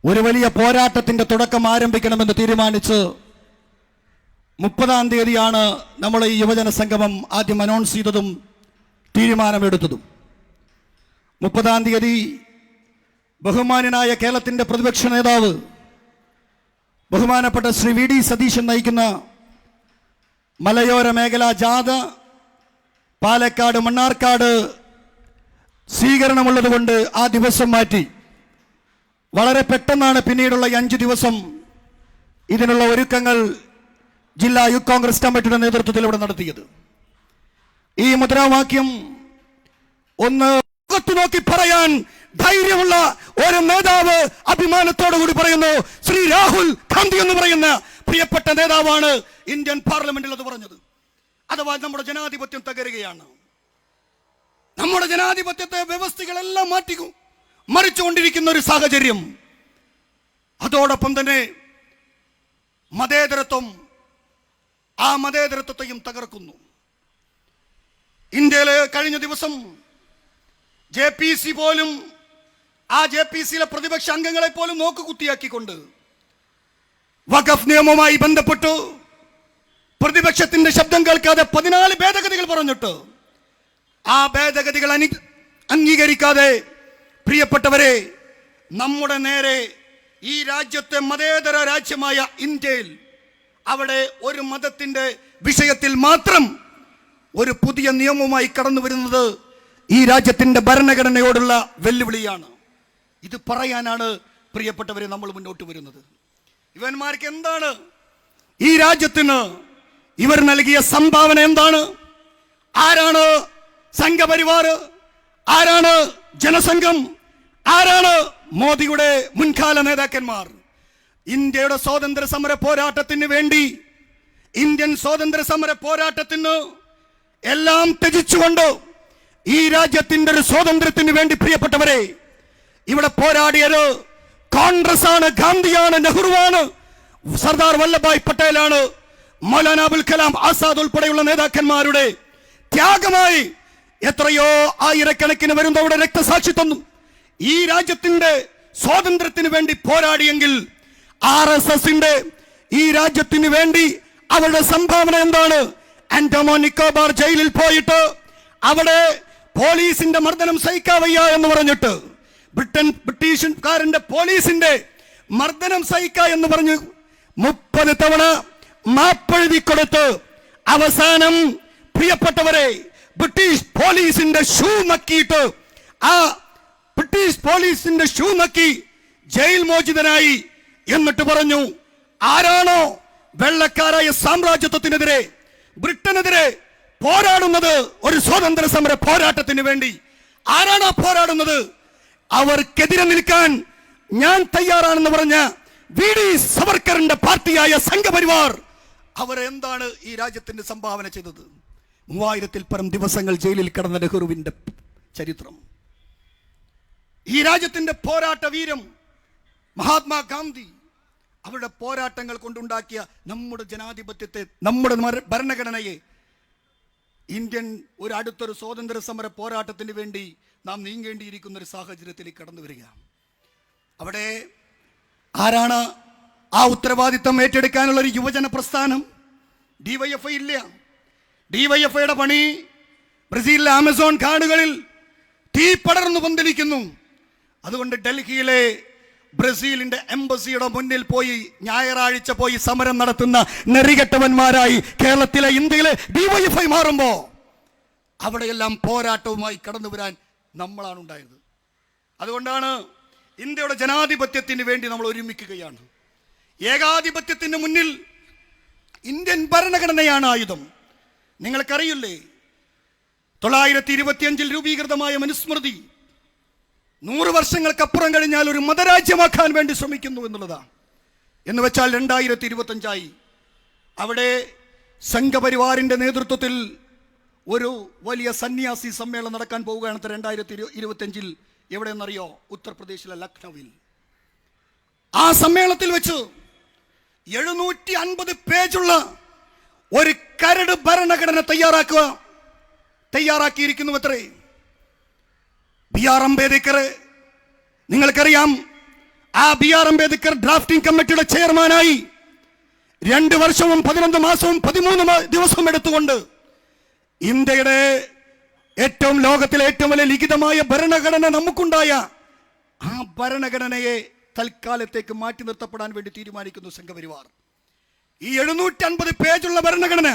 ഒരു വലിയ പോരാട്ടത്തിന്റെ തുടക്കം ആരംഭിക്കണമെന്ന് തീരുമാനിച്ച് 30-ാം തീയതിയാണ് നമ്മൾ ഈ യുവജന സംഗമം ആദ്യം അനൗൺസ് ചെയ്തതും തീരുമാനമെടുത്തതും. 30-ാം തീയതി ബഹുമാന്യനായ കേരളത്തിന്റെ പ്രതിപക്ഷ നേതാവ് ബഹുമാനപ്പെട്ട ശ്രീ വി ഡി സതീശൻ നയിക്കുന്ന മലയോര മേഖലാ ജാഥ പാലക്കാട് മണ്ണാർക്കാട് സ്വീകരണമുള്ളതുകൊണ്ട് ആ ദിവസം മാറ്റി. വളരെ പെട്ടെന്നാണ് പിന്നീടുള്ള 5 ദിവസം ഇതിനുള്ള ഒരുക്കങ്ങൾ ജില്ലാ യൂത്ത് കോൺഗ്രസ് കമ്മിറ്റിയുടെ നേതൃത്വത്തിൽ ഇവിടെ നടത്തിയത്. ഈ മുദ്രാവാക്യം ഒന്ന് മുഖത്ത് നോക്കി പറയാൻ ധൈര്യമുള്ള ഒരു നേതാവ് അഭിമാനത്തോടു കൂടി പറയുന്നു. ശ്രീ രാഹുൽ ഗാന്ധി എന്ന് പറയുന്ന പ്രിയപ്പെട്ട നേതാവാണ് ഇന്ത്യൻ പാർലമെന്റിൽ അത് പറഞ്ഞത്. അഥവാ നമ്മുടെ ജനാധിപത്യം തകരുകയാണ്. നമ്മുടെ ജനാധിപത്യത്തെ വ്യവസ്ഥകളെല്ലാം മറിച്ചുകൊണ്ടിരിക്കുന്ന ഒരു സാഹചര്യം. അതോടൊപ്പം തന്നെ മതേതരത്വം, ആ മതേതരത്വത്തെയും തകർക്കുന്നു. ഇന്ത്യയിലെ കഴിഞ്ഞ ദിവസം JPC പോലും, ആ JPCയിലെ പ്രതിപക്ഷ അംഗങ്ങളെ പോലും നോക്കുകുത്തിയാക്കിക്കൊണ്ട് വഖഫ് നിയമവുമായി ബന്ധപ്പെട്ട് പ്രതിപക്ഷത്തിന്റെ ശബ്ദം കേൾക്കാതെ 14 ഭേദഗതികൾ പറഞ്ഞിട്ട് ആ ഭേദഗതികൾ അംഗീകരിക്കാതെ പ്രിയപ്പെട്ടവരെ നമ്മുടെ നേരെ ഈ രാജ്യത്തെ മതേതര രാജ്യമായ ഇന്ത്യയിൽ അവിടെ ഒരു മതത്തിന്റെ വിഷയത്തിൽ മാത്രം ഒരു പുതിയ നിയമവുമായി കടന്നു വരുന്നത് ഈ രാജ്യത്തിന്റെ ഭരണഘടനയോടുള്ള വെല്ലുവിളിയാണ്. ഇത് പറയാനാണ് പ്രിയപ്പെട്ടവരെ നമ്മൾ മുന്നോട്ട് വരുന്നത്. ഇവന്മാർക്ക് എന്താണ് ഈ രാജ്യത്തിന് ഇവർ നൽകിയ സംഭാവന? എന്താണ്? ആരാണ് സംഘപരിവാർ? ആരാണ് ജനസംഘം? ആരാണ് മോദിയുടെ മുൻകാല നേതാക്കന്മാർ? ഇന്ത്യയുടെ സ്വാതന്ത്ര്യ സമര പോരാട്ടത്തിന് വേണ്ടി, ഇന്ത്യൻ സ്വാതന്ത്ര്യ സമര പോരാട്ടത്തിന് എല്ലാം ത്യജിച്ചുകൊണ്ട് ഈ രാജ്യത്തിന്റെ ഒരു സ്വാതന്ത്ര്യത്തിന് വേണ്ടി പ്രിയപ്പെട്ടവരെ ഇവിടെ പോരാടിയത് കോൺഗ്രസ് ആണ്, ഗാന്ധിയാണ്, നെഹ്റുവാണ്, സർദാർ വല്ലഭായ് പട്ടേലാണ്, മൗലാന അബുൽ കലാം ആസാദ് ഉൾപ്പെടെയുള്ള നേതാക്കന്മാരുടെ ത്യാഗമായി എത്രയോ ആയിരക്കണക്കിന് വരുന്നവരുടെ രക്തസാക്ഷിത്വം ഈ രാജ്യത്തിന്റെ സ്വാതന്ത്ര്യത്തിന് വേണ്ടി പോരാടിയെങ്കിൽ RSSന്റെ ഈ രാജ്യത്തിന് വേണ്ടി അവരുടെ സംഭാവന എന്താണ്? ആൻഡമാൻ നിക്കോബാർ ജയിലിൽ പോയിട്ട് അവിടെ പോലീസിന്റെ മർദ്ദനം സഹിക്കാവയ്യ എന്ന് പറഞ്ഞിട്ട് ബ്രിട്ടീഷുകാരന്റെ പോലീസിന്റെ മർദ്ദനം സഹിക്ക എന്ന് പറഞ്ഞു 30 തവണ മാപ്പെഴുതി കൊടുത്ത് അവസാനം പ്രിയപ്പെട്ടവരെ ബ്രിട്ടീഷ് പോലീസിന്റെ ഷൂ നക്കിയിട്ട്, ആ ബ്രിട്ടീഷ് പോലീസിന്റെ ഷൂ നക്കി ജയിൽ മോചിതനായി. എന്നിട്ട് പറഞ്ഞു, ആരാണോ വെള്ളക്കാരായ സാമ്രാജ്യത്വത്തിനെതിരെ, ബ്രിട്ടനെതിരെ പോരാടുന്നത് ഒരു സ്വാതന്ത്ര്യ സമര പോരാട്ടത്തിന് വേണ്ടി, ആരാണോ പോരാടുന്നത് അവർക്കെതിരെ നിൽക്കാൻ ഞാൻ തയ്യാറാണെന്ന് പറഞ്ഞ VD സവർക്കറിന്റെ പാർട്ടിയായ സംഘപരിവാർ അവരെന്താണ് ഈ രാജ്യത്തിന് സംഭാവന ചെയ്തത്? 3000-ൽ പരം ദിവസങ്ങൾ ജയിലിൽ കിടന്ന നെഹ്റുവിന്റെ ചരിത്രം, ഈ രാജ്യത്തിന്റെ പോരാട്ട വീരം മഹാത്മാഗാന്ധി അവരുടെ പോരാട്ടങ്ങൾ കൊണ്ടുണ്ടാക്കിയ നമ്മുടെ ജനാധിപത്യത്തെ, നമ്മുടെ ഭരണഘടനയെ ഇന്ത്യൻ ഒരു അടുത്തൊരു സ്വാതന്ത്ര്യ സമര പോരാട്ടത്തിന് വേണ്ടി നാം നീങ്ങേണ്ടിയിരിക്കുന്ന ഒരു സാഹചര്യത്തിലേക്ക് കടന്നു വരിക. അവിടെ ആരാണ് ആ ഉത്തരവാദിത്തം ഏറ്റെടുക്കാനുള്ള ഒരു യുവജന പ്രസ്ഥാനം? DYFI ഇല്ല. DYFIയുടെ പണി ബ്രസീലിലെ ആമസോൺ കാടുകളിൽ തീ പടർന്നു പന്തലിക്കുന്നു. അതുകൊണ്ട് ഡൽഹിയിലെ ബ്രസീലിന്റെ എംബസിയുടെ മുന്നിൽ പോയി ഞായറാഴ്ച പോയി സമരം നടത്തുന്ന നെറികെട്ടവന്മാരായി കേരളത്തിലെ, ഇന്ത്യയിലെ DYFI മാറുമ്പോ അവിടെയെല്ലാം പോരാട്ടവുമായി കടന്നു വരാൻ നമ്മളാണ് ഉണ്ടായത്. അതുകൊണ്ടാണ് ഇന്ത്യയുടെ ജനാധിപത്യത്തിന് വേണ്ടി നമ്മൾ ഒരുമിക്കുകയാണ്. ഏകാധിപത്യത്തിന് മുന്നിൽ ഇന്ത്യൻ ഭരണഘടനയാണ് ആയുധം. നിങ്ങൾക്കറിയില്ലേ, 925-ൽ രൂപീകൃതമായ മനുസ്മൃതി 100 വർഷങ്ങൾക്കപ്പുറം കഴിഞ്ഞാൽ ഒരു മതരാജ്യമാക്കാൻ വേണ്ടി ശ്രമിക്കുന്നു എന്നുള്ളതാണ്. എന്ന് വെച്ചാൽ 2025 അവിടെ സംഘപരിവാറിന്റെ നേതൃത്വത്തിൽ ഒരു വലിയ സന്യാസി സമ്മേളനം നടക്കാൻ പോവുകയാണ് 2025-ൽ. എവിടെയെന്നറിയോ? ഉത്തർപ്രദേശിലെ ലക്നൌവിൽ. ആ സമ്മേളനത്തിൽ വെച്ച് 750 പേജുള്ള ഒരു കരട് ഭരണഘടന തയ്യാറാക്കിയിരിക്കുന്നു. അത്രേ. BR അംബേദ്കർ, നിങ്ങൾക്കറിയാം, ആ BR അംബേദ്കർ ഡ്രാഫ്റ്റിംഗ് കമ്മിറ്റിയുടെ ചെയർമാനായി 2 വർഷവും 11 മാസവും 13 ദിവസവും എടുത്തുകൊണ്ട് ഇന്ത്യയുടെ ലോകത്തിലെ ഏറ്റവും വലിയ ലിഖിതമായ ഭരണഘടന നമുക്കുണ്ടായ ആ ഭരണഘടനയെ തൽക്കാലത്തേക്ക് മാറ്റി നിർത്തപ്പെടാൻ വേണ്ടി തീരുമാനിക്കുന്നു സംഘപരിവാർ. ഈ 750 പേജുള്ള ഭരണഘടന,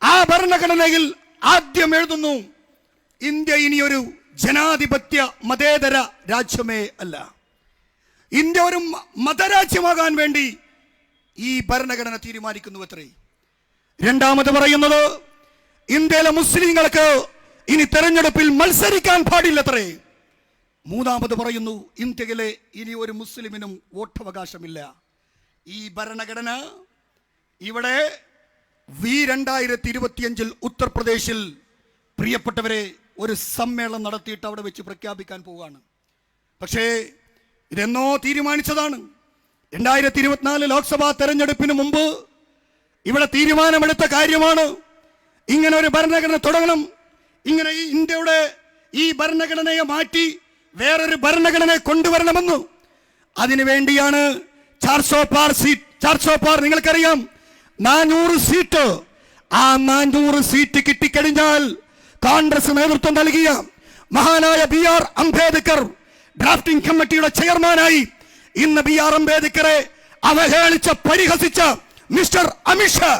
ആ ഭരണഘടനയിൽ ആദ്യം എഴുതുന്നു, ഇന്ത്യ ഇനിയൊരു ജനാധിപത്യ മതേതര രാജ്യമേ അല്ല. ഇന്ത്യ ഒരു മതരാജ്യമാകാൻ വേണ്ടി ഈ ഭരണഘടന തീരുമാനിക്കുന്നു അത്രേ. രണ്ടാമത് പറയുന്നത്, ഇന്ത്യയിലെ മുസ്ലിങ്ങൾക്ക് ഇനി തെരഞ്ഞെടുപ്പിൽ മത്സരിക്കാൻ പാടില്ലത്രേ. മൂന്നാമത് പറയുന്നു, ഇന്ത്യയിലെ ഇനി ഒരു മുസ്ലിമിനും വോട്ടവകാശമില്ല. ഈ ഭരണഘടന ഇവിടെ 2025 ഉത്തർപ്രദേശിൽ പ്രിയപ്പെട്ടവരെ ഒരു സമ്മേളനം നടത്തിയിട്ട് അവിടെ വെച്ച് പ്രഖ്യാപിക്കാൻ പോവുകയാണ്. പക്ഷേ ഇതെന്നോ തീരുമാനിച്ചതാണ്. 2024 ലോക്സഭാ തെരഞ്ഞെടുപ്പിന് മുമ്പ് ഇവിടെ തീരുമാനമെടുത്ത കാര്യമാണ്. ഇങ്ങനെ ഒരു ഭരണഘടന തുടങ്ങണം, ഇങ്ങനെ ഇന്ത്യയുടെ ഈ ഭരണഘടനയെ മാറ്റി വേറൊരു ഭരണഘടനയെ കൊണ്ടുവരണമെന്ന്. അതിനുവേണ്ടിയാണ് 400 പാർ നിങ്ങൾക്കറിയാം, 400 സീറ്റ്. ആ 400 സീറ്റ് കിട്ടിക്കഴിഞ്ഞാൽ കോൺഗ്രസ് നേതൃത്വം നൽകിയ മഹാനായ BR അംബേദ്കർ ഡ്രാഫ്റ്റിംഗ് കമ്മിറ്റിയുടെ ചെയർമാനായി ഇന്ന് BR അംബേദ്കറെ അവഹേളിച്ച പരിഹസിച്ച മിസ്റ്റർ അമിത്ഷാ,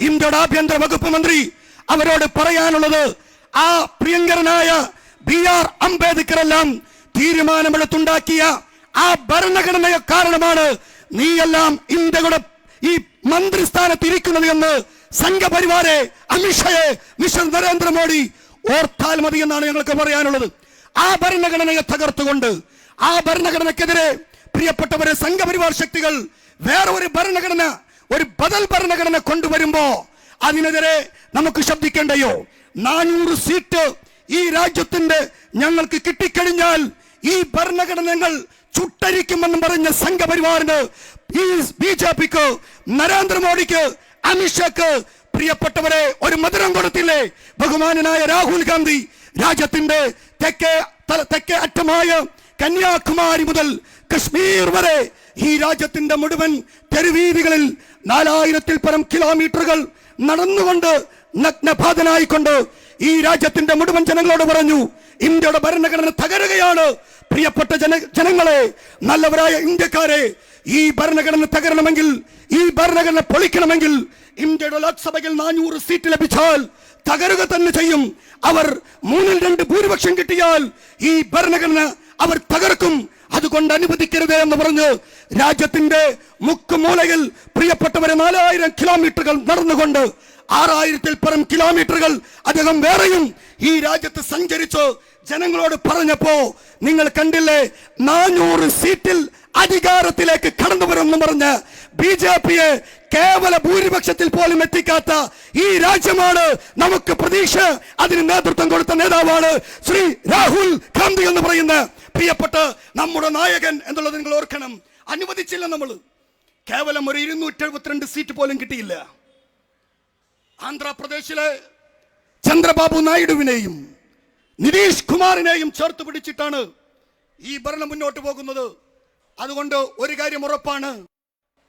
ഇന്ത്യയുടെ ആഭ്യന്തര വകുപ്പ് മന്ത്രി, അവരോട് പറയാനുള്ളത്, ആ പ്രിയങ്കരനായ BR അംബേദ്കർ എല്ലാം തീരുമാനമെടുത്തുണ്ടാക്കിയ ആ ഭരണഘടനയെ കാരണമാണ് നീയെല്ലാം ഇന്ത്യയുടെ ഈ മന്ത്രിസ്ഥാനത്ത് ഇരിക്കുന്നത് എന്ന് സംഘപരിവാരെ, അമിത്ഷയെ, മിസ്റ്റർ നരേന്ദ്രമോദി ഓർത്താൽ മതി എന്നാണ് ഞങ്ങൾക്ക് പറയാനുള്ളത്. ആ ഭരണഘടനയെ തകർത്തുകൊണ്ട്, ആ ഭരണഘടനക്കെതിരെ പ്രിയപ്പെട്ടവരെ സംഘപരിവാർ ശക്തികൾ വേറെ ഒരു ഭരണഘടന, ഒരു ബദൽ ഭരണഘടന കൊണ്ടുവരുമ്പോ അതിനെതിരെ നമുക്ക് ശബ്ദിക്കേണ്ടയോ? 400 സീറ്റ് ഈ രാജ്യത്തിന്റെ ഞങ്ങൾക്ക് കിട്ടിക്കഴിഞ്ഞാൽ ഈ ഭരണഘടനകൾ ചുട്ടരിക്കുമെന്ന് പറഞ്ഞ സംഘപരിവാറിന്, ഈ BJPക്ക്, നരേന്ദ്രമോദിക്ക്, അമിത്ഷാക്ക് പ്രിയപ്പെട്ടവരെ ഒരു മധുരം കൊടുത്തില്ലേ? ബഹുമാനനായ രാഹുൽ ഗാന്ധി രാജ്യത്തിന്റെ തെക്കേ അറ്റമായ കന്യാകുമാരി മുതൽ കശ്മീർ വരെ ഈ രാജ്യത്തിന്റെ മുഴുവൻ തെരുവീതികളിൽ 4000-ൽ പരം കിലോമീറ്ററുകൾ നടന്നുകൊണ്ട് നഗ്നപാതനായിക്കൊണ്ട് ഈ രാജ്യത്തിന്റെ മുഴുവൻ ജനങ്ങളോട് പറഞ്ഞു, ഇന്ത്യയുടെ ഭരണഘടന തകരുകയാണ്. പ്രിയപ്പെട്ട ജനങ്ങളെ, നല്ലവരായ ഇന്ത്യക്കാരെ, ഈ ഭരണഘടന തകരണമെങ്കിൽ, ഈ ഭരണഘടന പൊളിക്കണമെങ്കിൽ ഇന്ത്യയുടെ ലോക്സഭയിൽ 400 സീറ്റ് ലഭിച്ചാൽ തകരുക തന്നെ ചെയ്യും. അവർ 2/3 ഭൂരിപക്ഷം കിട്ടിയാൽ ഈ ഭരണഘടന അവർ തകർക്കും. അതുകൊണ്ട് അനുവദിക്കരുത് എന്ന് പറഞ്ഞ് രാജ്യത്തിന്റെ മുക്കുമൂലയിൽ പ്രിയപ്പെട്ടവരെ 4000 കിലോമീറ്ററുകൾ നടന്നുകൊണ്ട് 6000-ൽ പരം കിലോമീറ്ററുകൾ അദ്ദേഹം വേറെയും ഈ രാജ്യത്ത് സഞ്ചരിച്ച് ജനങ്ങളോട് പറഞ്ഞപ്പോ നിങ്ങൾ കണ്ടില്ലേ, 400 സീറ്റിൽ അധികാരത്തിലേക്ക് കടന്നു വരുമെന്ന് പറഞ്ഞ് BJPയെ കേവല ഭൂരിപക്ഷത്തിൽ പോലും എത്തിക്കാത്ത ഈ രാജ്യമാണ് നമുക്ക് പ്രതീക്ഷ. അതിന് നേതൃത്വം കൊടുത്ത നേതാവാണ് ശ്രീ രാഹുൽ ഗാന്ധി എന്ന് പറയുന്ന പ്രിയപ്പെട്ട നമ്മുടെ നായകൻ എന്നുള്ളത് നിങ്ങൾ ഓർക്കണം. അനുവദിച്ചില്ല, നമ്മൾ കേവലം ഒരു 272 സീറ്റ് പോലും കിട്ടിയില്ല. ആന്ധ്രാപ്രദേശിലെ ചന്ദ്രബാബു നായിഡുവിനെയും നിതീഷ് കുമാറിനെയും ചേർത്ത് പിടിച്ചിട്ടാണ് ഈ ഭരണം മുന്നോട്ട് പോകുന്നത്. അതുകൊണ്ട് ഒരു കാര്യം ഉറപ്പാണ്,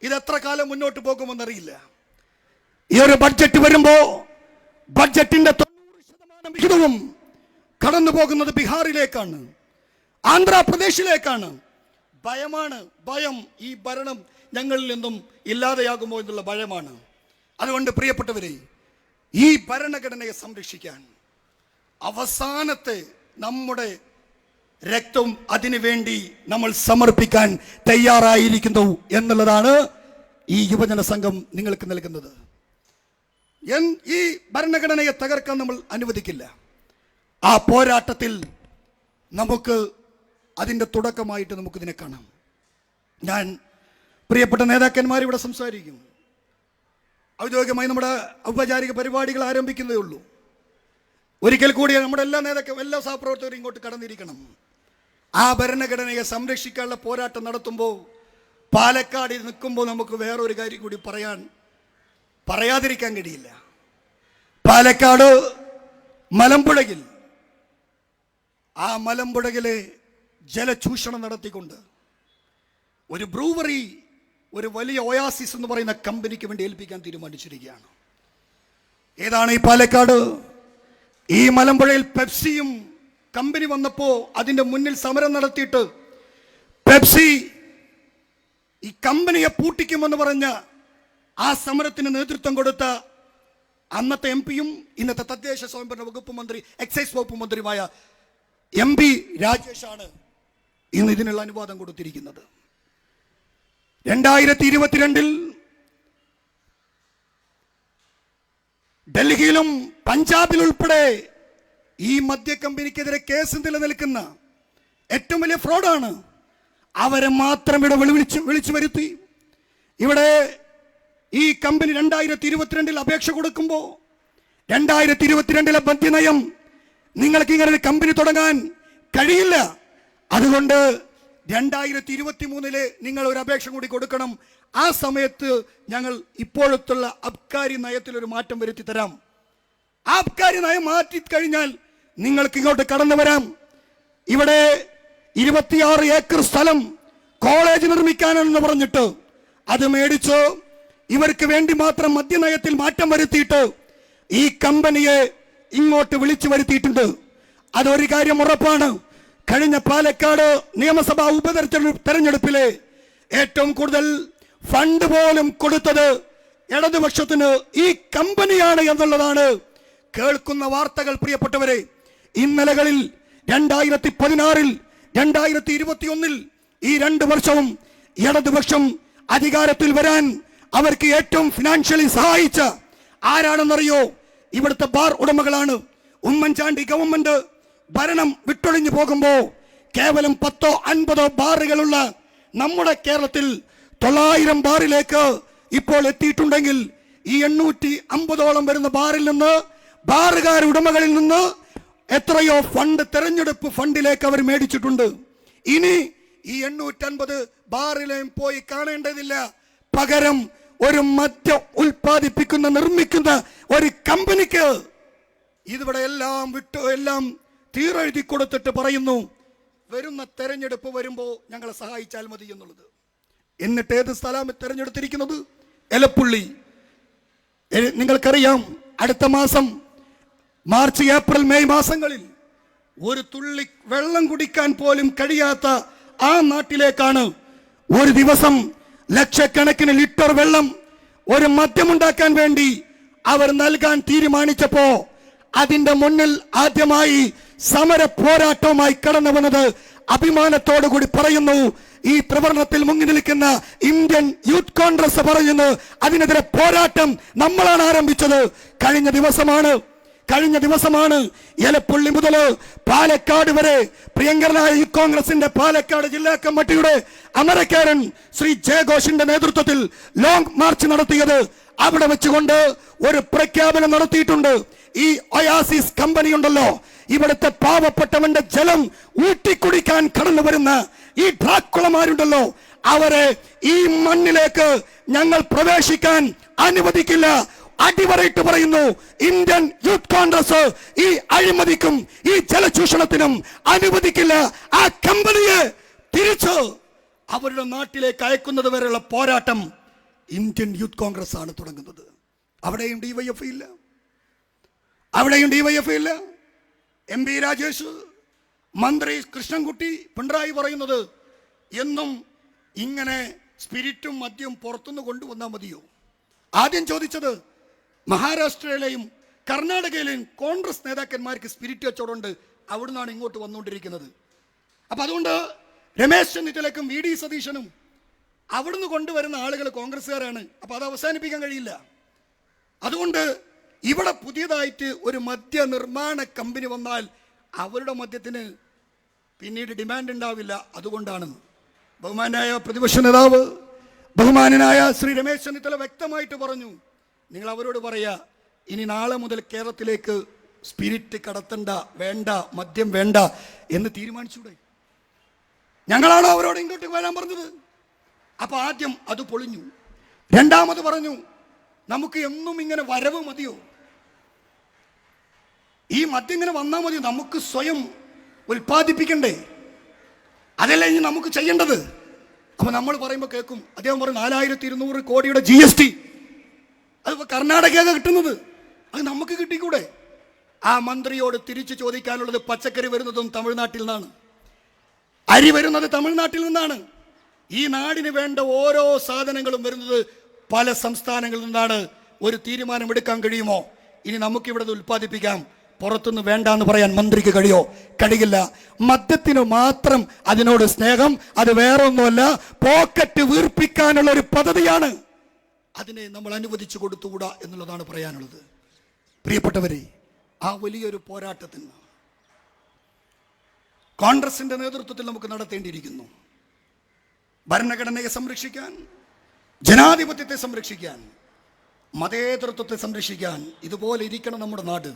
ഇത് എത്ര കാലം മുന്നോട്ട് പോകുമെന്നറിയില്ല. ഈ ഒരു ബഡ്ജറ്റ് വരുമ്പോ ബഡ്ജറ്റിന്റെ 90% വിഹിതവും കടന്നു പോകുന്നത് ബീഹാറിലേക്കാണ്, ആന്ധ്രാപ്രദേശിലേക്കാണ്. ഭയം, ഈ ഭരണം ഞങ്ങളിൽ നിന്നും ഇല്ലാതെയാകുമോ എന്നുള്ള ഭയമാണ്. അതുകൊണ്ട് പ്രിയപ്പെട്ടവരെ, ഈ ഭരണഘടനയെ സംരക്ഷിക്കാൻ അവസാനത്തെ നമ്മുടെ രക്തം അതിനു വേണ്ടി നമ്മൾ സമർപ്പിക്കാൻ തയ്യാറായിരിക്കുന്നു എന്നുള്ളതാണ് ഈ യുവജന സംഘം നിങ്ങൾക്ക് നൽകുന്നത്. ഈ ഭരണഘടനയെ തകർക്കാൻ നമ്മൾ അനുവദിക്കില്ല. ആ പോരാട്ടത്തിൽ നമുക്ക് അതിൻ്റെ തുടക്കമായിട്ട് നമുക്കിതിനെ കാണാം. ഞാൻ പ്രിയപ്പെട്ട നേതാക്കന്മാർ ഇവിടെ സംസാരിക്കും. ഔദ്യോഗികമായി നമ്മുടെ ഔപചാരിക പരിപാടികൾ ആരംഭിക്കുന്നതേ ഉള്ളൂ. ഒരിക്കൽ കൂടി നമ്മുടെ എല്ലാ സഹപ്രവർത്തകരും ഇങ്ങോട്ട് കടന്നിരിക്കണം. ആ ഭരണഘടനയെ സംരക്ഷിക്കാനുള്ള പോരാട്ടം നടത്തുമ്പോൾ പാലക്കാട് നിൽക്കുമ്പോൾ നമുക്ക് വേറൊരു കാര്യം കൂടി പറയാതിരിക്കാൻ കഴിയില്ല. പാലക്കാട് മലമ്പുഴയിൽ, ആ മലമ്പുഴയിലെ ജലചൂഷണം നടത്തിക്കൊണ്ട് ഒരു ബ്രൂവറി, ഒരു വലിയ ഒയാസിസ് എന്ന് പറയുന്ന കമ്പനിക്ക് വേണ്ടി ഏൽപ്പിക്കാൻ തീരുമാനിച്ചിരിക്കുകയാണ്. ഏതാണ് ഈ പാലക്കാട്? ഈ മലമ്പുഴയിൽ പെപ്സിയും കമ്പനി വന്നപ്പോൾ അതിൻ്റെ മുന്നിൽ സമരം നടത്തിയിട്ട് പെപ്സി ഈ കമ്പനിയെ പൂട്ടിക്കുമെന്ന് പറഞ്ഞ ആ സമരത്തിന് നേതൃത്വം കൊടുത്ത അന്നത്തെ എം പിയും ഇന്നത്തെ തദ്ദേശ സ്വയംഭരണ വകുപ്പ് മന്ത്രി, എക്സൈസ് വകുപ്പ് മന്ത്രിയുമായ MP രാജേഷാണ് ഇന്ന് ഇതിനുള്ള അനുവാദം കൊടുത്തിരിക്കുന്നത്. 2022 ഡൽഹിയിലും പഞ്ചാബിൽ ഉൾപ്പെടെ ഈ മദ്യ കമ്പനിക്കെതിരെ കേസ് നിലനിൽക്കുന്ന ഏറ്റവും വലിയ ഫ്രോഡാണ്. അവരെ മാത്രം ഇവിടെ വിളിച്ചു വരുത്തി. ഇവിടെ ഈ കമ്പനി 2022 അപേക്ഷ കൊടുക്കുമ്പോൾ 2022 മദ്യനയം നിങ്ങൾക്ക് ഇങ്ങനെ ഒരു കമ്പനി തുടങ്ങാൻ കഴിയില്ല. അതുകൊണ്ട് 2023 നിങ്ങൾ ഒരു അപേക്ഷ കൂടി കൊടുക്കണം. ആ സമയത്ത് ഞങ്ങൾ ഇപ്പോഴത്തുള്ള അബ്കാരി നയത്തിൽ ഒരു മാറ്റം വരുത്തി തരാം. ആ അബ്കാരി നയം മാറ്റി കഴിഞ്ഞാൽ നിങ്ങൾക്ക് ഇങ്ങോട്ട് കടന്നു വരാം. ഇവിടെ 26 ഏക്കർ സ്ഥലം കോളേജ് നിർമ്മിക്കാനെന്ന് പറഞ്ഞിട്ട് അത് മേടിച്ച് ഇവർക്ക് വേണ്ടി മാത്രം മദ്യനയത്തിൽ മാറ്റം വരുത്തിയിട്ട് ഈ കമ്പനിയെ ഇങ്ങോട്ട് വിളിച്ചു വരുത്തിയിട്ടുണ്ട്. അതൊരു കാര്യം ഉറപ്പാണ്. കഴിഞ്ഞ പാലക്കാട് നിയമസഭാ ഉപതെരഞ്ഞെടുപ്പിലെ ഏറ്റവും കൂടുതൽ ഫണ്ട് പോലും കൊടുത്തത് ഇടതുപക്ഷത്തിന് ഈ കമ്പനിയാണ് എന്നുള്ളതാണ് കേൾക്കുന്ന വാർത്തകൾ. പ്രിയപ്പെട്ടവരെ, ഇന്നലകളിൽ 2016 2021 ഈ 2 വർഷവും ഇടതുപക്ഷം അധികാരത്തിൽ വരാൻ അവർക്ക് ഏറ്റവും ഫിനാൻഷ്യലി സഹായിച്ച ആരാണെന്നറിയോ? ഇവിടുത്തെ ബാർ ഉടമകളാണ്. ഉമ്മൻചാണ്ടി ഗവൺമെന്റ് ഭരണം വിട്ടൊഴിഞ്ഞു പോകുമ്പോൾ കേവലം 10-50 ബാറുകളുള്ള നമ്മുടെ കേരളത്തിൽ 900 ബാറിലേക്ക് ഇപ്പോൾ എത്തിയിട്ടുണ്ടെങ്കിൽ ഈ 850ഓളം വരുന്ന ബാറിൽ നിന്ന്, ബാറുകാർ ഉടമകളിൽ നിന്ന് എത്രയോ ഫണ്ട്, തെരഞ്ഞെടുപ്പ് ഫണ്ടിലേക്ക് അവർ മേടിച്ചിട്ടുണ്ട്. ഇനി ഈ 850 ബാറിലേയും പോയി കാണേണ്ടതില്ല. പകരം ഒരു മദ്യം ഉൽപ്പാദിപ്പിക്കുന്ന, നിർമ്മിക്കുന്ന ഒരു കമ്പനിക്ക് ഇതിവിടെ എല്ലാം തീരെഴുതി കൊടുത്തിട്ട് പറയുന്നു, വരുന്ന തെരഞ്ഞെടുപ്പ് വരുമ്പോൾ ഞങ്ങളെ സഹായിച്ചാൽ മതി എന്നുള്ളത്. എന്നിട്ട് ഏത് സ്ഥലം തെരഞ്ഞെടുത്തിരിക്കുന്നത്? എലപ്പുള്ളി. നിങ്ങൾക്കറിയാം, അടുത്ത മാസം മാർച്ച്, ഏപ്രിൽ, മെയ് മാസങ്ങളിൽ ഒരു തുള്ളി വെള്ളം കുടിക്കാൻ പോലും കഴിയാത്ത ആ നാട്ടിലേക്കാണ് ഒരു ദിവസം ലക്ഷക്കണക്കിന് ലിറ്റർ വെള്ളം ഒരു മദ്യമുണ്ടാക്കാൻ വേണ്ടി അവർ നൽകാൻ തീരുമാനിച്ചപ്പോ അതിന്റെ മുന്നിൽ ആദ്യമായി സമര പോരാട്ടവുമായി കടന്നു വന്നത്, അഭിമാനത്തോടു കൂടി പറയുന്നു, ഈ ത്രിവർണത്തിൽ മുങ്ങി നിൽക്കുന്ന ഇന്ത്യൻ യൂത്ത് കോൺഗ്രസ് പറയുന്നു, അതിനെതിരെ പോരാട്ടം നമ്മളാണ് ആരംഭിച്ചത്. കഴിഞ്ഞ ദിവസമാണ് എലപ്പുള്ളി മുതൽ പാലക്കാട് വരെ പ്രിയങ്കരനായ യൂത്ത് കോൺഗ്രസിന്റെ പാലക്കാട് ജില്ലാ കമ്മിറ്റിയുടെ അമരക്കാരൻ ശ്രീ ജയഘോഷിന്റെ നേതൃത്വത്തിൽ ലോങ് മാർച്ച് നടത്തിയത്. അവിടെ വെച്ചുകൊണ്ട് ഒരു പ്രഖ്യാപനം നടത്തിയിട്ടുണ്ട്. ഈ ഒയാസിസ് കമ്പനി ഉണ്ടല്ലോ, ഇവിടുത്തെ പാവപ്പെട്ടവന്റെ ജലം ഊറ്റിക്കുടിക്കാൻ കടന്നു വരുന്ന ഈ ഡ്രാക്കുളമാരുണ്ടല്ലോ, അവരെ ഈ മണ്ണിലേക്ക് ഞങ്ങൾ പ്രവേശിക്കാൻ അനുവദിക്കില്ല. അടിവരയിട്ട് പറയുന്നു, ഇന്ത്യൻ യൂത്ത് കോൺഗ്രസ് ഈ അഴിമതിക്കും ഈ ജലചൂഷണത്തിനും അനുവദിക്കില്ല. ആ കമ്പനിയെ തിരിച്ച് അവരുടെ നാട്ടിലേക്ക് അയക്കുന്നത് വരെയുള്ള പോരാട്ടം ഇന്ത്യൻ യൂത്ത് കോൺഗ്രസ് ആണ് തുടങ്ങുന്നത്. അവിടെയും ഡിവൈഎഫ്ഐ ഇല്ല. MP രാജേഷ്, മന്ത്രി കൃഷ്ണൻകുട്ടി, പിണറായി പറയുന്നത് എന്നും ഇങ്ങനെ സ്പിരിറ്റും മദ്യവും പുറത്തുനിന്ന് കൊണ്ടുവന്നാൽ മതിയോ? ആദ്യം ചോദിച്ചത് മഹാരാഷ്ട്രയിലെയും കർണാടകയിലെയും കോൺഗ്രസ് നേതാക്കന്മാർക്ക് സ്പിരിറ്റ് കച്ചവടമുണ്ട്, അവിടുന്നാണ് ഇങ്ങോട്ട് വന്നുകൊണ്ടിരിക്കുന്നത്. അപ്പം അതുകൊണ്ട് രമേശ് ചെന്നിത്തലയ്ക്കും VD സതീശനും അവിടുന്ന് കൊണ്ടുവരുന്ന ആളുകൾ കോൺഗ്രസ്സുകാരാണ്. അപ്പം അത് അവസാനിപ്പിക്കാൻ കഴിയില്ല. അതുകൊണ്ട് ഇവിടെ പുതിയതായിട്ട് ഒരു മദ്യ നിർമ്മാണ കമ്പനി വന്നാൽ അവരുടെ മദ്യത്തിന് പിന്നീട് ഡിമാൻഡ് ഉണ്ടാവില്ല. അതുകൊണ്ടാണ് ബഹുമാനായ പ്രതിപക്ഷ നേതാവ്, ബഹുമാനനായ ശ്രീ രമേശ് ചെന്നിത്തല വ്യക്തമായിട്ട് പറഞ്ഞു, നിങ്ങൾ അവരോട് പറയാ, ഇനി നാളെ മുതൽ കേരളത്തിലേക്ക് സ്പിരിറ്റ് കടത്തണ്ട, വേണ്ട, മദ്യം വേണ്ട എന്ന് തീരുമാനിച്ചൂടെ? ഞങ്ങളാണോ അവരോട് ഇങ്ങോട്ട് വരാൻ പറഞ്ഞത്? അപ്പൊ ആദ്യം അത് പൊളിഞ്ഞു. രണ്ടാമത് പറഞ്ഞു, നമുക്ക് എന്നും ഇങ്ങനെ വരവ് മതിയോ? ഈ മദ്യം ഇങ്ങനെ വന്നാൽ മതിയോ? നമുക്ക് സ്വയം ഉൽപ്പാദിപ്പിക്കണ്ടേ? അതല്ല ഇനി നമുക്ക് ചെയ്യേണ്ടത്. അപ്പൊ നമ്മൾ പറയുമ്പോൾ കേൾക്കും, അദ്ദേഹം പറയും 4200 കോടിയുടെ GST. അതിപ്പോ കർണാടകയാണ് കിട്ടുന്നത്, അത് നമുക്ക് കിട്ടിക്കൂടെ? ആ മന്ത്രിയോട് തിരിച്ചു ചോദിക്കാനുള്ളത്, പച്ചക്കറി വരുന്നതും തമിഴ്നാട്ടിൽ നിന്നാണ്, അരി വരുന്നത് തമിഴ്നാട്ടിൽ നിന്നാണ്, ഈ നാടിന് വേണ്ട ഓരോ സാധനങ്ങളും വരുന്നത് പല സംസ്ഥാനങ്ങളിൽ നിന്നാണ്. ഒരു തീരുമാനമെടുക്കാൻ കഴിയുമോ? ഇനി നമുക്കിവിടെ ഉൽപ്പാദിപ്പിക്കാം, പുറത്തുനിന്ന് വേണ്ടാന്ന് പറയാൻ മന്ത്രിക്ക് കഴിയില്ല. മദ്യത്തിന് മാത്രം അതിനോട് സ്നേഹം, അത് വേറെ ഒന്നുമല്ല, പോക്കറ്റ് വീർപ്പിക്കാനുള്ള ഒരു പദ്ധതിയാണ്. അതിനെ നമ്മൾ അനുവദിച്ചു കൊടുത്തുകൂടാ എന്നുള്ളതാണ് പറയാനുള്ളത്. പ്രിയപ്പെട്ടവരെ, ആ വലിയൊരു പോരാട്ടത്തിന് കോൺഗ്രസിന്റെ നേതൃത്വത്തിൽ നമുക്ക് നടത്തേണ്ടിയിരിക്കുന്നു. ഭരണഘടനയെ സംരക്ഷിക്കാൻ, ജനാധിപത്യത്തെ സംരക്ഷിക്കാൻ, മതേതരത്വത്തെ സംരക്ഷിക്കാൻ ഇതുപോലെ ഇരിക്കണം നമ്മുടെ നാട്.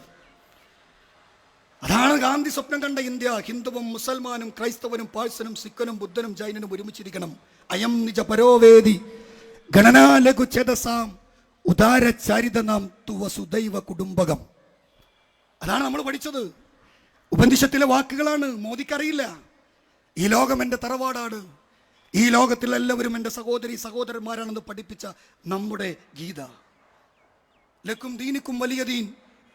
അതാണ് ഗാന്ധി സ്വപ്നം കണ്ട ഇന്ത്യ. ഹിന്ദുവും മുസൽമാനും ക്രൈസ്തവനും പാഴ്സനും സിഖനും ബുദ്ധനും ജൈനനും ഒരുമിച്ചിരിക്കണം. അയം നിജ പരോവേദി ഗണനാ ലഘു ചേതസാം ഉദാര ചാരിതനാം തു വസുദൈവ കുടുംബകം. അതാണ് നമ്മൾ പഠിച്ചത്. ഉപനിഷത്തിലെ വാക്കുകളാണ്, മോദിക്കറിയില്ല. ഈ ലോകം എൻ്റെ തറവാടാണ്, ഈ ലോകത്തിൽ എല്ലാവരും എൻ്റെ സഹോദരി സഹോദരന്മാരാണെന്ന് പഠിപ്പിച്ച നമ്മുടെ ഗീത. ലക്കും ദീനിക്കും വലിയ ദീൻ,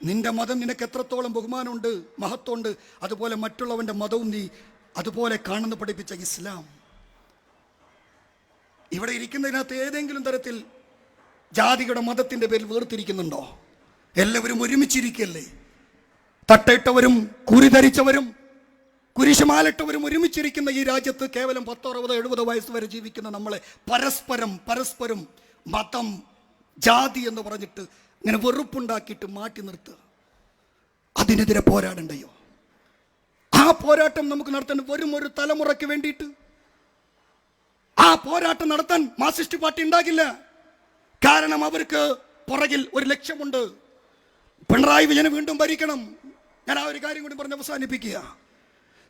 നിന്റെ മതം നിനക്ക് എത്രത്തോളം ബഹുമാനമുണ്ട്, മഹത്വമുണ്ട്, അതുപോലെ മറ്റുള്ളവൻ്റെ മതവും നീ അതുപോലെ കാണുന്നു പഠിപ്പിച്ച ഇസ്ലാം. ഇവിടെ ഇരിക്കുന്നതിനകത്ത് ഏതെങ്കിലും തരത്തിൽ ജാതിയുടെ മതത്തിൻ്റെ പേരിൽ വേർതിരിക്കുന്നുണ്ടോ? എല്ലാവരും ഒരുമിച്ചിരിക്കല്ലേ? തട്ടയിട്ടവരും കുരിധരിച്ചവരും കുരിശുമാലിട്ടവരും ഒരുമിച്ചിരിക്കുന്ന ഈ രാജ്യത്ത് കേവലം 10, 60, 70 വയസ്സ് വരെ ജീവിക്കുന്ന നമ്മളെ പരസ്പരം മതം, ജാതി എന്ന് പറഞ്ഞിട്ട് ഇങ്ങനെ വെറുപ്പുണ്ടാക്കിയിട്ട് മാറ്റി നിർത്തുക. അതിനെതിരെ പോരാടണ്ടയോ? ആ പോരാട്ടം നമുക്ക് നടത്താൻ വരും ഒരു തലമുറയ്ക്ക് വേണ്ടിയിട്ട്. ആ പോരാട്ടം നടത്താൻ മാർക്സിസ്റ്റ് പാർട്ടി ഉണ്ടാകില്ല. കാരണം അവർക്ക് പുറകിൽ ഒരു ലക്ഷ്യമുണ്ട്. പിണറായി വിജയനെ വീണ്ടും ഭരിക്കണം. ഞാൻ ആ ഒരു കാര്യം കൂടി പറഞ്ഞ് അവസാനിപ്പിക്കുക.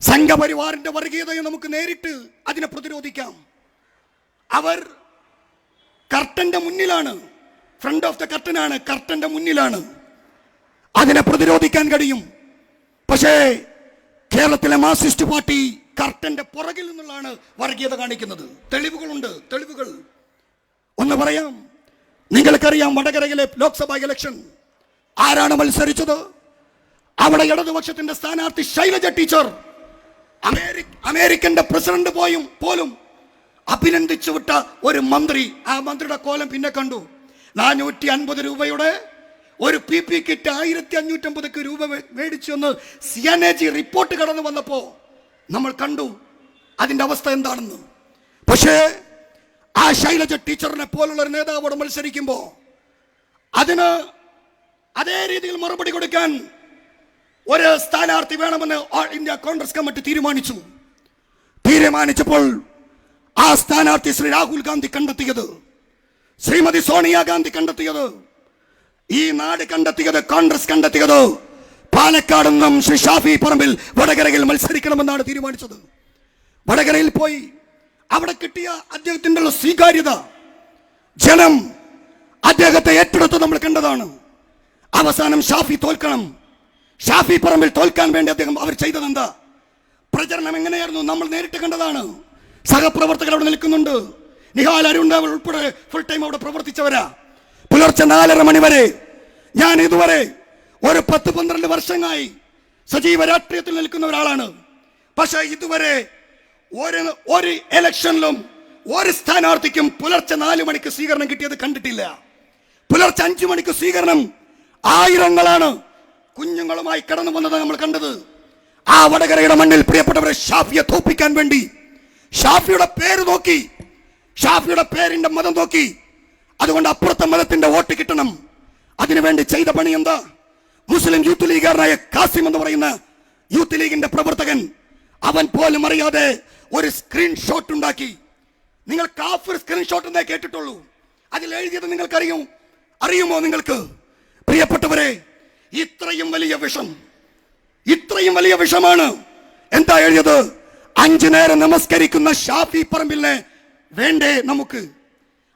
സംഘപരിവാറിന്റെ വർഗീയതയെ നമുക്ക് നേരിട്ട് അതിനെ പ്രതിരോധിക്കാം. അവർ കർട്ടന്റെ മുന്നിലാണ്, ഫ്രണ്ട് ഓഫ് ദ കർട്ടനാണ്, കർട്ടന്റെ മുന്നിലാണ്. അതിനെ പ്രതിരോധിക്കാൻ കഴിയും. പക്ഷേ കേരളത്തിലെ മാർക്സിസ്റ്റ് പാർട്ടി കർട്ടന്റെ പുറകിൽ നിന്നുള്ളതാണ് വർഗീയത കാണിക്കുന്നത്. തെളിവുകൾ ഒന്ന് പറയാം. നിങ്ങൾക്കറിയാം, വടകരയിലെ ലോക്സഭാ ഇലക്ഷൻ ആരാണ് മത്സരിച്ചത്? അവിടെ ഇടതുപക്ഷത്തിന്റെ സ്ഥാനാർത്ഥി ശൈലജ ടീച്ചർ അമേരിക്കന്റെ പ്രസിഡന്റ് പോലും അഭിനന്ദിച്ചു വിട്ട ഒരു മന്ത്രി. ആ മന്ത്രിയുടെ കോലം പിന്നെ കണ്ടു. 450 രൂപയുടെ ഒരു PP കിറ്റ് 1550 രൂപ മേടിച്ചു എന്ന് CNAG റിപ്പോർട്ട് കടന്നു വന്നപ്പോ നമ്മൾ കണ്ടു അതിന്റെ അവസ്ഥ എന്താണെന്ന്. പക്ഷേ ആ ശൈലജ ടീച്ചറിനെ പോലുള്ള ഒരു നേതാവോട് മത്സരിക്കുമ്പോ അതിന് അതേ രീതിയിൽ മറുപടി കൊടുക്കാൻ ഒരു സ്ഥാനാർത്ഥി വേണമെന്ന് ഓൾ ഇന്ത്യ കോൺഗ്രസ് കമ്മിറ്റി തീരുമാനിച്ചപ്പോൾ ആ സ്ഥാനാർത്ഥി ശ്രീ രാഹുൽ ഗാന്ധി കണ്ടെത്തിയത്, ശ്രീമതി സോണിയാഗാന്ധി കണ്ടെത്തിയത്, ഈ നാട് കണ്ടെത്തിയത്, കോൺഗ്രസ് കണ്ടെത്തിയത്, പാലക്കാട് നിന്നും ശ്രീ ഷാഫി പറമ്പിൽ വടകരയിൽ മത്സരിക്കണമെന്നാണ് തീരുമാനിച്ചത്. വടകരയിൽ പോയി അവിടെ കിട്ടിയ അദ്ദേഹത്തിന്റെ സ്വീകാര്യത, ജനം അദ്ദേഹത്തെ ഏറ്റെടുത്ത് നമ്മൾ കണ്ടതാണ്. അവസാനം ഷാഫി പറമ്പിൽ തോൽക്കാൻ വേണ്ടി അവർ ചെയ്തത് എന്താ? പ്രചരണം എങ്ങനെയായിരുന്നു നമ്മൾ നേരിട്ട് കണ്ടതാണ്. സഹപ്രവർത്തകർ അവിടെ നിൽക്കുന്നുണ്ട്. നിഹാൽ അരുൺ ഉൾപ്പെടെ ഫുൾ ടൈം അവിടെ പ്രവർത്തിച്ചവരാ. പുലർച്ചെ 4:30 മണി വരെ. ഞാൻ ഇതുവരെ ഒരു 10-12 വർഷമായി സജീവ രാഷ്ട്രീയത്തിൽ നിൽക്കുന്ന ഒരാളാണ്. പക്ഷേ ഇതുവരെ ഒരു ഇലക്ഷനിലും ഒരു സ്ഥാനാർത്ഥിക്കും പുലർച്ചെ 4 മണിക്ക് സ്വീകരണം കിട്ടിയത് കണ്ടിട്ടില്ല. പുലർച്ചെ 5 മണിക്ക് സ്വീകരണം ആയിരങ്ങളാണ് കുഞ്ഞുങ്ങളുമായി കടന്നു വന്നത് നമ്മൾ കണ്ടത്. ആ വടകരയുടെ മണ്ണിൽ പ്രിയപ്പെട്ടവരെ, ഷാഫിയെ തോപ്പിക്കാൻ വേണ്ടി ഷാഫിയുടെ പേര് നോക്കി, ഷാഫിയുടെ പേരിന്റെ മതം നോക്കി, അതുകൊണ്ട് അപ്പുറത്തെ മതത്തിന്റെ വോട്ട് കിട്ടണം. അതിനുവേണ്ടി ചെയ്ത പണി എന്താ? മുസ്ലിം യൂത്ത് ലീഗുകാരനായ കാസിം എന്ന് പറയുന്ന യൂത്ത് ലീഗിന്റെ പ്രവർത്തകൻ, അവൻ പോലും അറിയാതെ ഒരു സ്ക്രീൻഷോട്ട് ഉണ്ടാക്കി. നിങ്ങൾ കാഫിർ സ്ക്രീൻഷോട്ട് എന്നേ കേട്ടിട്ടുള്ളൂ. അതിൽ എഴുതിയത് അറിയുമോ നിങ്ങൾക്ക്? പ്രിയപ്പെട്ടവരെ, ഇത്രയും വലിയ വിഷമാണ്. എന്താ എഴുതിയത്? 5 നേരം നമസ്കരിക്കുന്ന ഷാഫി പറമ്പിലിനെ വേണ്ടേ നമുക്ക്?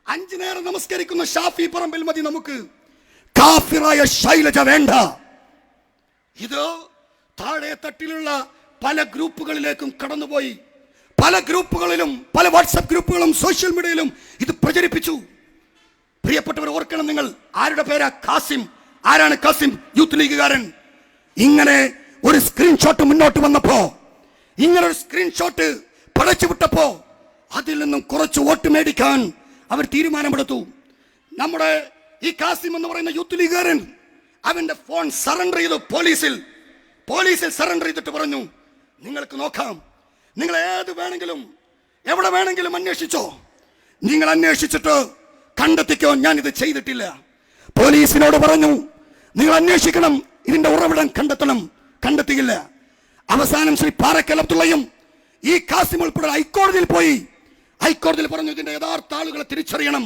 5 നേരം നമസ്കരിക്കുന്ന ഷാഫി പറമ്പിൽ മതി നമുക്ക്. കാഫിറായ ശൈലജ വേണ്ട. ഇത് താഴെ തട്ടിലുള്ള പല ഗ്രൂപ്പുകളിലേക്കും കടന്നുപോയി. പല ഗ്രൂപ്പുകളിലും, പല വാട്സാപ്പ് ഗ്രൂപ്പുകളും സോഷ്യൽ മീഡിയയിലും ഇത് പ്രചരിപ്പിച്ചു. പ്രിയപ്പെട്ടവർ, ഓർക്കണം നിങ്ങൾ, ആരുടെ പേരാ? കാസിം. ആരാണ് കാസിം? യൂത്ത് ലീഗുകാരൻ. ഇങ്ങനെ ഒരു സ്ക്രീൻഷോട്ട് മുന്നോട്ട് വന്നപ്പോ, ഇങ്ങനെ ഒരു സ്ക്രീൻഷോട്ട് പടച്ചു വിട്ടപ്പോ അതിൽ നിന്നും കുറച്ച് വോട്ട് മേടിക്കാൻ അവർ തീരുമാനമെടുത്തു. നമ്മുടെ ഈ കാസിം എന്ന് പറയുന്ന യൂത്ത് ലീഗുകാരൻ അവന്റെ ഫോൺ സറണ്ടർ ചെയ്തു പോലീസിൽ സറണ്ടർ ചെയ്തിട്ട് പറഞ്ഞു, നിങ്ങൾക്ക് നോക്കാം, നിങ്ങൾ ഏത് വേണമെങ്കിലും എവിടെ വേണമെങ്കിലും അന്വേഷിച്ചോ, നിങ്ങൾ അന്വേഷിച്ചിട്ട് കണ്ടെത്തിക്കോ, ഞാൻ ഇത് ചെയ്തിട്ടില്ല. പോലീസിനോട് പറഞ്ഞു, നിങ്ങൾ അന്വേഷിക്കണം, ഇതിന്റെ ഉറവിടം കണ്ടെത്തണം. കണ്ടെത്തിയില്ല. അവസാനം ശ്രീ പാറക്കൽ അബ്ദുള്ളയും ഈ കാസിം ഉൾപ്പെടെ ഹൈക്കോടതിയിൽ പറഞ്ഞു, ഇതിന്റെ യഥാർത്ഥ ആളുകളെ തിരിച്ചറിയണം.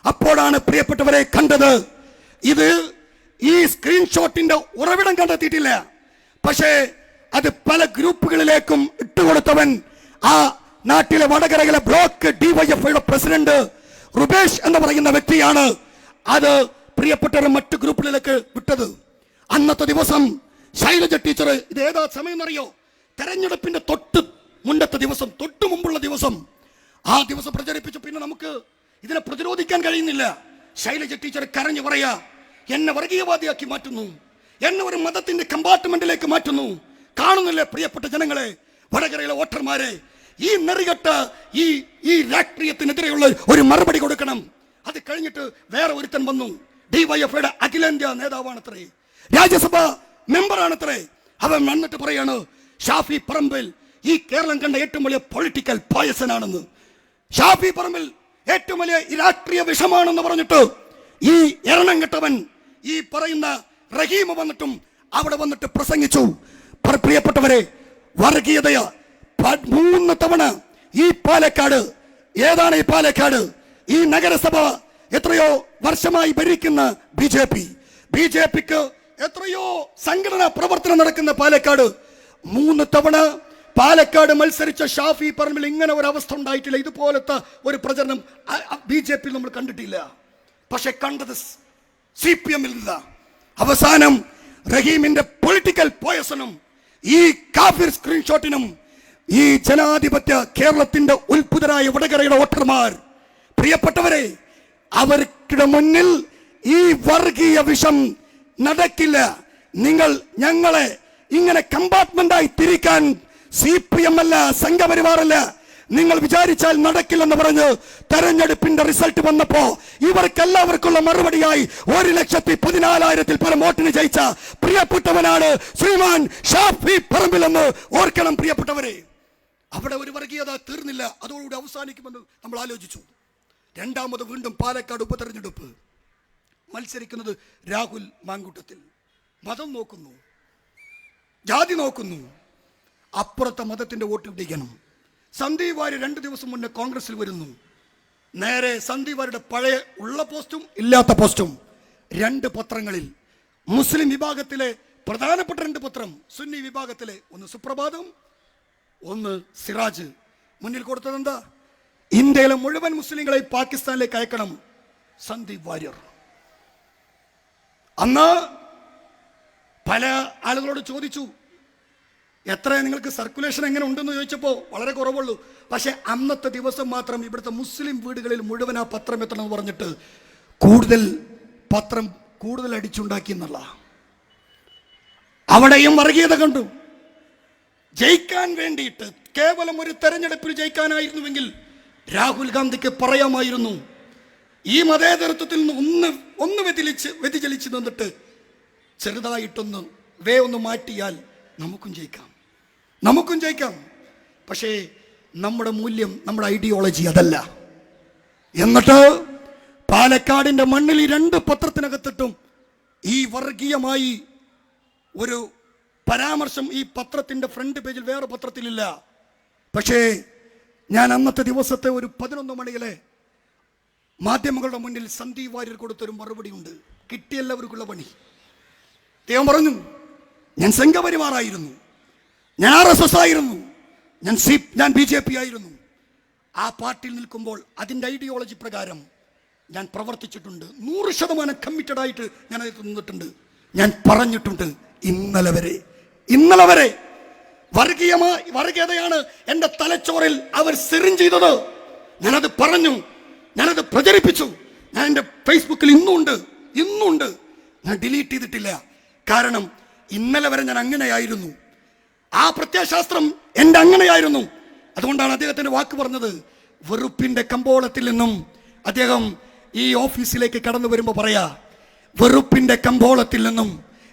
അപ്പോഴാണ് പ്രിയപ്പെട്ടവരെ കണ്ടത്, ഇത് ഈ സ്ക്രീൻഷോട്ടിന്റെ ഉറവിടം കണ്ടെത്തിയിട്ടില്ല, പക്ഷേ അത് പല ഗ്രൂപ്പുകളിലേക്കും ഇട്ടുകൊടുത്തവൻ ആ നാട്ടിലെ വടകരയിലെ ബ്ലോക്ക് ഡിവൈഎഫ്ഐയുടെ പ്രസിഡന്റ് റുബേഷ് എന്ന് പറയുന്ന വ്യക്തിയാണ് അത് പ്രിയപ്പെട്ടവർ മറ്റു ഗ്രൂപ്പുകളിലേക്ക് വിട്ടത്. അന്നത്തെ ദിവസം ശൈലജ ടീച്ചർ, ഇത് ഏതാ സമയം എന്നറിയോ? തെരഞ്ഞെടുപ്പിന്റെ തൊട്ട് മുമ്പുള്ള ദിവസം, ആ ദിവസം പ്രചരിപ്പിച്ചു. പിന്നെ നമുക്ക് ഇതിനെ പ്രതിരോധിക്കാൻ കഴിയുന്നില്ല. ശൈലജ ടീച്ചർ കരഞ്ഞു പറയാ, എന്നെ വർഗീയവാദിയാക്കി മാറ്റുന്നു, എന്നെ ഒരു മതത്തിന്റെ കമ്പാർട്ട്മെന്റിലേക്ക് മാറ്റുന്നു. കാണുന്നില്ലേ പ്രിയപ്പെട്ട ജനങ്ങളെ, വടകരയിലെ വോട്ടർമാരെ, ഈ നെറികെട്ട ഈ രാഷ്ട്രീയത്തിനെതിരെയുള്ള ഒരു മറുപടി കൊടുക്കണം. അത് കഴിഞ്ഞിട്ട് വേറെ ഒരുത്തൻ വന്നു, ഡിവൈഎഫ്ഐയുടെ അഖിലേന്ത്യാ നേതാവാണത്രേ, രാജ്യസഭാ മെമ്പറാണത്രേ. അവൻ വന്നിട്ട് പറയാണ്, ഷാഫി പറമ്പിൽ ഈ കേരളം കണ്ട ഏറ്റവും വലിയ പൊളിറ്റിക്കൽ പോയസനാണെന്ന്, ഷാഫി പറമ്പിൽ ഏറ്റവും വലിയ രാഷ്ട്രീയ വിഷമാണെന്ന് പറഞ്ഞിട്ട് ഈ എരണം കെട്ടവൻ, ഈ പറയുന്ന റഹീം വന്നിട്ടും അവിടെ വന്നിട്ട് പ്രസംഗിച്ചു. പ്രിയപ്പെട്ടവരെ, വർഗീയതയ 3 തവണ ഈ പാലക്കാട്, ഏതാണ് ഈ പാലക്കാട്, ഈ നഗരസഭ എത്രയോ വർഷമായി ഭരിക്കുന്ന ബി ജെ പിക്ക് എത്രയോ സംഘടനാ പ്രവർത്തനം നടക്കുന്ന പാലക്കാട്, 3 തവണ പാലക്കാട് മത്സരിച്ച ഷാഫി പറമ്പിൽ ഇങ്ങനെ ഒരു അവസ്ഥ ഉണ്ടായിട്ടില്ല. ഇതുപോലത്തെ ഒരു പ്രചരണം BJP നമ്മൾ കണ്ടിട്ടില്ല. പക്ഷെ കണ്ടത് CPM ൽ നിന്ന. അവസാനം റഹീമിന്റെ പൊളിറ്റിക്കൽ പോയസനും ഈ കാഫിർ സ്ക്രീൻഷോട്ടിനും ഈ ജനാധിപത്യ കേരളത്തിന്റെ ഉത്ഭുതരായ വടകരയുടെ വോട്ടർമാർ, പ്രിയപ്പെട്ടവരെ, അവരുടെ മുന്നിൽ ഈ വർഗീയ വിഷം നടക്കില്ല. നിങ്ങൾ ഞങ്ങളെ ഇങ്ങനെ കമ്പാർട്ട്മെന്റായി തിരിക്കാൻ CPM അല്ല, സംഘപരിവാറല്ല, നിങ്ങൾ വിചാരിച്ചാൽ നടക്കില്ലെന്ന് പറഞ്ഞ് തെരഞ്ഞെടുപ്പിന്റെ റിസൾട്ട് വന്നപ്പോ ഇവർക്കെല്ലാവർക്കുള്ള മറുപടിയായി 1,14,000-ൽ പരം വോട്ടിന് ജയിച്ച പ്രിയപ്പെട്ടവനാണ് ശ്രീമാൻ ഷാഫി പറമ്പിലെന്ന് ഓർക്കണം പ്രിയപ്പെട്ടവരെ. അവിടെ ഒരു വർഗീയത തീർന്നില്ല, അതോടുകൂടി അവസാനിക്കുമെന്ന് നമ്മൾ ആലോചിച്ചു. രണ്ടാമത് വീണ്ടും പാലക്കാട് ഉപതെരഞ്ഞെടുപ്പ്. മത്സരിക്കുന്നത് രാഹുൽ മാങ്കൂട്ടത്തിൽ. മതം നോക്കുന്നു, ജാതി നോക്കുന്നു, അപ്പുറത്തെ മതത്തിന്റെ വോട്ട് പിടിക്കണം. സന്ദീപ് വാര്യർ 2 ദിവസം മുന്നേ കോൺഗ്രസിൽ വരുന്നു. നേരെ സന്ദീപ് വാര്യരുടെ പഴയ ഉള്ള പോസ്റ്റും ഇല്ലാത്ത പോസ്റ്റും 2 പത്രങ്ങളിൽ, മുസ്ലിം വിഭാഗത്തിലെ പ്രധാനപ്പെട്ട 2 പത്രം, സുന്നി വിഭാഗത്തിലെ ഒന്ന് സുപ്രഭാതം, ഒന്ന് സിറാജ്. മുന്നിൽ കൊടുത്തത് എന്താ? ഇന്ത്യയിലെ മുഴുവൻ മുസ്ലിങ്ങളെ പാകിസ്ഥാനിലേക്ക് അയക്കണം, സന്ദീപ് വാര്യർ. അന്ന് പല ആളുകളോട് ചോദിച്ചു, എത്ര നിങ്ങൾക്ക് സർക്കുലേഷൻ എങ്ങനെ ഉണ്ടെന്ന് ചോദിച്ചപ്പോൾ വളരെ കുറവുള്ളൂ. പക്ഷെ അന്നത്തെ ദിവസം മാത്രം ഇവിടുത്തെ മുസ്ലിം വീടുകളിൽ മുഴുവൻ ആ പത്രം എത്തണമെന്ന് പറഞ്ഞിട്ട് കൂടുതൽ അടിച്ചുണ്ടാക്കി എന്നുള്ള. അവിടെയും വർഗീയത കണ്ടു. ജയിക്കാൻ വേണ്ടിയിട്ട്, കേവലം ഒരു തെരഞ്ഞെടുപ്പിൽ ജയിക്കാനായിരുന്നുവെങ്കിൽ രാഹുൽ ഗാന്ധിക്ക് പറയാമായിരുന്നു, ഈ മതേതരത്വത്തിൽ നിന്ന് ഒന്ന് വ്യതിചലിച്ച് നിന്നിട്ട് ചെറുതായിട്ടൊന്ന് ഒന്ന് മാറ്റിയാൽ നമുക്കും ജയിക്കാം. പക്ഷേ നമ്മുടെ മൂല്യം, നമ്മുടെ ഐഡിയോളജി അതല്ല. എന്നിട്ട് പാലക്കാടിന്റെ മണ്ണിൽ ഈ 2 പത്രത്തിനകത്തിട്ടും ഈ വർഗീയമായി ഒരു പരാമർശം ഈ പത്രത്തിന്റെ ഫ്രണ്ട് പേജിൽ വേറെ പത്രത്തിലില്ല. പക്ഷേ ഞാൻ അന്നത്തെ ദിവസത്തെ ഒരു 11 മണിയിലെ മാധ്യമങ്ങളുടെ മുന്നിൽ സന്ദീപ് വാര്യർ കൊടുത്തൊരു മറുപടി ഉണ്ട്. കിട്ടിയെല്ലാവർക്കുള്ള പണി. അദ്ദേഹം പറഞ്ഞു, ഞാൻ സംഘപരിവാറായിരുന്നു, ഞാൻ RSS ആയിരുന്നു, ഞാൻ BJP ആയിരുന്നു. ആ പാർട്ടിയിൽ നിൽക്കുമ്പോൾ അതിൻ്റെ ഐഡിയോളജി പ്രകാരം ഞാൻ പ്രവർത്തിച്ചിട്ടുണ്ട്, 100% കമ്മിറ്റഡ് ആയിട്ട് ഞാൻ അതിൽ നിന്നിട്ടുണ്ട്. ഞാൻ പറഞ്ഞിട്ടുണ്ട്, ഇന്നലെ വരെ വർഗീയതയാണ് എൻ്റെ തലച്ചോറിൽ അവർ സിറിഞ്ച് ചെയ്തത്. ഞാനത് പറഞ്ഞു, ഞാനത് പ്രചരിപ്പിച്ചു. ഞാൻ എൻ്റെ ഫേസ്ബുക്കിൽ ഇന്നുണ്ട്. ഞാൻ ഡിലീറ്റ് ചെയ്തിട്ടില്ല. കാരണം ഇന്നലെ വരെ ഞാൻ അങ്ങനെയായിരുന്നു. ആ പ്രത്യയശാസ്ത്രം എൻ്റെ അങ്ങനെയായിരുന്നു. അതുകൊണ്ടാണ് അദ്ദേഹത്തിന്റെ വാക്ക് പറഞ്ഞത്. വെറുപ്പിന്റെ കമ്പോളത്തിൽ നിന്നും അദ്ദേഹം ഈ ഓഫീസിലേക്ക് കടന്നു വരുമ്പോൾ പറയാ, വെറുപ്പിന്റെ കമ്പോളത്തിൽ നിന്നും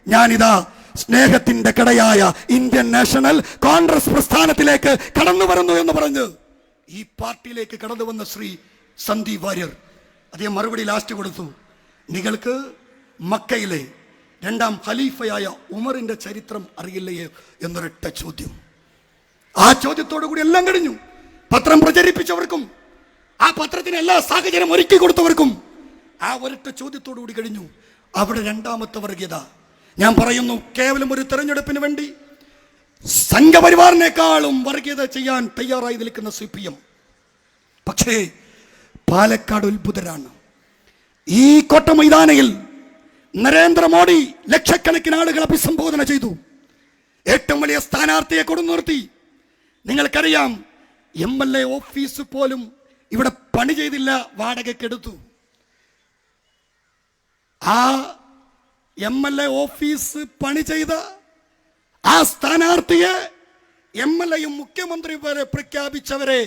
ഞാനിതാ സ്നേഹത്തിന്റെ കടയായ ഇന്ത്യൻ നാഷണൽ കോൺഗ്രസ് പ്രസ്ഥാനത്തിലേക്ക് കടന്നു വരുന്നു എന്ന് പറഞ്ഞ് ഈ പാർട്ടിയിലേക്ക് കടന്നു വന്ന ശ്രീ സന്ദീപ് വാര്യർ അദ്ദേഹം മറുപടി ലാസ്റ്റ് കൊടുത്തു. നിങ്ങൾക്ക് മക്കയിലെ 2ാം ഖലീഫയായ ഉമറിന്റെ ചരിത്രം അറിയില്ലയോ എന്നൊരൊറ്റ ചോദ്യം. ആ ചോദ്യത്തോടു കൂടി എല്ലാം കഴിഞ്ഞു. പത്രം പ്രചരിപ്പിച്ചവർക്കും ആ പത്രത്തിന് എല്ലാ സാഹചര്യം ഒരുക്കി കൊടുത്തവർക്കും ആ ഒരൊറ്റ ചോദ്യത്തോടു കൂടി കഴിഞ്ഞു. അവിടെ 2ാമത്തെ വർഗീയത. ഞാൻ പറയുന്നു, കേവലം ഒരു തെരഞ്ഞെടുപ്പിന് വേണ്ടി സംഘപരിവാറിനേക്കാളും വർഗീയത ചെയ്യാൻ തയ്യാറായി നിൽക്കുന്ന CPM. പക്ഷേ പാലക്കാട് അത്ഭുതരാണ്. ഈ കോട്ട മൈതാനയിൽ നരേന്ദ്രമോദി ലക്ഷക്കണക്കിന് ആളുകൾ അഭിസംബോധന ചെയ്തു. ഏറ്റവും വലിയ സ്ഥാനാർത്ഥിയെ കൊടുത്തു നിർത്തി. നിങ്ങൾക്കറിയാം, MLA ഓഫീസ് പോലും ഇവിടെ പണി ചെയ്തില്ല, വാടകയ്ക്കെടുത്തു. ആ MLA ഓഫീസ് പണി ചെയ്ത ആ സ്ഥാനാർത്ഥിയെ MLAയും മുഖ്യമന്ത്രി വരെ പ്രഖ്യാപിച്ചവരെ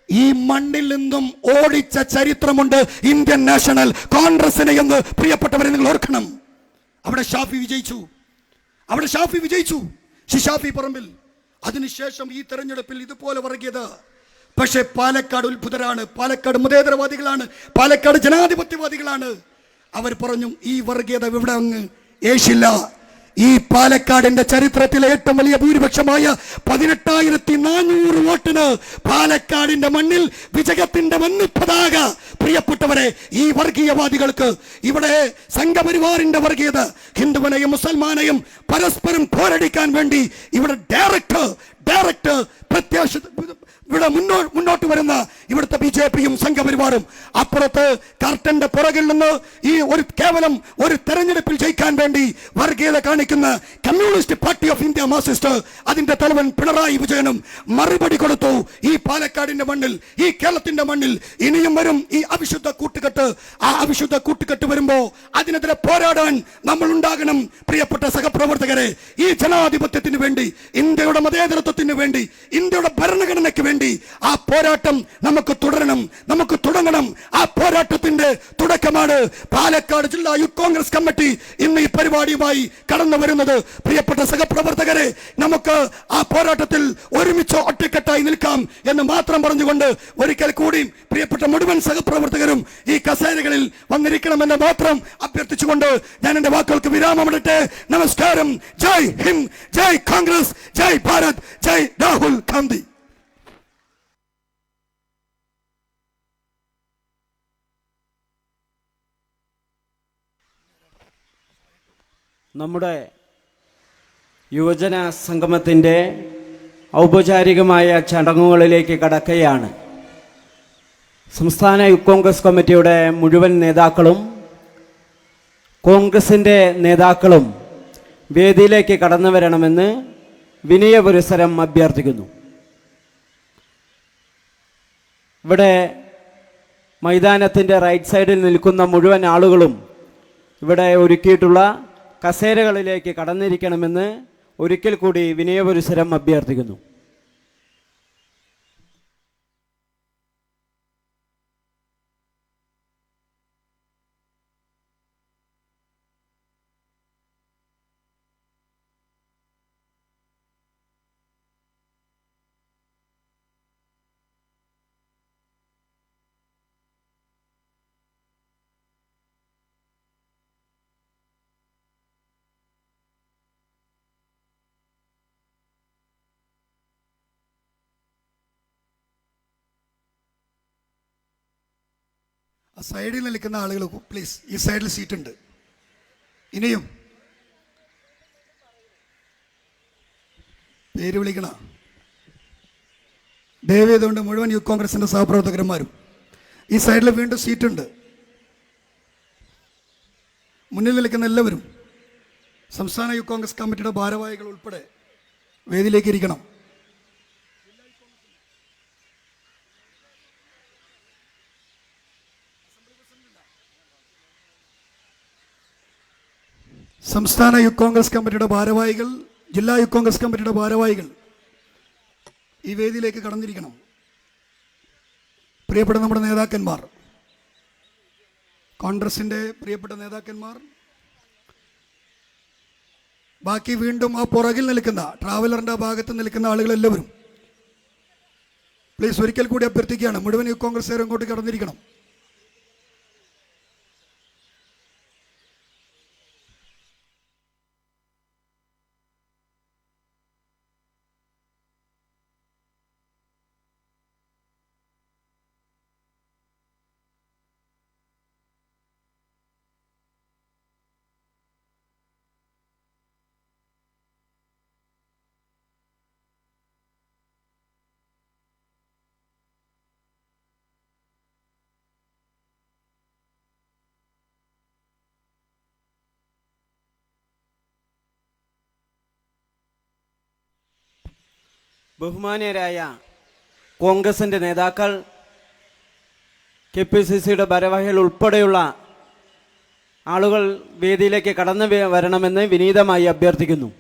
ഈ മണ്ണിൽ നിന്നും ഓടിച്ച ചരിത്രമുണ്ട് ഇന്ത്യൻ നാഷണൽ കോൺഗ്രസിനെ എന്ന് പ്രിയപ്പെട്ടവരെ നിങ്ങൾ ഓർക്കണം. അവിടെ ഷാഫി വിജയിച്ചു, ഷാഫി പറമ്പിൽ. അതിനുശേഷം ഈ തെരഞ്ഞെടുപ്പിൽ ഇതുപോലെ വർഗീയത. പക്ഷേ പാലക്കാട് അത്ഭുതരാണ്, പാലക്കാട് മതേതരവാദികളാണ്, പാലക്കാട് ജനാധിപത്യവാദികളാണ്. അവർ പറഞ്ഞു, ഈ വർഗീയത ഇവിടെ അങ്ങ് ഏശില്ല. ഈ പാലക്കാടിന്റെ ചരിത്രത്തിലെ ഏറ്റവും വലിയ ഭൂരിപക്ഷമായ 18,400 വോട്ടിന് പാലക്കാടിന്റെ മണ്ണിൽ വിജയത്തിന്റെ മഞ്ഞപ്പതാക. പ്രിയപ്പെട്ടവരെ, ഈ വർഗീയവാദികൾക്ക് ഇവിടെ സംഘപരിവാറിന്റെ വർഗീയത, ഹിന്ദുവിനെയും മുസൽമാനെയും പരസ്പരം പോരടിക്കാൻ വേണ്ടി ഇവിടെ ഡയറക്റ്റ് ഇവിടെ മുന്നോട്ട് വരുന്ന ഇവിടുത്തെ BJPയും സംഘപരിവാറും, അപ്പുറത്ത് കർട്ടന്റെ പുറകിൽ നിന്ന് ഈ കേവലം ഒരു തെരഞ്ഞെടുപ്പിൽ ജയിക്കാൻ വേണ്ടി വർഗീയത കാണിക്കുന്ന communist party of India Marxist, അതിന്റെ തലവൻ പിണറായി വിജയനും മറുപടി കൊടുത്തു. ഈ പാലക്കാടിന്റെ മണ്ണിൽ, ഈ കേരളത്തിന്റെ മണ്ണിൽ ഇനിയും വരും ഈ അവിശുദ്ധ കൂട്ടുകെട്ട്. ആ അവിശുദ്ധ കൂട്ടുകെട്ട് വരുമ്പോ അതിനെതിരെ പോരാടാൻ നമ്മൾ ഉണ്ടാകണം. പ്രിയപ്പെട്ട സഹപ്രവർത്തകരെ, ഈ ജനാധിപത്യത്തിന് വേണ്ടി, ഇന്ത്യയുടെ മതേതരത്വത്തിന് വേണ്ടി, ഇന്ത്യയുടെ ഭരണഘടനയ്ക്ക് വേണ്ടി ആ പോരാട്ടം നമുക്ക് തുടങ്ങണം. ആ പോരാട്ടത്തിന്റെ തുടക്കമാണ് പാലക്കാട് ജില്ലാ യൂത്ത് കോൺഗ്രസ് കമ്മിറ്റി ഇന്ന് ഈ പരിപാടിയുമായി കടന്നു വരുന്നത്. പ്രിയപ്പെട്ട സഹപ്രവർത്തകരെ, നമുക്ക് ആ പോരാട്ടത്തിൽ ഒരുമിച്ച് ഒറ്റക്കെട്ടായി നിൽക്കാം എന്ന് മാത്രം പറഞ്ഞുകൊണ്ട് ഒരിക്കൽ കൂടി പ്രിയപ്പെട്ട മുഴുവൻ സഹപ്രവർത്തകരും ഈ കസേരകളിൽ വന്നിരിക്കണമെന്ന് മാത്രം അഭ്യർത്ഥിച്ചുകൊണ്ട് ഞാൻ എന്റെ വാക്കുകൾക്ക് വിരാമമിടട്ടെ. നമസ്കാരം. ജയ് ഹിന്ദ്, ജയ് കോൺഗ്രസ്, ജയ് ഭാരത്, ജയ് രാഹുൽ ഗാന്ധി. നമ്മുടെ യുവജന സംഗമത്തിൻ്റെ ഔപചാരികമായ ചടങ്ങുകളിലേക്ക് കടക്കുകയാണ്. സംസ്ഥാന യൂത്ത് കോൺഗ്രസ് കമ്മിറ്റിയുടെ മുഴുവൻ നേതാക്കളും കോൺഗ്രസിൻ്റെ നേതാക്കളും വേദിയിലേക്ക് കടന്നു വരണമെന്ന് വിനയപുരസ്സരം അഭ്യർത്ഥിക്കുന്നു. ഇവിടെ മൈതാനത്തിൻ്റെ റൈറ്റ് സൈഡിൽ നിൽക്കുന്ന മുഴുവൻ ആളുകളും ഇവിടെ ഒരുക്കിയിട്ടുള്ള കസേരകളിലേക്ക് കടന്നിരിക്കണമെന്ന് ഒരിക്കൽ കൂടി വിനയപുരസ്സരം അഭ്യർത്ഥിക്കുന്നു. ആ സൈഡിൽ നിൽക്കുന്ന ആളുകൾ പ്ലീസ്, ഈ സൈഡിൽ സീറ്റ് ഉണ്ട്. ഇനിയും പേര് വിളിക്കണ ദയവ് ചെയ്തുകൊണ്ട് മുഴുവൻ യൂത്ത് കോൺഗ്രസിന്റെ സഹപ്രവർത്തകന്മാരും ഈ സൈഡിൽ വീണ്ടും സീറ്റുണ്ട്. മുന്നിൽ നിൽക്കുന്ന എല്ലാവരും സംസ്ഥാന യൂത്ത് കോൺഗ്രസ് കമ്മിറ്റിയുടെ ഭാരവാഹികൾ ഉൾപ്പെടെ വേദിയിലേക്ക് ഇരിക്കണം. സംസ്ഥാന യൂത്ത് കോൺഗ്രസ് കമ്മിറ്റിയുടെ ഭാരവാഹികൾ, ജില്ലാ യൂത്ത് കോൺഗ്രസ് കമ്മിറ്റിയുടെ ഭാരവാഹികൾ ഈ വേദിയിലേക്ക് കടന്നിരിക്കണം. പ്രിയപ്പെട്ട നമ്മുടെ നേതാക്കന്മാർ, കോൺഗ്രസിൻ്റെ പ്രിയപ്പെട്ട നേതാക്കന്മാർ, ബാക്കി വീണ്ടും ആ പുറകിൽ നിൽക്കുന്ന ട്രാവലറിൻ്റെ ഭാഗത്ത് നിൽക്കുന്ന ആളുകളെല്ലാവരും പ്ലീസ് ഒരിക്കൽ കൂടി അഭ്യർത്ഥിക്കുകയാണ്, മുഴുവൻ യൂത്ത് കോൺഗ്രസ്സുകാരും ഇങ്ങോട്ട് കടന്നിരിക്കണം. ബഹുമാന്യരായ കോൺഗ്രസിൻ്റെ നേതാക്കൾ, KPCCയുടെ ഭാരവാഹികൾ ഉൾപ്പെടെയുള്ള ആളുകൾ വേദിയിലേക്ക് കടന്നു വരണമെന്ന് വിനീതമായി അഭ്യർത്ഥിക്കുന്നു.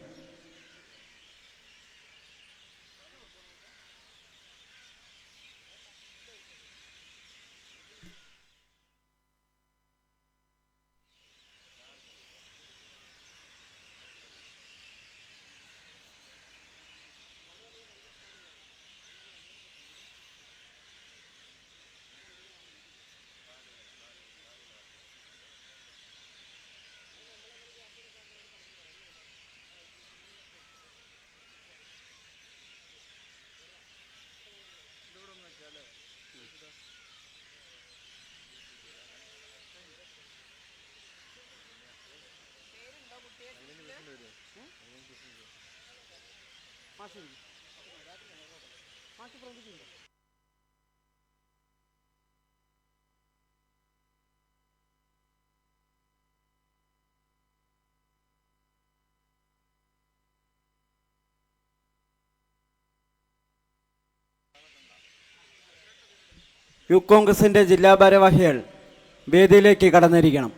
യൂത്ത് കോൺഗ്രസിൻ്റെ ജില്ലാ ഭാരവാഹികൾ വേദിയിലേക്ക് കടന്നിരിക്കണം.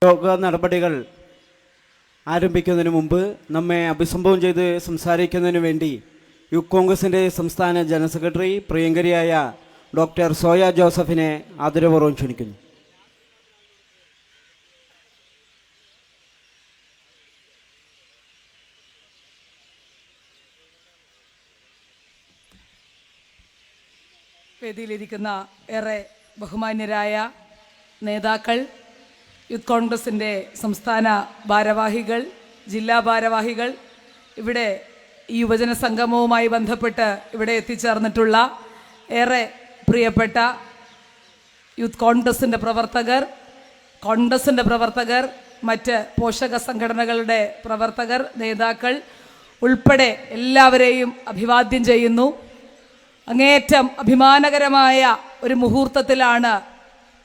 യോഗ നടപടികൾ ആരംഭിക്കുന്നതിന് മുമ്പ് നമ്മെ അഭിസംബോധന ചെയ്ത് സംസാരിക്കുന്നതിന് വേണ്ടി യൂത്ത് കോൺഗ്രസിൻ്റെ സംസ്ഥാന ജനറൽ സെക്രട്ടറി പ്രിയങ്കരിയായ ഡോക്ടർ സോയ ജോസഫിനെ ആദരപൂർവ്വം ക്ഷണിക്കുന്നു. വേദിയിലിരിക്കുന്ന ഏറെ ബഹുമാന്യരായ നേതാക്കൾ, യൂത്ത് കോൺഗ്രസിൻ്റെ സംസ്ഥാന ഭാരവാഹികൾ, ജില്ലാ ഭാരവാഹികൾ, ഇവിടെ ഈ യുവജന സംഗമവുമായി ബന്ധപ്പെട്ട് ഇവിടെ എത്തിച്ചേർന്നിട്ടുള്ള ഏറെ പ്രിയപ്പെട്ട യൂത്ത് കോൺഗ്രസിൻ്റെ പ്രവർത്തകർ, മറ്റ് പോഷക സംഘടനകളുടെ പ്രവർത്തകർ, നേതാക്കൾ ഉൾപ്പെടെ എല്ലാവരെയും അഭിവാദ്യം ചെയ്യുന്നു. അങ്ങേയറ്റം അഭിമാനകരമായ ഒരു മുഹൂർത്തത്തിലാണ്,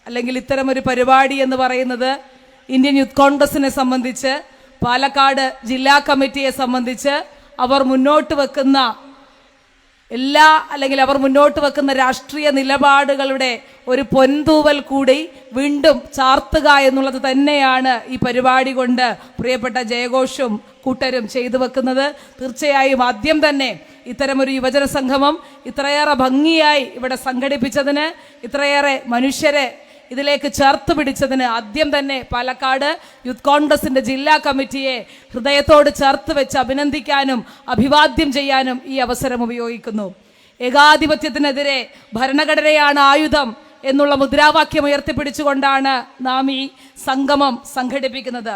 അല്ലെങ്കിൽ ഇത്തരമൊരു പരിപാടി എന്ന് പറയുന്നത് ഇന്ത്യൻ യൂത്ത് കോൺഗ്രസിനെ സംബന്ധിച്ച്, പാലക്കാട് ജില്ലാ കമ്മിറ്റിയെ സംബന്ധിച്ച് അവർ മുന്നോട്ട് വെക്കുന്ന രാഷ്ട്രീയ നിലപാടുകളുടെ ഒരു പൊൻതൂവൽ കൂടി വീണ്ടും ചാർത്തുക എന്നുള്ളത് തന്നെയാണ് ഈ പരിപാടി കൊണ്ട് പ്രിയപ്പെട്ട ജയഘോഷും കൂട്ടരും ചെയ്തു വെക്കുന്നത്. തീർച്ചയായും ആദ്യം തന്നെ ഇത്തരമൊരു യുവജന സംഗമം ഇത്രയേറെ ഭംഗിയായി ഇവിടെ സംഘടിപ്പിച്ചതിന്, ഇത്രയേറെ മനുഷ്യരെ ഇതിലേക്ക് ചേർത്ത് പിടിച്ചതിന് ആദ്യം തന്നെ പാലക്കാട് യൂത്ത് കോൺഗ്രസിന്റെ ജില്ലാ കമ്മിറ്റിയെ ഹൃദയത്തോട് ചേർത്ത് വെച്ച് അഭിനന്ദിക്കാനും അഭിവാദ്യം ചെയ്യാനും ഈ അവസരം ഉപയോഗിക്കുന്നു. ഏകാധിപത്യത്തിനെതിരെ ഭരണഘടനയാണ് ആയുധം എന്നുള്ള മുദ്രാവാക്യം ഉയർത്തിപ്പിടിച്ചുകൊണ്ടാണ് നാം ഈ സംഗമം സംഘടിപ്പിക്കുന്നത്.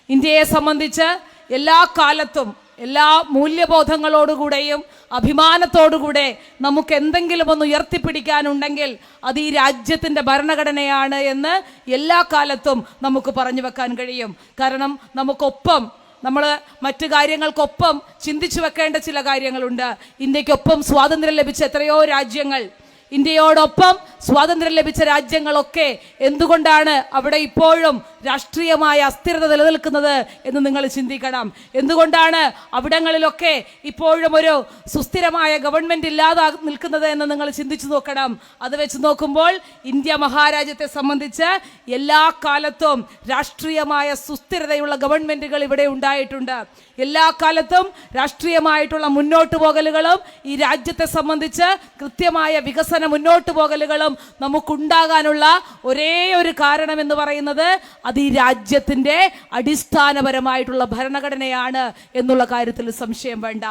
ഇന്ത്യയെ സംബന്ധിച്ച് എല്ലാ കാലത്തും എല്ലാ മൂല്യബോധങ്ങളോടുകൂടെയും അഭിമാനത്തോടുകൂടെ നമുക്ക് എന്തെങ്കിലും ഒന്ന് ഉയർത്തിപ്പിടിക്കാനുണ്ടെങ്കിൽ അത് ഈ രാജ്യത്തിൻ്റെ ഭരണഘടനയാണ് എന്ന് എല്ലാ കാലത്തും നമുക്ക് പറഞ്ഞു വെക്കാൻ കഴിയും. കാരണം നമുക്കൊപ്പം, നമ്മൾ മറ്റു കാര്യങ്ങൾക്കൊപ്പം ചിന്തിച്ചു വെക്കേണ്ട ചില കാര്യങ്ങളുണ്ട്. ഇന്ത്യക്കൊപ്പം സ്വാതന്ത്ര്യം ലഭിച്ച എത്രയോ രാജ്യങ്ങൾ, ഇന്ത്യയോടൊപ്പം സ്വാതന്ത്ര്യം ലഭിച്ച രാജ്യങ്ങളൊക്കെ എന്തുകൊണ്ടാണ് അവിടെ ഇപ്പോഴും രാഷ്ട്രീയമായ അസ്ഥിരത നിലനിൽക്കുന്നത് എന്ന് നിങ്ങൾ ചിന്തിക്കണം. എന്തുകൊണ്ടാണ് അവിടങ്ങളിലൊക്കെ ഇപ്പോഴും ഒരു സുസ്ഥിരമായ ഗവൺമെന്റ് ഇല്ലാതെ നിൽക്കുന്നത് എന്ന് നിങ്ങൾ ചിന്തിച്ചു നോക്കണം. അത് വെച്ച് നോക്കുമ്പോൾ ഇന്ത്യ മഹാരാജ്യത്തെ സംബന്ധിച്ച് എല്ലാ കാലത്തും രാഷ്ട്രീയമായ സുസ്ഥിരതയുള്ള ഗവൺമെന്റുകൾ ഇവിടെ ഉണ്ടായിട്ടുണ്ട്. എല്ലാ കാലത്തും രാഷ്ട്രീയമായിട്ടുള്ള മുന്നോട്ട് പോകലുകളും ഈ രാജ്യത്തെ സംബന്ധിച്ച് കൃത്യമായ വികസന മുന്നോട്ട് പോകലുകളും നമുക്കുണ്ടാകാനുള്ള ഒരേ ഒരു കാരണം എന്ന് പറയുന്നത് അത് ഈ രാജ്യത്തിൻ്റെ അടിസ്ഥാനപരമായിട്ടുള്ള ഭരണഘടനയാണ് എന്നുള്ള കാര്യത്തിൽ സംശയം വേണ്ട.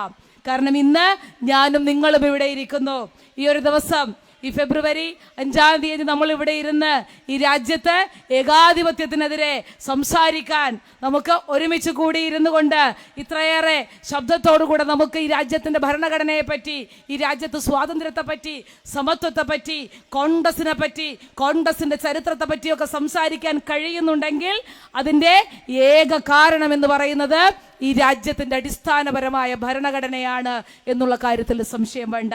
കാരണം ഇന്ന് ഞാനും നിങ്ങളും ഇവിടെ ഇരിക്കുന്നു. ഈ ഒരു ദിവസം, ഈ ഫെബ്രുവരി 5-ാം തീയതി നമ്മൾ ഇവിടെ ഇരുന്ന് ഈ രാജ്യത്ത് ഏകാധിപത്യത്തിനെതിരെ സംസാരിക്കാൻ നമുക്ക് ഒരുമിച്ച് കൂടി ഇരുന്നു കൊണ്ട് ഇത്രയേറെ ശബ്ദത്തോടുകൂടെ നമുക്ക് ഈ രാജ്യത്തിൻ്റെ ഭരണഘടനയെ പറ്റി, ഈ രാജ്യത്ത് സ്വാതന്ത്ര്യത്തെ പറ്റി, സമത്വത്തെ പറ്റി, കോൺഗ്രസിനെ പറ്റി, കോൺഗ്രസിൻ്റെ ചരിത്രത്തെ പറ്റിയൊക്കെ സംസാരിക്കാൻ കഴിയുന്നുണ്ടെങ്കിൽ അതിൻ്റെ ഏക കാരണം എന്ന് പറയുന്നത് ഈ രാജ്യത്തിൻ്റെ അടിസ്ഥാനപരമായ ഭരണഘടനയാണ് എന്നുള്ള കാര്യത്തിൽ സംശയം വേണ്ട.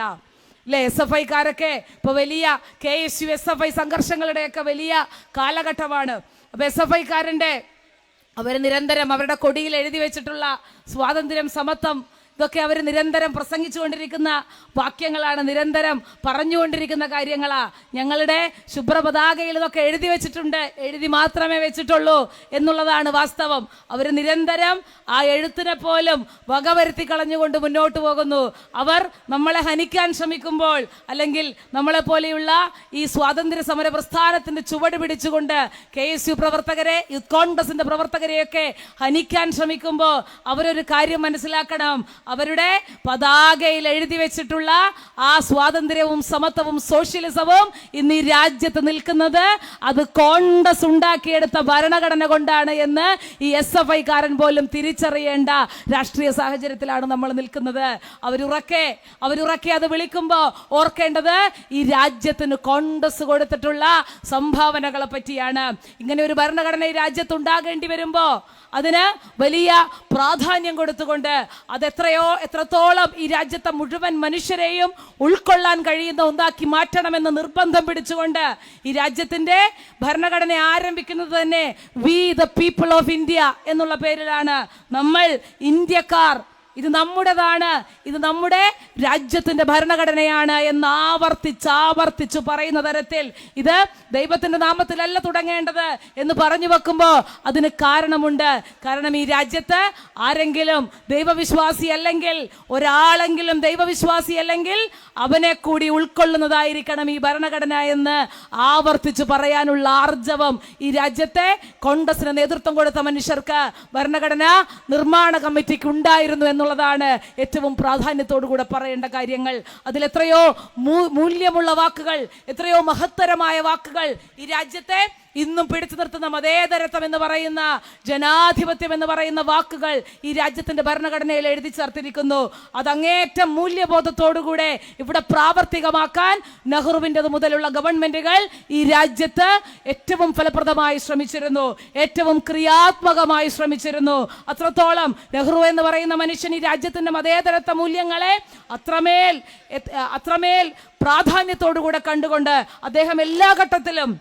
അല്ലെ, SFI-കാരൊക്കെ ഇപ്പോൾ വലിയ KSU SFI സംഘർഷങ്ങളുടെയൊക്കെ വലിയ കാലഘട്ടമാണ്. അപ്പോൾ SFI-കാരൻ്റെ അവർ നിരന്തരം അവരുടെ കൊടിയിൽ എഴുതി വെച്ചിട്ടുള്ള സ്വാതന്ത്ര്യം, സമത്വം, ഇതൊക്കെ അവർ നിരന്തരം പ്രസംഗിച്ചുകൊണ്ടിരിക്കുന്ന വാക്യങ്ങളാണ്, നിരന്തരം പറഞ്ഞുകൊണ്ടിരിക്കുന്ന കാര്യങ്ങളാ. ഞങ്ങളുടെ ശുഭ്രപതാകയിൽ ഇതൊക്കെ എഴുതി വെച്ചിട്ടുണ്ട്, എഴുതി മാത്രമേ വെച്ചിട്ടുള്ളൂ എന്നുള്ളതാണ് വാസ്തവം. അവർ നിരന്തരം ആ എഴുത്തിനെ പോലും വകവരുത്തി കളഞ്ഞുകൊണ്ട് മുന്നോട്ട് പോകുന്നു. അവർ നമ്മളെ ഹനിക്കാൻ ശ്രമിക്കുമ്പോൾ, അല്ലെങ്കിൽ നമ്മളെ പോലെയുള്ള ഈ സ്വാതന്ത്ര്യ സമര പ്രസ്ഥാനത്തിന്റെ ചുവട് പിടിച്ചുകൊണ്ട് KSU പ്രവർത്തകരെ, യൂത്ത് കോൺഗ്രസിന്റെ പ്രവർത്തകരെയൊക്കെ ഹനിക്കാൻ ശ്രമിക്കുമ്പോൾ അവരൊരു കാര്യം മനസ്സിലാക്കണം. അവരുടെ പതാകയിൽ എഴുതി വെച്ചിട്ടുള്ള ആ സ്വാതന്ത്ര്യവും സമത്വവും സോഷ്യലിസവും ഇന്ന് ഈ രാജ്യത്ത് നിൽക്കുന്നത് അത് കോൺഗ്രസ് ഉണ്ടാക്കിയെടുത്ത ഭരണഘടന കൊണ്ടാണ് എന്ന് ഈ SFI-കാരൻ പോലും തിരിച്ചറിയേണ്ട രാഷ്ട്രീയ സാഹചര്യത്തിലാണ് നമ്മൾ നിൽക്കുന്നത്. അവരുറക്കെ അത് വിളിക്കുമ്പോൾ ഓർക്കേണ്ടത് ഈ രാജ്യത്തിന് കോൺഗ്രസ് കൊടുത്തിട്ടുള്ള സംഭാവനകളെ പറ്റിയാണ്. ഇങ്ങനെ ഒരു ഭരണഘടന ഈ രാജ്യത്ത് ഉണ്ടാകേണ്ടി വരുമ്പോൾ അതിന് വലിയ പ്രാധാന്യം കൊടുത്തുകൊണ്ട് അത് എത്രത്തോളം ഈ രാജ്യത്തെ മുഴുവൻ മനുഷ്യരെയും ഉൾക്കൊള്ളാൻ കഴിയുന്ന ഒന്നാക്കി മാറ്റണമെന്ന് നിർബന്ധം പിടിച്ചുകൊണ്ട് ഈ രാജ്യത്തിന്റെ ഭരണഘടന ആരംഭിക്കുന്നത് തന്നെ we the people of India എന്നുള്ള പേരിലാണ്. നമ്മൾ ഇന്ത്യക്കാർ, ഇത് നമ്മുടേതാണ്, ഇത് നമ്മുടെ രാജ്യത്തിന്റെ ഭരണഘടനയാണ് എന്ന് ആവർത്തിച്ച് പറയുന്ന തരത്തിൽ ഇത് ദൈവത്തിന്റെ നാമത്തിലല്ല തുടങ്ങേണ്ടത് എന്ന് പറഞ്ഞു വെക്കുമ്പോൾ അതിന് കാരണമുണ്ട്. കാരണം ഈ രാജ്യത്ത് ആരെങ്കിലും ദൈവവിശ്വാസി അല്ലെങ്കിൽ, ഒരാളെങ്കിലും ദൈവവിശ്വാസി അല്ലെങ്കിൽ അവനെ കൂടി ഉൾക്കൊള്ളുന്നതായിരിക്കണം ഈ ഭരണഘടന എന്ന് ആവർത്തിച്ച് പറയാനുള്ള ആർജവം ഈ രാജ്യത്തെ കോൺഗ്രസിന് നേതൃത്വം കൊടുത്ത മനുഷ്യർക്ക്, ഭരണഘടന നിർമ്മാണ കമ്മിറ്റിക്ക് ഉണ്ടായിരുന്നു എന്നുള്ളതാണ് ഏറ്റവും പ്രാധാന്യത്തോടു കൂടെ പറയേണ്ട കാര്യങ്ങൾ. അതിലെത്രയോ മൂല്യമുള്ള വാക്കുകൾ, എത്രയോ മഹത്തരമായ വാക്കുകൾ ഈ രാജ്യത്തെ ഇന്നും പിടിച്ചു നിർത്തുന്ന മതേതരത്വം എന്ന് പറയുന്ന, ജനാധിപത്യം എന്ന് പറയുന്ന വാക്കുകൾ ഈ രാജ്യത്തിന്റെ ഭരണഘടനയിൽ എഴുതി ചേർത്തിരിക്കുന്നു. അത് അങ്ങേറ്റം മൂല്യബോധത്തോടുകൂടെ ഇവിടെ പ്രാവർത്തികമാക്കാൻ നെഹ്റുവിൻ്റെത് മുതലുള്ള ഗവൺമെന്റുകൾ ഈ രാജ്യത്ത് ഏറ്റവും ഫലപ്രദമായി ശ്രമിച്ചിരുന്നു, ഏറ്റവും ക്രിയാത്മകമായി ശ്രമിച്ചിരുന്നു. അത്രത്തോളം നെഹ്റു എന്ന് പറയുന്ന മനുഷ്യൻ ഈ രാജ്യത്തിന്റെ മതേതരത്വ മൂല്യങ്ങളെ അത്രമേൽ പ്രാധാന്യത്തോടുകൂടെ കണ്ടുകൊണ്ട് അദ്ദേഹം എല്ലാ ഘട്ടത്തിലും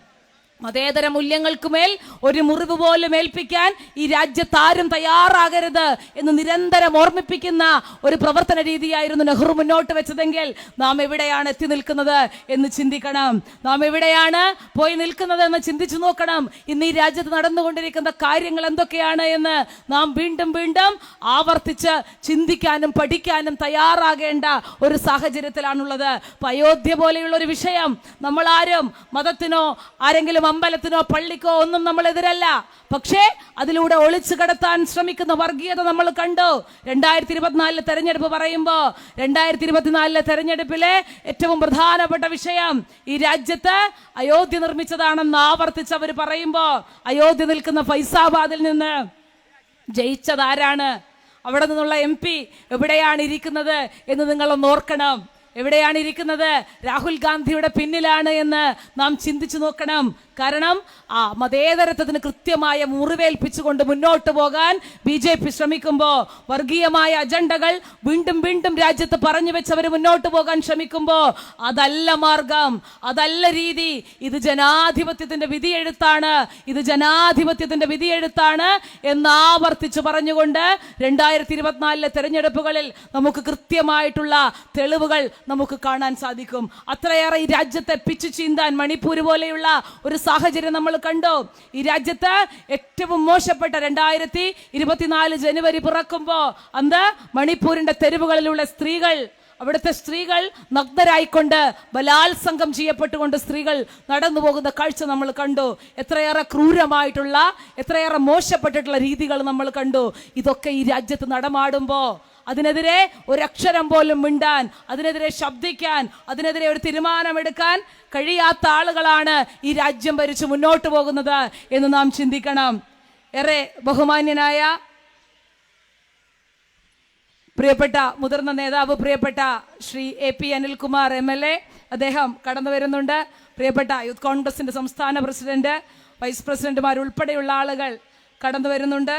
മതേതര മൂല്യങ്ങൾക്കുമേൽ ഒരു മുറിവ് പോലും ഏൽപ്പിക്കാൻ ഈ രാജ്യത്ത് ആരും തയ്യാറാകരുത് എന്ന് നിരന്തരം ഓർമ്മിപ്പിക്കുന്ന ഒരു പ്രവർത്തന രീതിയായിരുന്നു നെഹ്റു മുന്നോട്ട് വെച്ചതെങ്കിൽ നാം എവിടെയാണ് എത്തി നിൽക്കുന്നത് എന്ന് ചിന്തിക്കണം. നാം എവിടെയാണ് പോയി നിൽക്കുന്നത് എന്ന് ചിന്തിച്ചു നോക്കണം. ഇന്ന് ഈ രാജ്യത്ത് നടന്നുകൊണ്ടിരിക്കുന്ന കാര്യങ്ങൾ എന്തൊക്കെയാണ് എന്ന് നാം വീണ്ടും വീണ്ടും ആവർത്തിച്ച് ചിന്തിക്കാനും പഠിക്കാനും തയ്യാറാകേണ്ട ഒരു സാഹചര്യത്തിലാണുള്ളത്. അയോധ്യ പോലെയുള്ള ഒരു വിഷയം നമ്മൾ ആരും മതത്തിനോ ആരെങ്കിലും അമ്പലത്തിനോ പള്ളിക്കോ ഒന്നും നമ്മൾ എതിരല്ല. പക്ഷേ അതിലൂടെ ഒളിച്ചു കടത്താൻ ശ്രമിക്കുന്ന വർഗീയത നമ്മൾ കണ്ടു. 2024 തെരഞ്ഞെടുപ്പ് പറയുമ്പോൾ 2024 തെരഞ്ഞെടുപ്പിലെ ഏറ്റവും പ്രധാനപ്പെട്ട വിഷയം ഈ രാജ്യത്ത് അയോധ്യ നിർമ്മിച്ചതാണെന്ന് ആവർത്തിച്ച് അവർ പറയുമ്പോൾ, അയോധ്യ നിൽക്കുന്ന ഫൈസാബാദിൽ നിന്ന് ജയിച്ചതാരാണ്? അവിടെ നിന്നുള്ള MP എവിടെയാണ് ഇരിക്കുന്നത് എന്ന് നിങ്ങളൊന്ന് ഓർക്കണം. എവിടെയാണ് ഇരിക്കുന്നത്? രാഹുൽ ഗാന്ധിയുടെ പിന്നിലാണ് എന്ന് നാം ചിന്തിച്ചു നോക്കണം. കാരണം ആ മതേതരത്വത്തിന് കൃത്യമായ മുറിവേൽപ്പിച്ചുകൊണ്ട് മുന്നോട്ട് പോകാൻ BJP ശ്രമിക്കുമ്പോൾ, വർഗീയമായ അജണ്ടകൾ വീണ്ടും വീണ്ടും രാജ്യത്ത് പറഞ്ഞു വെച്ചവർ മുന്നോട്ട് പോകാൻ ശ്രമിക്കുമ്പോൾ അതല്ല മാർഗം, അതല്ല രീതി. ഇത് ജനാധിപത്യത്തിന്റെ വിധിയെഴുത്താണ്, ഇത് ജനാധിപത്യത്തിന്റെ വിധിയെഴുത്താണ് എന്ന് ആവർത്തിച്ച് പറഞ്ഞുകൊണ്ട് 2024 തെരഞ്ഞെടുപ്പുകളിൽ നമുക്ക് കൃത്യമായിട്ടുള്ള തെളിവുകൾ നമുക്ക് കാണാൻ സാധിക്കും. അത്രയേറെ ഈ രാജ്യത്തെ പിച്ചു ചീന്താൻ മണിപ്പൂർ പോലെയുള്ള ഒരു സാഹചര്യം നമ്മൾ കണ്ടു. ഈ രാജ്യത്ത് ഏറ്റവും മോശപ്പെട്ട 2024 ജനുവരി പിറക്കുമ്പോ അന്ന് മണിപ്പൂരിന്റെ തെരുവുകളിലുള്ള സ്ത്രീകൾ, അവിടുത്തെ സ്ത്രീകൾ നഗ്നരായിക്കൊണ്ട് ബലാത്സംഗം ചെയ്യപ്പെട്ടുകൊണ്ട് സ്ത്രീകൾ നടന്നു പോകുന്ന കാഴ്ച നമ്മൾ കണ്ടു. എത്രയേറെ ക്രൂരമായിട്ടുള്ള, എത്രയേറെ മോശപ്പെട്ടിട്ടുള്ള രീതികൾ നമ്മൾ കണ്ടു. ഇതൊക്കെ ഈ രാജ്യത്ത് നടമാടുമ്പോ അതിനെതിരെ ഒരക്ഷരം പോലും മിണ്ടാൻ, അതിനെതിരെ ശബ്ദിക്കാൻ, അതിനെതിരെ ഒരു തീരുമാനമെടുക്കാൻ കഴിയാത്ത ആളുകളാണ് ഈ രാജ്യം ഭരിച്ച് മുന്നോട്ട് പോകുന്നത് എന്ന് നാം ചിന്തിക്കണം. ഏറെ ബഹുമാന്യനായ പ്രിയപ്പെട്ട മുതിർന്ന നേതാവ്, പ്രിയപ്പെട്ട ശ്രീ AP അനിൽകുമാർ MLA, അദ്ദേഹം കടന്നു വരുന്നുണ്ട്. പ്രിയപ്പെട്ട യൂത്ത് കോൺഗ്രസിന്റെ സംസ്ഥാന പ്രസിഡന്റ്, വൈസ് പ്രസിഡന്റുമാരുൾപ്പെടെയുള്ള ആളുകൾ കടന്നു വരുന്നുണ്ട്.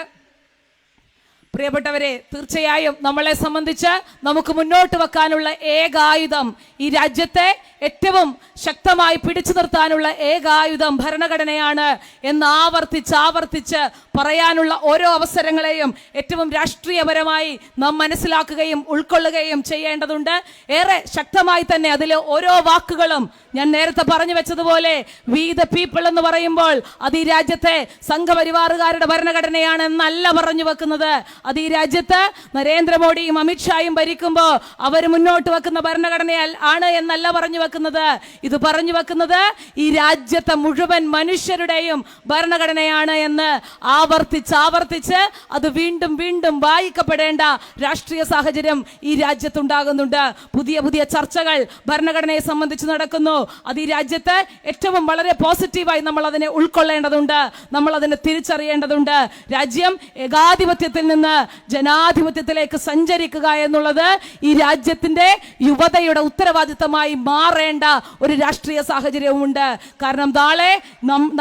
പ്രിയപ്പെട്ടവരെ, തീർച്ചയായും നമ്മളെ സംബന്ധിച്ച് നമുക്ക് മുന്നോട്ട് വെക്കാനുള്ള ഏകായുധം, ഈ രാജ്യത്തെ ഏറ്റവും ശക്തമായി പിടിച്ചു നിർത്താനുള്ള ഏകായുധം ഭരണഘടനയാണ് എന്ന് ആവർത്തിച്ച് പറയാനുള്ള ഓരോ അവസരങ്ങളെയും ഏറ്റവും രാഷ്ട്രീയപരമായി നാം മനസ്സിലാക്കുകയും ഉൾക്കൊള്ളുകയും ചെയ്യേണ്ടതുണ്ട്. ഏറെ ശക്തമായി തന്നെ അതിലെ ഓരോ വാക്കുകളും ഞാൻ നേരത്തെ പറഞ്ഞു വെച്ചതുപോലെ വി ദ പീപ്പിൾ എന്ന് പറയുമ്പോൾ അത് ഈ രാജ്യത്തെ സംഘപരിവാറുകാരുടെ ഭരണഘടനയാണ് എന്നല്ല പറഞ്ഞു വെക്കുന്നത്. അത് ഈ രാജ്യത്ത് നരേന്ദ്രമോദിയും അമിത്ഷായും ഭരിക്കുമ്പോൾ അവർ മുന്നോട്ട് വെക്കുന്ന ഭരണഘടന ആണ് എന്നല്ല പറഞ്ഞു വെക്കുന്നത്. ഇത് പറഞ്ഞു വെക്കുന്നത് ഈ രാജ്യത്തെ മുഴുവൻ മനുഷ്യരുടെയും ഭരണഘടനയാണ് എന്ന് ആവർത്തിച്ച് അത് വീണ്ടും വീണ്ടും വായിക്കപ്പെടേണ്ട രാഷ്ട്രീയ സാഹചര്യം ഈ രാജ്യത്തുണ്ടാകുന്നുണ്ട്. പുതിയ പുതിയ ചർച്ചകൾ ഭരണഘടനയെ സംബന്ധിച്ച് നടക്കുന്നു. അത് ഈ രാജ്യത്ത് ഏറ്റവും വളരെ പോസിറ്റീവായി നമ്മൾ അതിനെ ഉൾക്കൊള്ളേണ്ടതുണ്ട്, നമ്മൾ അതിനെ തിരിച്ചറിയേണ്ടതുണ്ട്. രാജ്യം ഏകാധിപത്യത്തിൽ നിന്ന് ജനാധിപത്യത്തിലേക്ക് സഞ്ചരിക്കുക എന്നുള്ളത് ഈ രാജ്യത്തിന്റെ യുവതയുടെ ഉത്തരവാദിത്തമായി മാറേണ്ട ഒരു രാഷ്ട്രീയ സാഹചര്യവുമുണ്ട്. കാരണം നാളെ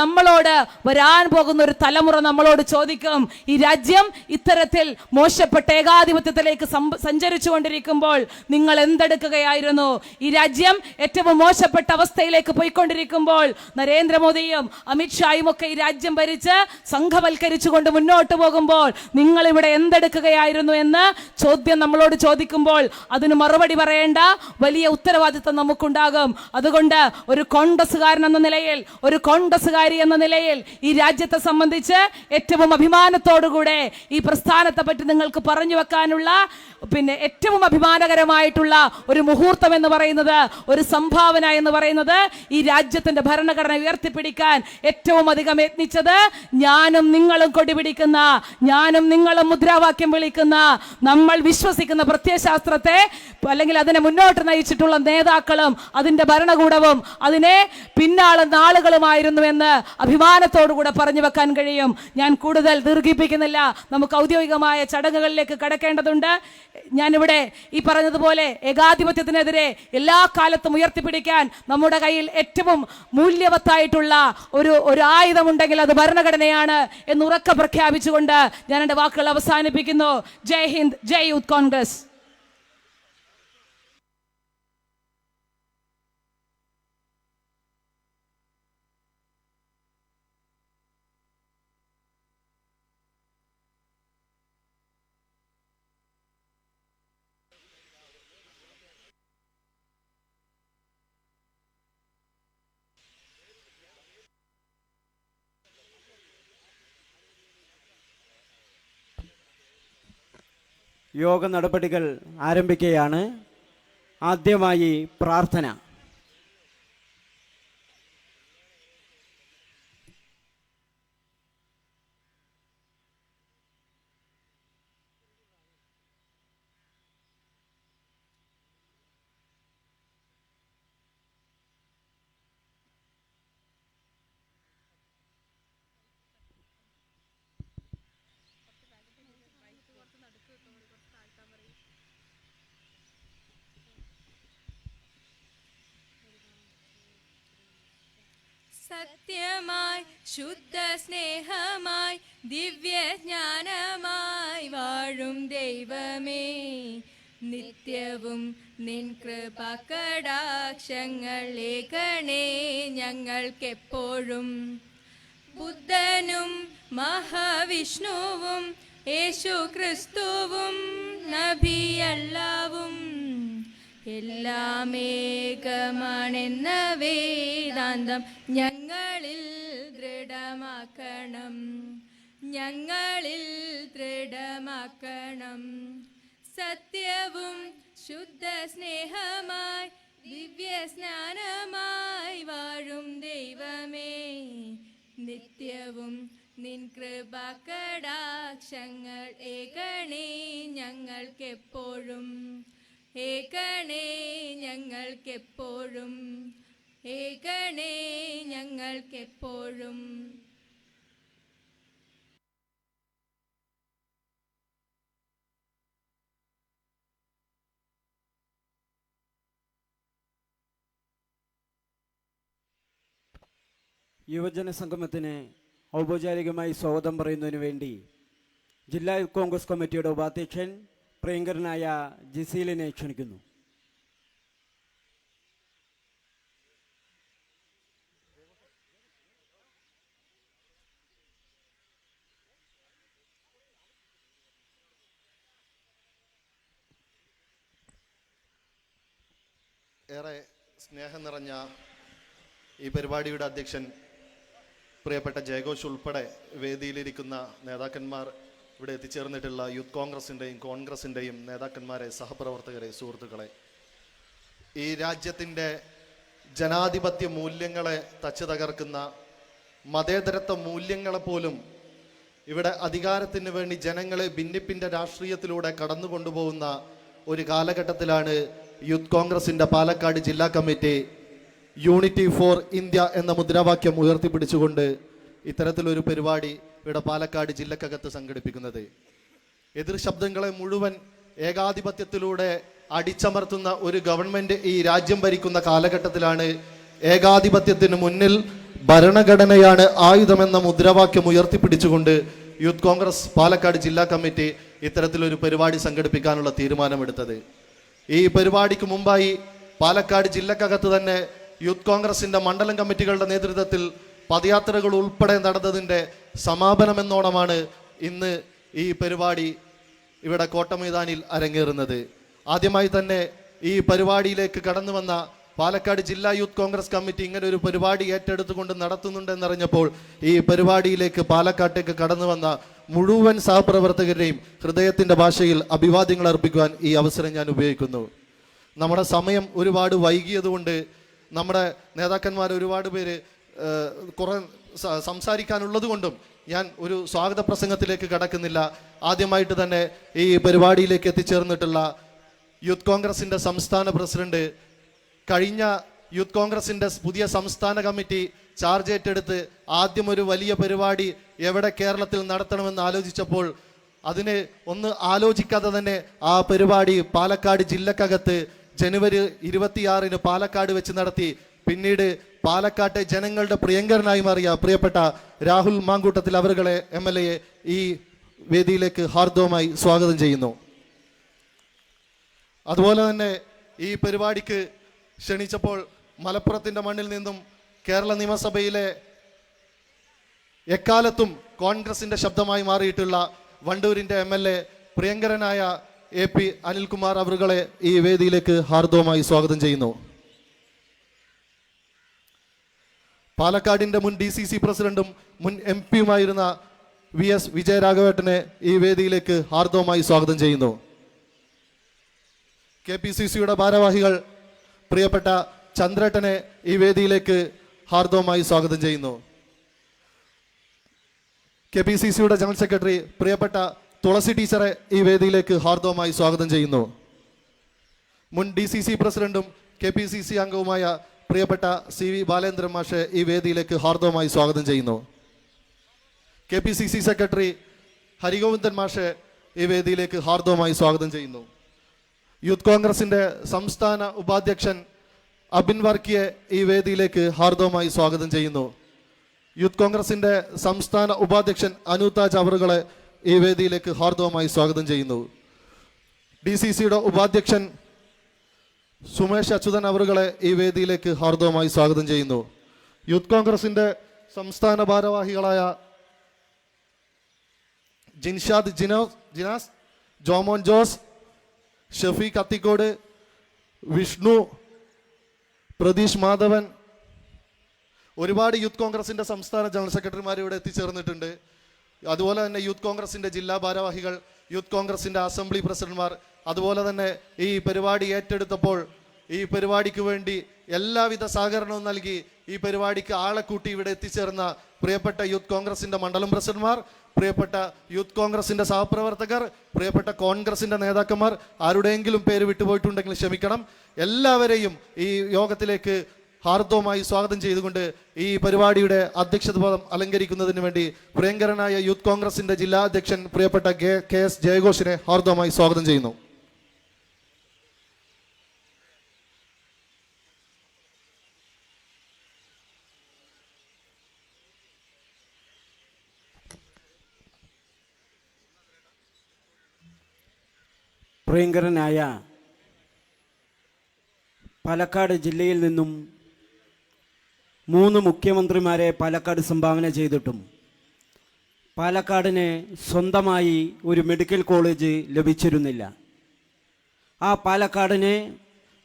നമ്മളോട് വരാൻ പോകുന്ന ഒരു തലമുറ നമ്മളോട് ചോദിക്കും, ഈ രാജ്യം ഇത്തരത്തിൽ മോശപ്പെട്ട ഏകാധിപത്യത്തിലേക്ക് സഞ്ചരിച്ചു കൊണ്ടിരിക്കുമ്പോൾ നിങ്ങൾ എന്തെടുക്കുകയായിരുന്നു? ഈ രാജ്യം ഏറ്റവും മോശപ്പെട്ട അവസ്ഥയിലേക്ക് പോയിക്കൊണ്ടിരിക്കുമ്പോൾ നരേന്ദ്രമോദിയും അമിത്ഷായും ഒക്കെ ഈ രാജ്യം ഭരിച്ച് സംഘവൽക്കരിച്ചുകൊണ്ട് മുന്നോട്ട് പോകുമ്പോൾ നിങ്ങൾ ഇവിടെ എന്തെടുക്കുകയായിരുന്നു എന്ന് ചോദ്യം നമ്മളോട് ചോദിക്കുമ്പോൾ അതിന് മറുപടി പറയേണ്ട വലിയ ഉത്തരവാദിത്വം നമുക്കുണ്ടാകും. അതുകൊണ്ട് ഒരു കോൺഗ്രസ്സുകാരൻ എന്ന നിലയിൽ, ഒരു കോൺഗ്രസ്സുകാരി എന്ന നിലയിൽ ഈ രാജ്യത്തെ സംബന്ധിച്ച് ഏറ്റവും അഭിമാനത്തോടുകൂടെ ഈ പ്രസ്ഥാനത്തെ പറ്റി നിങ്ങൾക്ക് പറഞ്ഞു വെക്കാനുള്ള ഏറ്റവും അഭിമാനകരമായിട്ടുള്ള ഒരു മുഹൂർത്തം എന്ന് പറയുന്നത്, ഒരു സംഭാവന എന്ന് പറയുന്നത് ഈ രാജ്യത്തിന്റെ ഭരണഘടന ഉയർത്തിപ്പിടിക്കാൻ ഏറ്റവും അധികം യത്നിച്ചത് ഞാനും നിങ്ങളും കൊടിപിടിക്കുന്ന, ഞാനും നിങ്ങളും മുദ്രാ മുദ്രാവാക്യം വിളിക്കുന്ന, നമ്മൾ വിശ്വസിക്കുന്ന പ്രത്യയശാസ്ത്രത്തെ അല്ലെങ്കിൽ അതിനെ മുന്നോട്ട് നയിച്ചിട്ടുള്ള നേതാക്കളും അതിൻ്റെ ഭരണകൂടവും അതിനെ പിന്നാളുന്ന ആളുകളുമായിരുന്നുവെന്ന് അഭിമാനത്തോടുകൂടെ പറഞ്ഞു വെക്കാൻ കഴിയും. ഞാൻ കൂടുതൽ ദീർഘിപ്പിക്കുന്നില്ല, നമുക്ക് ഔദ്യോഗികമായ ചടങ്ങുകളിലേക്ക് കടക്കേണ്ടതുണ്ട്. ഞാനിവിടെ ഈ പറഞ്ഞതുപോലെ ഏകാധിപത്യത്തിനെതിരെ എല്ലാ കാലത്തും ഉയർത്തിപ്പിടിക്കാൻ നമ്മുടെ കയ്യിൽ ഏറ്റവും മൂല്യവത്തായിട്ടുള്ള ഒരു ആയുധമുണ്ടെങ്കിൽ അത് ഭരണഘടനയാണ് എന്ന് ഉറക്കെ പ്രഖ്യാപിച്ചുകൊണ്ട് ഞാൻ എൻ്റെ വാക്കുകൾ അവസാനിപ്പിക്കുന്നു. ജയ് ഹിന്ദ്, ജയ് യൂത്ത് കോൺഗ്രസ്. യോഗ നടപടികൾ ആരംഭിക്കുകയാണ്. ആദ്യമായി പ്രാർത്ഥന. സത്യമായി ശുദ്ധ സ്നേഹമായി ദിവ്യജ്ഞാനമായി വാഴും ദൈവമേ, നിത്യവും നിൻ കൃപാകടാക്ഷങ്ങൾ ഏകണേ ഞങ്ങൾക്കെപ്പോഴും. ബുദ്ധനും മഹാവിഷ്ണുവും യേശു ക്രിസ്തുവും നബിയല്ലാവും എല്ലാമേകമാണെന്ന വേദാന്തം ഞങ്ങളിൽ ദൃഢമാക്കണം, ഞങ്ങളിൽ ദൃഢമാക്കണം. സത്യവും ശുദ്ധ സ്നേഹമായി ദിവ്യസ്നാനമായി വാഴും ദൈവമേ, നിത്യവും നിൻ കൃപാകടാക്ഷങ്ങൾ ഏകണേ ഞങ്ങൾക്കെപ്പോഴും, ഏകണേ ഞങ്ങൾക്കെപ്പോഴും, ഏകണേ ഞങ്ങൾക്കെപ്പോഴും. യുവജന സംഗമത്തിന് ഔപചാരികമായി സ്വാഗതം പറയുന്നതിന് വേണ്ടി ജില്ലാ യൂത്ത് കോൺഗ്രസ് കമ്മിറ്റിയുടെ ഉപാധ്യക്ഷൻ പ്രിയങ്കരനായ ജിസീലിനെ ക്ഷണിക്കുന്നു. ഏറെ സ്നേഹം നിറഞ്ഞ ഈ പരിപാടിയുടെ അധ്യക്ഷൻ പ്രിയപ്പെട്ട ജയഘോഷ് ഉൾപ്പെടെ വേദിയിലിരിക്കുന്ന നേതാക്കന്മാർ, ഇവിടെ എത്തിച്ചേർന്നിട്ടുള്ള യൂത്ത് കോൺഗ്രസിൻ്റെയും കോൺഗ്രസിൻ്റെയും നേതാക്കന്മാരെ, സഹപ്രവർത്തകരെ, സുഹൃത്തുക്കളെ, ഈ രാജ്യത്തിൻ്റെ ജനാധിപത്യ മൂല്യങ്ങളെ തച്ചു തകർക്കുന്ന മതേതരത്വ മൂല്യങ്ങളെപ്പോലും ഇവിടെ അധികാരത്തിന് വേണ്ടി ജനങ്ങളെ ഭിന്നിപ്പിൻ്റെ രാഷ്ട്രീയത്തിലൂടെ കടന്നു കൊണ്ടുപോകുന്ന ഒരു കാലഘട്ടത്തിലാണ് യൂത്ത് കോൺഗ്രസിൻ്റെ പാലക്കാട് ജില്ലാ കമ്മിറ്റി യൂണിറ്റി ഫോർ ഇന്ത്യ എന്ന മുദ്രാവാക്യം ഉയർത്തിപ്പിടിച്ചുകൊണ്ട് ഇത്തരത്തിലൊരു പരിപാടി ഇവിടെ പാലക്കാട് ജില്ലക്കകത്ത് സംഘടിപ്പിക്കുന്നത്. എതിർ ശബ്ദങ്ങളെ മുഴുവൻ ഏകാധിപത്യത്തിലൂടെ അടിച്ചമർത്തുന്ന ഒരു ഗവൺമെന്റ് ഈ രാജ്യം ഭരിക്കുന്ന കാലഘട്ടത്തിലാണ് ഏകാധിപത്യത്തിന് മുന്നിൽ ഭരണഘടനയാണ് ആയുധമെന്ന മുദ്രാവാക്യം ഉയർത്തിപ്പിടിച്ചുകൊണ്ട് യൂത്ത് കോൺഗ്രസ് പാലക്കാട് ജില്ലാ കമ്മിറ്റി ഇത്തരത്തിലൊരു പരിപാടി സംഘടിപ്പിക്കാനുള്ള തീരുമാനമെടുത്തത്. ഈ പരിപാടിക്ക് മുമ്പായി പാലക്കാട് ജില്ലക്കകത്ത് തന്നെ യൂത്ത് കോൺഗ്രസിൻ്റെ മണ്ഡലം കമ്മിറ്റികളുടെ നേതൃത്വത്തിൽ പദയാത്രകൾ ഉൾപ്പെടെ നടന്നതിൻ്റെ സമാപനമെന്നോണമാണ് ഇന്ന് ഈ പരിപാടി ഇവിടെ കോട്ടമൈതാനിൽ അരങ്ങേറുന്നത്. ആദ്യമായി തന്നെ ഈ പരിപാടിയിലേക്ക് കടന്നു വന്ന പാലക്കാട് ജില്ലാ യൂത്ത് കോൺഗ്രസ് കമ്മിറ്റി ഇങ്ങനെ ഒരു പരിപാടി ഏറ്റെടുത്തുകൊണ്ട് നടത്തുന്നുണ്ടെന്നറിഞ്ഞപ്പോൾ ഈ പരിപാടിയിലേക്ക് പാലക്കാട്ടേക്ക് കടന്നു വന്ന മുഴുവൻ സഹപ്രവർത്തകരുടെയും ഹൃദയത്തിൻ്റെ ഭാഷയിൽ അഭിവാദ്യങ്ങൾ അർപ്പിക്കുവാൻ ഈ അവസരം ഞാൻ ഉപയോഗിക്കുന്നു. നമ്മുടെ സമയം ഒരുപാട് വൈകിയതുകൊണ്ട് നമ്മുടെ നേതാക്കന്മാർ ഒരുപാട് പേര് കുറെ സംസാരിക്കാനുള്ളത് കൊണ്ടും ഞാൻ ഒരു സ്വാഗത പ്രസംഗത്തിലേക്ക് കടക്കുന്നില്ല. ആദ്യമായിട്ട് തന്നെ ഈ പരിപാടിയിലേക്ക് എത്തിച്ചേർന്നിട്ടുള്ള യൂത്ത് കോൺഗ്രസിൻ്റെ സംസ്ഥാന പ്രസിഡന്റ്, കഴിഞ്ഞ യൂത്ത് കോൺഗ്രസിൻ്റെ പുതിയ സംസ്ഥാന കമ്മിറ്റി ചാർജ് ഏറ്റെടുത്ത് ആദ്യം ഒരു വലിയ പരിപാടി എവിടെ കേരളത്തിൽ നടത്തണമെന്ന് ആലോചിച്ചപ്പോൾ അതിന് ഒന്ന് ആലോചിക്കാതെ തന്നെ ആ പരിപാടി പാലക്കാട് ജില്ലക്കകത്ത് ജനുവരി 26-ന് പാലക്കാട് വെച്ച് നടത്തി. പിന്നീട് പാലക്കാട്ടെ ജനങ്ങളുടെ പ്രിയങ്കരനായി മാറിയ പ്രിയപ്പെട്ട രാഹുൽ മാങ്കൂട്ടത്തിൽ അവരുകളെ MLA ഈ വേദിയിലേക്ക് ഹാർദവമായി സ്വാഗതം ചെയ്യുന്നു. അതുപോലെ തന്നെ ഈ പരിപാടിക്ക് ക്ഷണിച്ചപ്പോൾ മലപ്പുറത്തിൻ്റെ മണ്ണിൽ നിന്നും കേരള നിയമസഭയിലെ എക്കാലത്തും കോൺഗ്രസിൻ്റെ ശബ്ദമായി മാറിയിട്ടുള്ള വണ്ടൂരിൻ്റെ MLA പ്രിയങ്കരനായ AP അനിൽകുമാർ അവരുകളെ ഈ വേദിയിലേക്ക് ഹാർദവമായി സ്വാഗതം ചെയ്യുന്നു. പാലക്കാടിൻ്റെ മുൻ DCC പ്രസിഡന്റും മുൻ MP-യുമായിരുന്ന VS വിജയരാഘവേട്ടനെ ഈ വേദിയിലേക്ക് ഹാർദവമായി സ്വാഗതം ചെയ്യുന്നു. KPCCയുടെ ഭാരവാഹികൾ പ്രിയപ്പെട്ട ചന്ദ്രേട്ടനെ ഈ വേദിയിലേക്ക് ഹാർദവമായി സ്വാഗതം ചെയ്യുന്നു. KPCCയുടെ ജനറൽ സെക്രട്ടറി പ്രിയപ്പെട്ട തുളസി ടീച്ചറെ ഈ വേദിയിലേക്ക് ഹാർദവമായി സ്വാഗതം ചെയ്യുന്നു. മുൻ DCC പ്രസിഡന്റും KPCC അംഗവുമായ പ്രിയപ്പെട്ട CV ബാലേന്ദ്രൻ മാഷെ ഈ വേദിയിലേക്ക് ഹാർദവമായി സ്വാഗതം ചെയ്യുന്നു. KPCC സെക്രട്ടറി ഹരിഗോവിന്ദൻ മാഷെ ഈ വേദിയിലേക്ക് ഹാർദവമായി സ്വാഗതം ചെയ്യുന്നു. യൂത്ത് കോൺഗ്രസിൻ്റെ സംസ്ഥാന ഉപാധ്യക്ഷൻ അബിൻ വർക്കിയെ ഈ വേദിയിലേക്ക് ഹാർദവമായി സ്വാഗതം ചെയ്യുന്നു. യൂത്ത് കോൺഗ്രസിൻ്റെ സംസ്ഥാന ഉപാധ്യക്ഷൻ അനൂതാജ് അവറുകളെ ഈ വേദിയിലേക്ക് ഹാർദവമായി സ്വാഗതം ചെയ്യുന്നു. DCCയുടെ ഉപാധ്യക്ഷൻ സുമേഷ് അച്യുതൻ അവറുകളെ ഈ വേദിയിലേക്ക് ഹാർദവമായി സ്വാഗതം ചെയ്യുന്നു. യൂത്ത് കോൺഗ്രസിൻ്റെ സംസ്ഥാന ഭാരവാഹികളായ ജിൻഷാദ് ജിനാസ്, ജോമോൻ ജോസ്, ഷഫീഖ് അത്തിക്കോട്, വിഷ്ണു, പ്രതീഷ് മാധവൻ, ഒരുപാട് യൂത്ത് കോൺഗ്രസിൻ്റെ സംസ്ഥാന ജനറൽ സെക്രട്ടറിമാർ ഇവിടെ എത്തിച്ചേർന്നിട്ടുണ്ട്. അതുപോലെ തന്നെ യൂത്ത് കോൺഗ്രസിൻ്റെ ജില്ലാ ഭാരവാഹികൾ, യൂത്ത് കോൺഗ്രസിൻ്റെ അസംബ്ലി പ്രസിഡന്റ്മാർ, അതുപോലെ തന്നെ ഈ പരിപാടി ഏറ്റെടുത്തപ്പോൾ ഈ പരിപാടിക്ക് വേണ്ടി എല്ലാവിധ സഹകരണവും നൽകി ഈ പരിപാടിക്ക് ആളെ കൂട്ടി ഇവിടെ എത്തിച്ചേർന്ന പ്രിയപ്പെട്ട യൂത്ത് കോൺഗ്രസിൻ്റെ മണ്ഡലം പ്രസിഡന്റ്മാർ, പ്രിയപ്പെട്ട യൂത്ത് കോൺഗ്രസിൻ്റെ സഹപ്രവർത്തകർ, പ്രിയപ്പെട്ട കോൺഗ്രസിൻ്റെ നേതാക്കന്മാർ, ആരുടെയെങ്കിലും പേര് വിട്ടുപോയിട്ടുണ്ടെങ്കിൽ ക്ഷമിക്കണം. എല്ലാവരെയും ഈ യോഗത്തിലേക്ക് ഹാർദവമായി സ്വാഗതം ചെയ്തുകൊണ്ട് ഈ പരിപാടിയുടെ അധ്യക്ഷത പദം അലങ്കരിക്കുന്നതിന് വേണ്ടി പ്രിയങ്കരനായ യൂത്ത് കോൺഗ്രസിൻ്റെ ജില്ലാ അധ്യക്ഷൻ പ്രിയപ്പെട്ട KS ജയഘോഷിനെ ഹാർദവമായി സ്വാഗതം ചെയ്യുന്നു. പ്രിയങ്കരനായ പാലക്കാട് ജില്ലയിൽ നിന്നും 3 മുഖ്യമന്ത്രിമാരെ പാലക്കാട് സംഭാവന ചെയ്തിട്ടും പാലക്കാടിന് സ്വന്തമായി ഒരു മെഡിക്കൽ കോളേജ് ലഭിച്ചിരുന്നില്ല. ആ പാലക്കാടിന്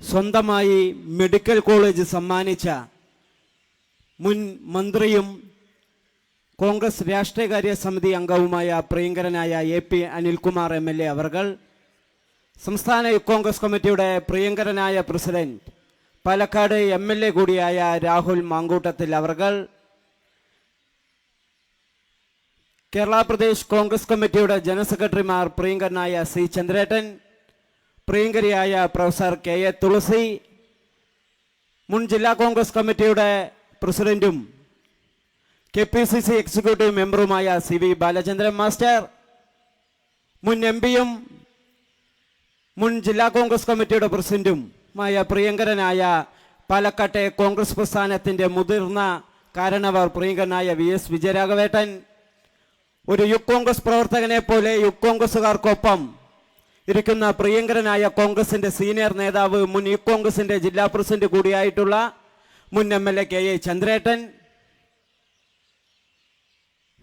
സ്വന്തമായി മെഡിക്കൽ കോളേജ് സമ്മാനിച്ച മുൻ മന്ത്രിയും കോൺഗ്രസ് രാഷ്ട്രീയകാര്യ സമിതി അംഗവുമായ പ്രിയങ്കരനായ AP അനിൽകുമാർ MLA അവർകൾ, സംസ്ഥാന യൂത്ത് കോൺഗ്രസ് കമ്മിറ്റിയുടെ പ്രിയങ്കരനായ പ്രസിഡന്റ് പാലക്കാട് MLA കൂടിയായ രാഹുൽ മാങ്കൂട്ടത്തിൽ അവർകൾ, കേരള പ്രദേശ് കോൺഗ്രസ് കമ്മിറ്റിയുടെ ജനറൽ സെക്രട്ടറിമാർ പ്രിയങ്കരനായ C ചന്ദ്രേട്ടൻ, പ്രിയങ്കരിയായ പ്രൊഫസർ KA തുളസി, മുൻ ജില്ലാ കോൺഗ്രസ് കമ്മിറ്റിയുടെ പ്രസിഡന്റും KPCC എക്സിക്യൂട്ടീവ് മെമ്പറുമായ CV ബാലചന്ദ്രൻ മാസ്റ്റർ, മുൻ MP-യും മുൻ ജില്ലാ കോൺഗ്രസ് കമ്മിറ്റിയുടെ പ്രസിഡന്റുമായ പ്രിയങ്കരനായ പാലക്കാട്ടെ കോൺഗ്രസ് പ്രസ്ഥാനത്തിൻ്റെ മുതിർന്ന കാരണവർ പ്രിയങ്കരനായ VS വിജയരാഘവേട്ടൻ, ഒരു യൂത്ത് കോൺഗ്രസ് പ്രവർത്തകനെ പോലെ യൂത്ത് കോൺഗ്രസുകാർക്കൊപ്പം ഇരിക്കുന്ന പ്രിയങ്കരനായ കോൺഗ്രസിൻ്റെ സീനിയർ നേതാവ്, മുൻ യൂത്ത് കോൺഗ്രസിൻ്റെ ജില്ലാ പ്രസിഡന്റ് കൂടിയായിട്ടുള്ള മുൻ MLA KA ചന്ദ്രേട്ടൻ,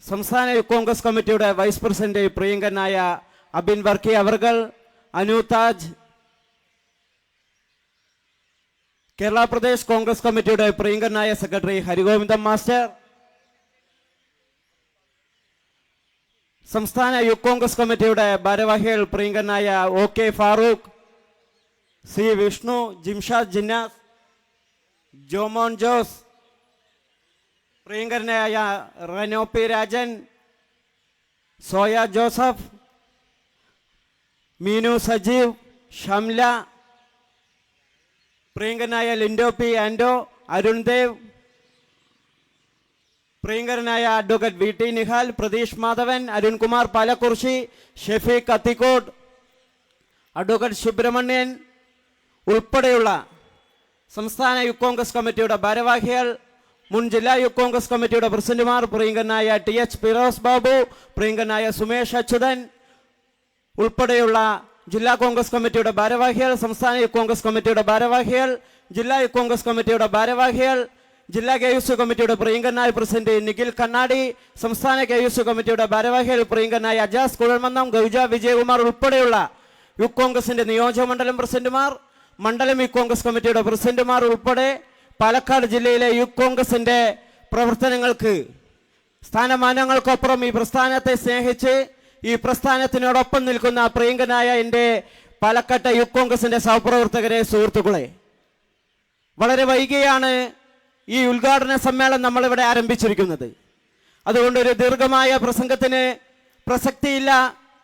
സംസ്ഥാന യൂത്ത് കോൺഗ്രസ് കമ്മിറ്റിയുടെ വൈസ് പ്രസിഡന്റ് പ്രിയങ്കരനായ അബിൻ വർക്കി അവർകൾ, അനൂതാജ്, കേരള പ്രദേശ് കോൺഗ്രസ് കമ്മിറ്റിയുടെ പ്രിയങ്കരനായ സെക്രട്ടറി ഹരിഗോവിന്ദൻ മാസ്റ്റർ, സംസ്ഥാന യൂത്ത് കോൺഗ്രസ് കമ്മിറ്റിയുടെ ഭാരവാഹികൾ പ്രിയങ്കരനായ OK ഫാറൂഖ്, C വിഷ്ണു, ജിംഷാദ് ജിന്നാസ്, ജോമോൻ ജോസ്, പ്രിയങ്കരനായ റനോ P രാജൻ, സോയ ജോസഫ്, മീനു സജീവ്, ഷംല, പ്രിയങ്കരനായ ലിൻഡോ പി ആൻഡോ, അരുൺ ദേവ്, പ്രിയങ്കരനായ advocate V T Nihal, Pratheesh Madhavan, Arunkumar Palakkurissi, Shefeeq Kathikkode, advocate Subramanian ഉൾപ്പെടെയുള്ള സംസ്ഥാന യൂത്ത് കോൺഗ്രസ് കമ്മിറ്റിയുടെ ഭാരവാഹികൾ, മുൻ ജില്ലാ യൂത്ത് കോൺഗ്രസ് കമ്മിറ്റിയുടെ പ്രസിഡന്റുമാർ, പ്രിയങ്കരനായ ടി എച്ച് ഫിറോസ് ബാബു, പ്രിയങ്കരനായ സുമേഷ് അച്യുതൻ ഉൾപ്പെടെയുള്ള ജില്ലാ കോൺഗ്രസ് കമ്മിറ്റിയുടെ ഭാരവാഹികൾ, സംസ്ഥാന യൂത്ത് കോൺഗ്രസ് കമ്മിറ്റിയുടെ ഭാരവാഹികൾ, ജില്ലാ യൂത്ത് കോൺഗ്രസ് കമ്മിറ്റിയുടെ ഭാരവാഹികൾ, ജില്ലാ കെ യു കമ്മിറ്റിയുടെ പ്രിയങ്കരനായ പ്രസിഡന്റ് നിഖിൽ കണ്ണാടി, സംസ്ഥാന കെ യു കമ്മിറ്റിയുടെ ഭാരവാഹികൾ പ്രിയങ്കരനായ അജാസ് കുഴൽമന്നം, ഗൗജ വിജയകുമാർ ഉൾപ്പെടെയുള്ള യൂത്ത് കോൺഗ്രസിന്റെ നിയോജകമണ്ഡലം പ്രസിഡന്റുമാർ, മണ്ഡലം യൂത്ത് കോൺഗ്രസ് കമ്മിറ്റിയുടെ പ്രസിഡന്റുമാർ ഉൾപ്പെടെ പാലക്കാട് ജില്ലയിലെ യൂത്ത് കോൺഗ്രസിന്റെ പ്രവർത്തനങ്ങൾക്ക് സ്ഥാനമാനങ്ങൾക്കപ്പുറം ഈ പ്രസ്ഥാനത്തെ സ്നേഹിച്ച് ഈ പ്രസ്ഥാനത്തിനോടൊപ്പം നിൽക്കുന്ന പ്രിയങ്കരനായ എൻ്റെ പാലക്കാട്ടെ യൂത്ത് കോൺഗ്രസിന്റെ സഹപ്രവർത്തകരെ, സുഹൃത്തുക്കളെ, വളരെ വൈകിയാണ് ഈ ഉദ്ഘാടന സമ്മേളനം നമ്മളിവിടെ ആരംഭിച്ചിരിക്കുന്നത്. അതുകൊണ്ട് ഒരു ദീർഘമായ പ്രസംഗത്തിന് പ്രസക്തിയില്ല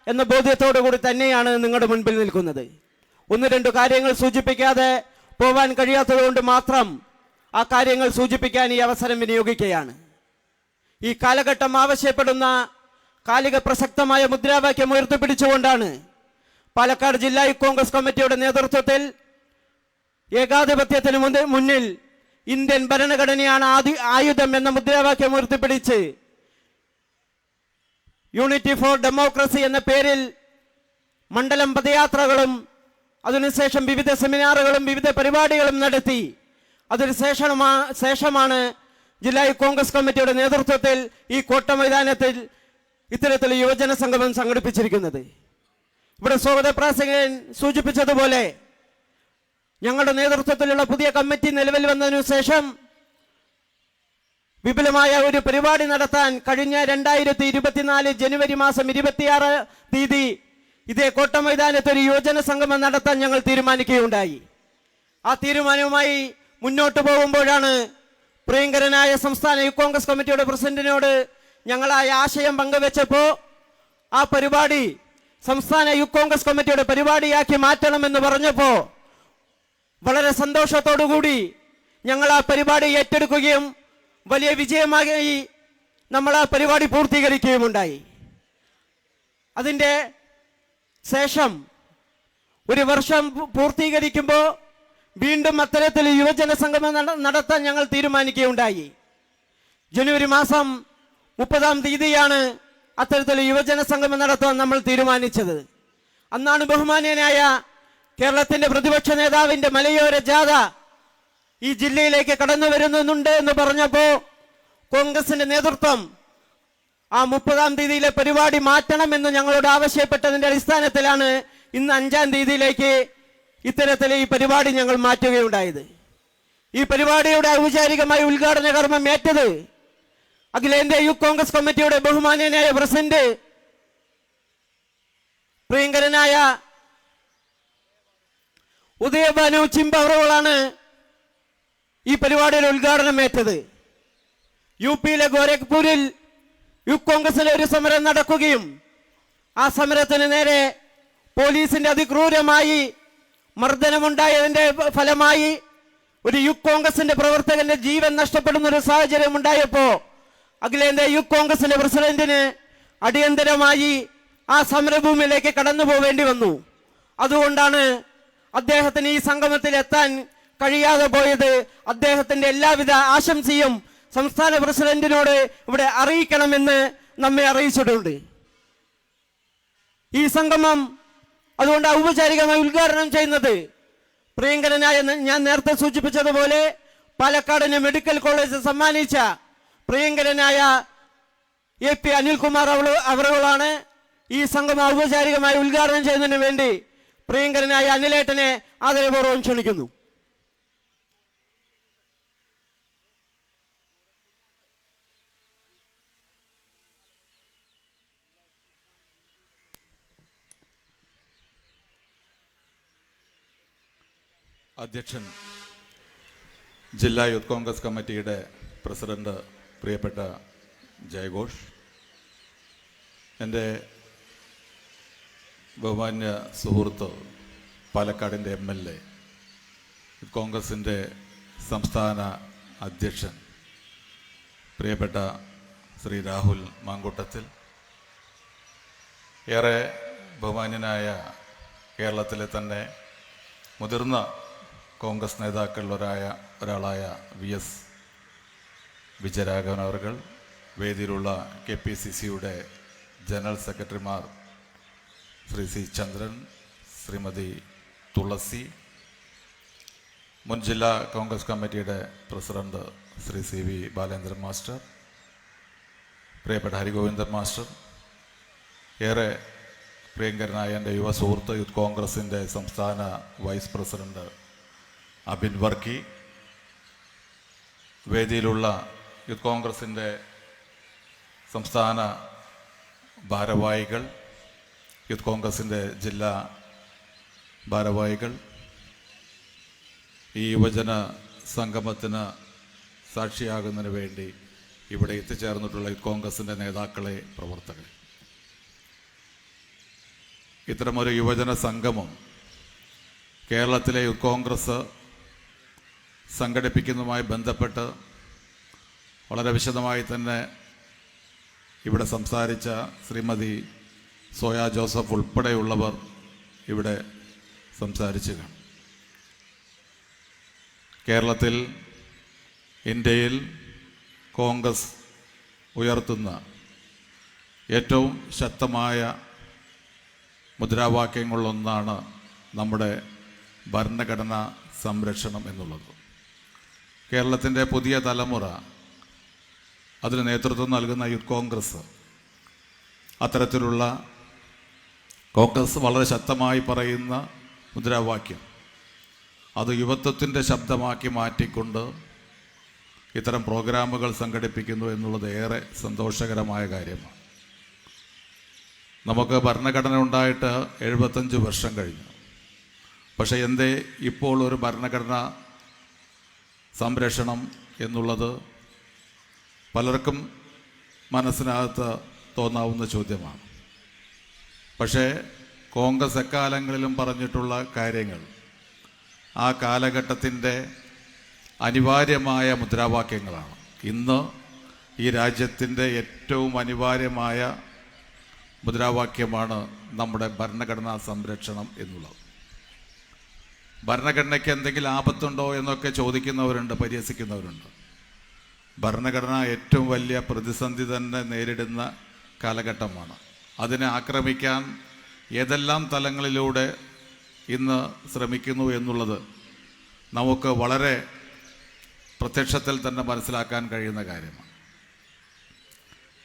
എന്ന ബോധ്യത്തോടു കൂടി തന്നെയാണ് നിങ്ങളുടെ മുൻപിൽ നിൽക്കുന്നത്. ഒന്ന് രണ്ട് കാര്യങ്ങൾ സൂചിപ്പിക്കാതെ പോവാൻ കഴിയാത്തതുകൊണ്ട് മാത്രം ആ കാര്യങ്ങൾ സൂചിപ്പിക്കാൻ ഈ അവസരം വിനിയോഗിക്കുകയാണ്. ഈ കാലഘട്ടം ആവശ്യപ്പെടുന്ന കാലിക പ്രസക്തമായ മുദ്രാവാക്യം ഉയർത്തിപ്പിടിച്ചുകൊണ്ടാണ് പാലക്കാട് ജില്ലാ യൂത്ത് കോൺഗ്രസ് കമ്മിറ്റിയുടെ നേതൃത്വത്തിൽ ഏകാധിപത്യത്തിന് മുന്നിൽ ഇന്ത്യൻ ഭരണഘടനയാണ് ആയുധം എന്ന മുദ്രാവാക്യം ഉയർത്തിപ്പിടിച്ച് യൂണിറ്റി ഫോർ ഡെമോക്രസി എന്ന പേരിൽ മണ്ഡലം പദയാത്രകളും അതിനുശേഷം വിവിധ സെമിനാറുകളും വിവിധ പരിപാടികളും നടത്തി ശേഷമാണ് ജില്ലാ കോൺഗ്രസ് കമ്മിറ്റിയുടെ നേതൃത്വത്തിൽ ഈ കോട്ട മൈതാനത്തിൽ ഇത്തരത്തിൽ യുവജന സംഗമം സംഘടിപ്പിച്ചിരിക്കുന്നത്. ഇവിടെ സ്വാഗത പ്രാസംഗികൻ സൂചിപ്പിച്ചതുപോലെ ഞങ്ങളുടെ നേതൃത്വത്തിലുള്ള പുതിയ കമ്മിറ്റി നിലവിൽ വന്നതിനു ശേഷം വിപുലമായ ഒരു പരിപാടി നടത്താൻ കഴിഞ്ഞ 2024 ജനുവരി മാസം 26 തീയതി ഇതേ കോട്ട മൈതാനത്ത് ഒരു യുവജന സംഗമം നടത്താൻ ഞങ്ങൾ തീരുമാനിക്കുകയുണ്ടായി. ആ തീരുമാനവുമായി മുന്നോട്ട് പോകുമ്പോഴാണ് പ്രിയങ്കരനായ സംസ്ഥാന യൂത്ത് കോൺഗ്രസ് കമ്മിറ്റിയുടെ പ്രസിഡന്റിനോട് ഞങ്ങളായ ആശയം പങ്കുവെച്ചപ്പോൾ ആ പരിപാടി സംസ്ഥാന യൂത്ത് കോൺഗ്രസ് കമ്മിറ്റിയുടെ പരിപാടിയാക്കി മാറ്റണമെന്ന് പറഞ്ഞപ്പോൾ വളരെ സന്തോഷത്തോടുകൂടി ഞങ്ങൾ ആ പരിപാടി ഏറ്റെടുക്കുകയും വലിയ വിജയമായി നമ്മൾ ആ പരിപാടി പൂർത്തീകരിക്കുകയുമുണ്ടായി. അതിൻ്റെ ശേഷം ഒരു വർഷം പൂർത്തീകരിക്കുമ്പോൾ വീണ്ടും അത്തരത്തിൽ യുവജന സംഗമം നടത്താൻ ഞങ്ങൾ തീരുമാനിക്കുകയുണ്ടായി. ജനുവരി മാസം 30-ാം തീയതിയാണ് അത്തരത്തിൽ യുവജന സംഗമം നടത്താൻ നമ്മൾ തീരുമാനിച്ചത്. അന്നാണ് ബഹുമാന്യനായ കേരളത്തിന്റെ പ്രതിപക്ഷ നേതാവിന്റെ മലയോര ജാഥ ഈ ജില്ലയിലേക്ക് കടന്നു വരുന്നുണ്ട് എന്ന് പറഞ്ഞപ്പോൾ കോൺഗ്രസിന്റെ നേതൃത്വം ആ 30-ാം തീയതിയിലെ പരിപാടി മാറ്റണമെന്ന് ഞങ്ങളോട് ആവശ്യപ്പെട്ടതിന്റെ അടിസ്ഥാനത്തിലാണ് ഇന്ന് 5-ാം തീയതിയിലേക്ക് ഇത്തരത്തിൽ ഈ പരിപാടി ഞങ്ങൾ മാറ്റുകയുണ്ടായത്. ഈ പരിപാടിയുടെ ഔപചാരികമായ ഉദ്ഘാടന കർമ്മം ഏറ്റത് അഖിലേന്ത്യാ യൂത്ത് കോൺഗ്രസ് കമ്മിറ്റിയുടെ ബഹുമാന്യനായ പ്രസിഡന്റ് പ്രിയങ്കരനായ ഉദയഭാനു ചിമ്പ അവറുകളാണ് ഈ പരിപാടിയുടെ ഉദ്ഘാടനം ഏറ്റത്. യു പിയിലെ ഗോരഖ്പൂരിൽ യൂത്ത് കോൺഗ്രസിലെ ഒരു സമരം നടക്കുകയും ആ സമരത്തിന് നേരെ പോലീസിന്റെ അതിക്രൂരമായി മർദ്ദനമുണ്ടായതിന്റെ ഫലമായി ഒരു യൂത്ത് കോൺഗ്രസിന്റെ പ്രവർത്തകന്റെ ജീവൻ നഷ്ടപ്പെടുന്ന ഒരു സാഹചര്യം ഉണ്ടായപ്പോ അഖിലേന്ത്യാ യൂത്ത് കോൺഗ്രസിന്റെ പ്രസിഡന്റിന് അടിയന്തരമായി ആ സമരഭൂമിയിലേക്ക് കടന്നു പോവേണ്ടി വന്നു. അതുകൊണ്ടാണ് അദ്ദേഹത്തിന് ഈ സംഗമത്തിൽ എത്താൻ കഴിയാതെ പോയത്. അദ്ദേഹത്തിന്റെ എല്ലാവിധ ആശംസയും സംസ്ഥാന പ്രസിഡന്റിനോട് ഇവിടെ അറിയിക്കണമെന്ന് നമ്മെ അറിയിച്ചിട്ടുണ്ട്. ഈ സംഗമം അതുകൊണ്ട് ഔപചാരികമായി ഉദ്ഘാടനം ചെയ്യുന്നത് പ്രിയങ്കരനായ ഞാൻ നേരത്തെ സൂചിപ്പിച്ചതുപോലെ പാലക്കാടിന് മെഡിക്കൽ കോളേജ് സമ്മാനിച്ച പ്രിയങ്കരനായ AP അനിൽകുമാർ അവറുകളാണ്. ഈ സംഗമം ഔപചാരികമായി ഉദ്ഘാടനം ചെയ്യുന്നതിന് വേണ്ടി പ്രിയങ്കരനായ അനിലേട്ടനെ ആദരപൂർവ്വം ക്ഷണിക്കുന്നു. അധ്യക്ഷൻ ജില്ലാ യൂത്ത് കോൺഗ്രസ് കമ്മിറ്റിയുടെ പ്രസിഡന്റ് പ്രിയപ്പെട്ട ജയഘോഷ്, എൻ്റെ ബഹുമാന്യ സുഹൃത്ത് പാലക്കാടിൻ്റെ MLA, കോൺഗ്രസിൻ്റെ സംസ്ഥാന അധ്യക്ഷൻ പ്രിയപ്പെട്ട ശ്രീ രാഹുൽ മാങ്കൂട്ടത്തിൽ, ഏറെ ബഹുമാന്യനായ കേരളത്തിലെ തന്നെ മുതിർന്ന കോൺഗ്രസ് നേതാക്കളിൽ ഒരാളായ VS വിജയരാഘവൻ അവർകൾ, വേദിയിലുള്ള KPCCയുടെ ജനറൽ സെക്രട്ടറിമാർ ശ്രീ C. ചന്ദ്രൻ, ശ്രീമതി തുളസി, മുൻ ജില്ലാ കോൺഗ്രസ് കമ്മിറ്റിയുടെ president Shri CV Balendran master, പ്രിയപ്പെട്ട ഹരിഗോവിന്ദൻ മാസ്റ്റർ, ഏറെ പ്രിയങ്കരനായ എൻ്റെ യുവ സുഹൃത്ത് യൂത്ത് കോൺഗ്രസിൻ്റെ സംസ്ഥാന വൈസ് പ്രസിഡന്റ് അബിൻ വർക്കി, വേദിയിലുള്ള യൂത്ത് കോൺഗ്രസിൻ്റെ സംസ്ഥാന ഭാരവാഹികൾ, യൂത്ത് കോൺഗ്രസിൻ്റെ ജില്ലാ ഭാരവാഹികൾ, ഈ യുവജന സംഗമത്തിന് സാക്ഷിയാകുന്നതിന് വേണ്ടി ഇവിടെ എത്തിച്ചേർന്നിട്ടുള്ള യൂത്ത് കോൺഗ്രസിൻ്റെ നേതാക്കളെ, പ്രവർത്തകരെ, ഇത്തരമൊരു യുവജന സംഗമം കേരളത്തിലെ യൂത്ത് കോൺഗ്രസ് സംഘടിപ്പിക്കുന്നതുമായി ബന്ധപ്പെട്ട് വളരെ വിശദമായി തന്നെ ഇവിടെ സംസാരിച്ച ശ്രീമതി സോയ ജോസഫ് ഉൾപ്പെടെയുള്ളവർ ഇവിടെ സംസാരിച്ചു കാണും. കേരളത്തിൽ, ഇന്ത്യയിൽ കോൺഗ്രസ് ഉയർത്തുന്ന ഏറ്റവും ശക്തമായ മുദ്രാവാക്യങ്ങളിലൊന്നാണ് നമ്മുടെ ഭരണഘടനാ സംരക്ഷണം എന്നുള്ളത്. കേരളത്തിൻ്റെ പുതിയ തലമുറ, അതിന് നേതൃത്വം നൽകുന്ന യൂത്ത് കോൺഗ്രസ്, അത്തരത്തിലുള്ള കോൺഗ്രസ് വളരെ ശക്തമായി പറയുന്ന മുദ്രാവാക്യം അത് യുവത്വത്തിൻ്റെ ശബ്ദമാക്കി മാറ്റിക്കൊണ്ട് ഇത്തരം പ്രോഗ്രാമുകൾ സംഘടിപ്പിക്കുന്നു എന്നുള്ളത് ഏറെ സന്തോഷകരമായ കാര്യമാണ്. നമുക്ക് ഭരണഘടന ഉണ്ടായിട്ട് 75 വർഷം കഴിഞ്ഞു. പക്ഷേ എന്തേ ഇപ്പോൾ ഒരു ഭരണഘടനാ സംരക്ഷണം എന്നുള്ളത് പലർക്കും മനസ്സിനകത്ത് തോന്നാവുന്ന ചോദ്യമാണ്. പക്ഷേ കോൺഗ്രസ് എക്കാലങ്ങളിലും പറഞ്ഞിട്ടുള്ള കാര്യങ്ങൾ ആ കാലഘട്ടത്തിൻ്റെ അനിവാര്യമായ മുദ്രാവാക്യങ്ങളാണ്. ഇന്ന് ഈ രാജ്യത്തിൻ്റെ ഏറ്റവും അനിവാര്യമായ മുദ്രാവാക്യമാണ് നമ്മുടെ ഭരണഘടനാ സംരക്ഷണം എന്നുള്ളത്. ഭരണഘടനയ്ക്ക് എന്തെങ്കിലും ആപത്തുണ്ടോ എന്നൊക്കെ ചോദിക്കുന്നവരുണ്ട്, പരിഹസിക്കുന്നവരുണ്ട്. ഭരണഘടന ഏറ്റവും വലിയ പ്രതിസന്ധി തന്നെ നേരിടുന്ന കാലഘട്ടമാണ്. അതിനെ ആക്രമിക്കാൻ ഏതെല്ലാം തലങ്ങളിലൂടെ ഇന്ന് ശ്രമിക്കുന്നു എന്നുള്ളത് നമുക്ക് വളരെ പ്രത്യക്ഷത്തിൽ തന്നെ മനസ്സിലാക്കാൻ കഴിയുന്ന കാര്യമാണ്.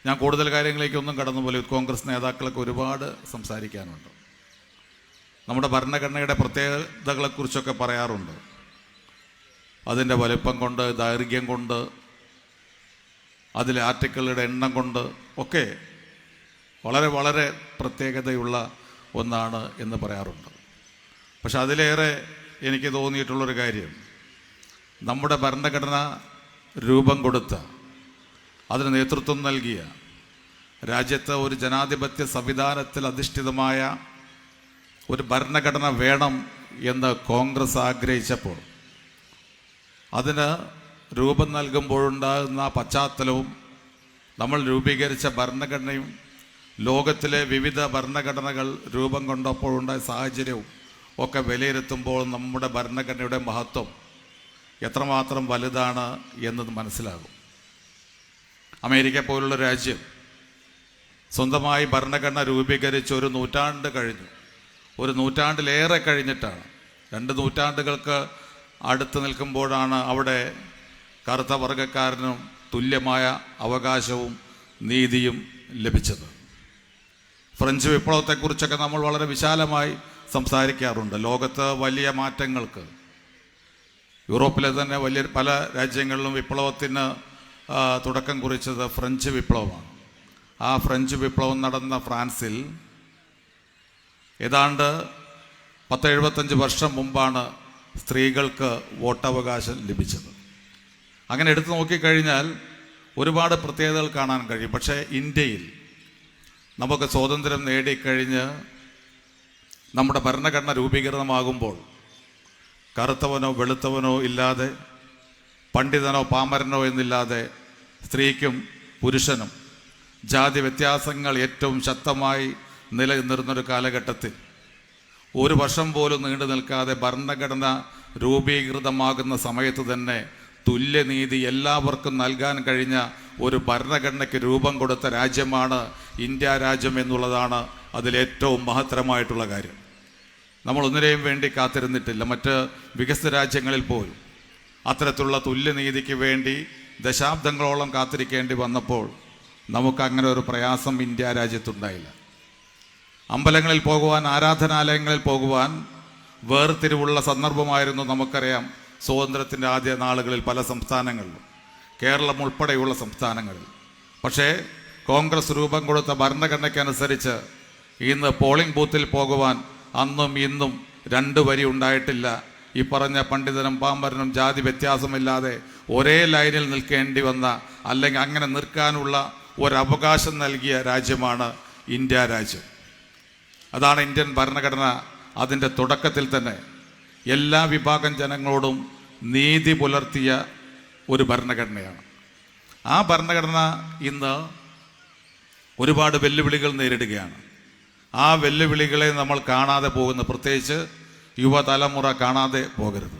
ഞാൻ കൂടുതൽ കാര്യങ്ങളിലേക്കൊന്നും കടന്നുപോലെ യൂത്ത് കോൺഗ്രസ് നേതാക്കൾക്ക് ഒരുപാട് സംസാരിക്കാനുണ്ട്. നമ്മുടെ ഭരണഘടനയുടെ പ്രത്യേകതകളെക്കുറിച്ചൊക്കെ പറയാറുണ്ട്. അതിൻ്റെ വലിപ്പം കൊണ്ട്, ദൈർഘ്യം കൊണ്ട്, അതിലെ ആർട്ടിക്കിളുടെ എണ്ണം കൊണ്ട് ഒക്കെ വളരെ വളരെ പ്രത്യേകതയുള്ള ഒന്നാണ് എന്ന് പറയാറുണ്ട്. പക്ഷെ അതിലേറെ എനിക്ക് തോന്നിയിട്ടുള്ളൊരു കാര്യം, നമ്മുടെ ഭരണഘടന രൂപം കൊടുത്ത, അതിന് നേതൃത്വം നൽകിയ, രാജ്യത്ത് ഒരു ജനാധിപത്യ സംവിധാനത്തിൽ അധിഷ്ഠിതമായ ഒരു ഭരണഘടന വേണം എന്ന് കോൺഗ്രസ് ആഗ്രഹിച്ചപ്പോൾ അതിന് രൂപം നൽകുമ്പോഴുണ്ടാകുന്ന പശ്ചാത്തലവും നമ്മൾ രൂപീകരിച്ച ഭരണഘടനയും ലോകത്തിലെ വിവിധ ഭരണഘടനകൾ രൂപം കൊണ്ടപ്പോഴുണ്ടായ സാഹചര്യവും ഒക്കെ വിലയിരുത്തുമ്പോൾ നമ്മുടെ ഭരണഘടനയുടെ മഹത്വം എത്രമാത്രം വലുതാണ് എന്നത് മനസ്സിലാകും. അമേരിക്ക പോലുള്ള രാജ്യം സ്വന്തമായി ഭരണഘടന രൂപീകരിച്ച് 1 നൂറ്റാണ്ട് കഴിഞ്ഞു. 1 നൂറ്റാണ്ടിലേറെ കഴിഞ്ഞിട്ടാണ്, 2 നൂറ്റാണ്ടുകൾക്ക് അടുത്ത് നിൽക്കുമ്പോഴാണ് അവിടെ കറുത്ത വർഗക്കാരനും തുല്യമായ അവകാശവും നീതിയും ലഭിച്ചത്. ഫ്രഞ്ച് വിപ്ലവത്തെക്കുറിച്ചൊക്കെ നമ്മൾ വളരെ വിശാലമായി സംസാരിക്കാറുണ്ട്. ലോകത്ത് വലിയ മാറ്റങ്ങൾക്ക്, യൂറോപ്പിലെ തന്നെ വലിയ പല രാജ്യങ്ങളിലും വിപ്ലവത്തിന് തുടക്കം കുറിച്ചത് ഫ്രഞ്ച് വിപ്ലവമാണ്. ആ ഫ്രഞ്ച് വിപ്ലവം നടന്ന ഫ്രാൻസിൽ ഏതാണ്ട് 10-75 വർഷം മുമ്പാണ് സ്ത്രീകൾക്ക് വോട്ടവകാശം ലഭിച്ചത്. അങ്ങനെ എടുത്തു നോക്കിക്കഴിഞ്ഞാൽ ഒരുപാട് പ്രത്യേകതകൾ കാണാൻ കഴിയും. പക്ഷേ ഇന്ത്യയിൽ നമുക്ക് സ്വാതന്ത്ര്യം നേടിക്കഴിഞ്ഞ് നമ്മുടെ ഭരണഘടന രൂപീകൃതമാകുമ്പോൾ കറുത്തവനോ വെളുത്തവനോ ഇല്ലാതെ, പണ്ഡിതനോ പാമരനോ എന്നില്ലാതെ, സ്ത്രീക്കും പുരുഷനും ജാതി വ്യത്യാസങ്ങൾ ഏറ്റവും ശക്തമായി നിലനിന്നിരുന്നൊരു കാലഘട്ടത്തിൽ 1 വർഷം പോലും നീണ്ടു നിൽക്കാതെ ഭരണഘടന രൂപീകൃതമാകുന്ന സമയത്ത് തന്നെ തുല്യനീതി എല്ലാവർക്കും നൽകാൻ കഴിഞ്ഞ ഒരു ഭരണഘടനയ്ക്ക് രൂപം കൊടുത്ത രാജ്യമാണ് ഇന്ത്യ രാജ്യം എന്നുള്ളതാണ് അതിലേറ്റവും മഹത്തരമായിട്ടുള്ള കാര്യം. നമ്മൾ ഒന്നിനെയും വേണ്ടി കാത്തിരുന്നിട്ടില്ല. മറ്റ് വികസിത രാജ്യങ്ങളിൽ പോലും അത്തരത്തിലുള്ള തുല്യനീതിക്ക് വേണ്ടി ദശാബ്ദങ്ങളോളം കാത്തിരിക്കേണ്ടി വന്നപ്പോൾ നമുക്കങ്ങനെ ഒരു പ്രയാസം ഇന്ത്യ രാജ്യത്തുണ്ടായില്ല. അമ്പലങ്ങളിൽ പോകുവാൻ, ആരാധനാലയങ്ങളിൽ പോകുവാൻ വേർതിരിവുള്ള സന്ദർഭമായിരുന്നു നമുക്കറിയാം സ്വാതന്ത്ര്യത്തിൻ്റെ ആദ്യ നാളുകളിൽ പല സംസ്ഥാനങ്ങളിലും, കേരളം ഉൾപ്പെടെയുള്ള സംസ്ഥാനങ്ങളിൽ. പക്ഷേ കോൺഗ്രസ് രൂപം കൊടുത്ത ഭരണഘടനയ്ക്കനുസരിച്ച് ഇന്ന് പോളിംഗ് ബൂത്തിൽ പോകുവാൻ അന്നും ഇന്നും 2 വരി ഉണ്ടായിട്ടില്ല. ഈ പറഞ്ഞ പണ്ഡിതനും പാമ്പരനും ജാതി വ്യത്യാസമില്ലാതെ ഒരേ ലൈനിൽ നിൽക്കേണ്ടി വന്ന, അല്ലെങ്കിൽ അങ്ങനെ നിൽക്കാനുള്ള ഒരവകാശം നൽകിയ രാജ്യമാണ് ഇന്ത്യ രാജ്യം. അതാണ് ഇന്ത്യൻ ഭരണഘടന. അതിൻ്റെ തുടക്കത്തിൽ തന്നെ എല്ലാ വിഭാഗം ജനങ്ങളോടും നീതി പുലർത്തിയ ഒരു ഭരണഘടനയാണ്. ആ ഭരണഘടന ഇന്ന് ഒരുപാട് വെല്ലുവിളികൾ നേരിടുകയാണ്. ആ വെല്ലുവിളികളെ നമ്മൾ കാണാതെ പോകുന്നു, പ്രത്യേകിച്ച് യുവതലമുറ കാണാതെ പോകരുത്.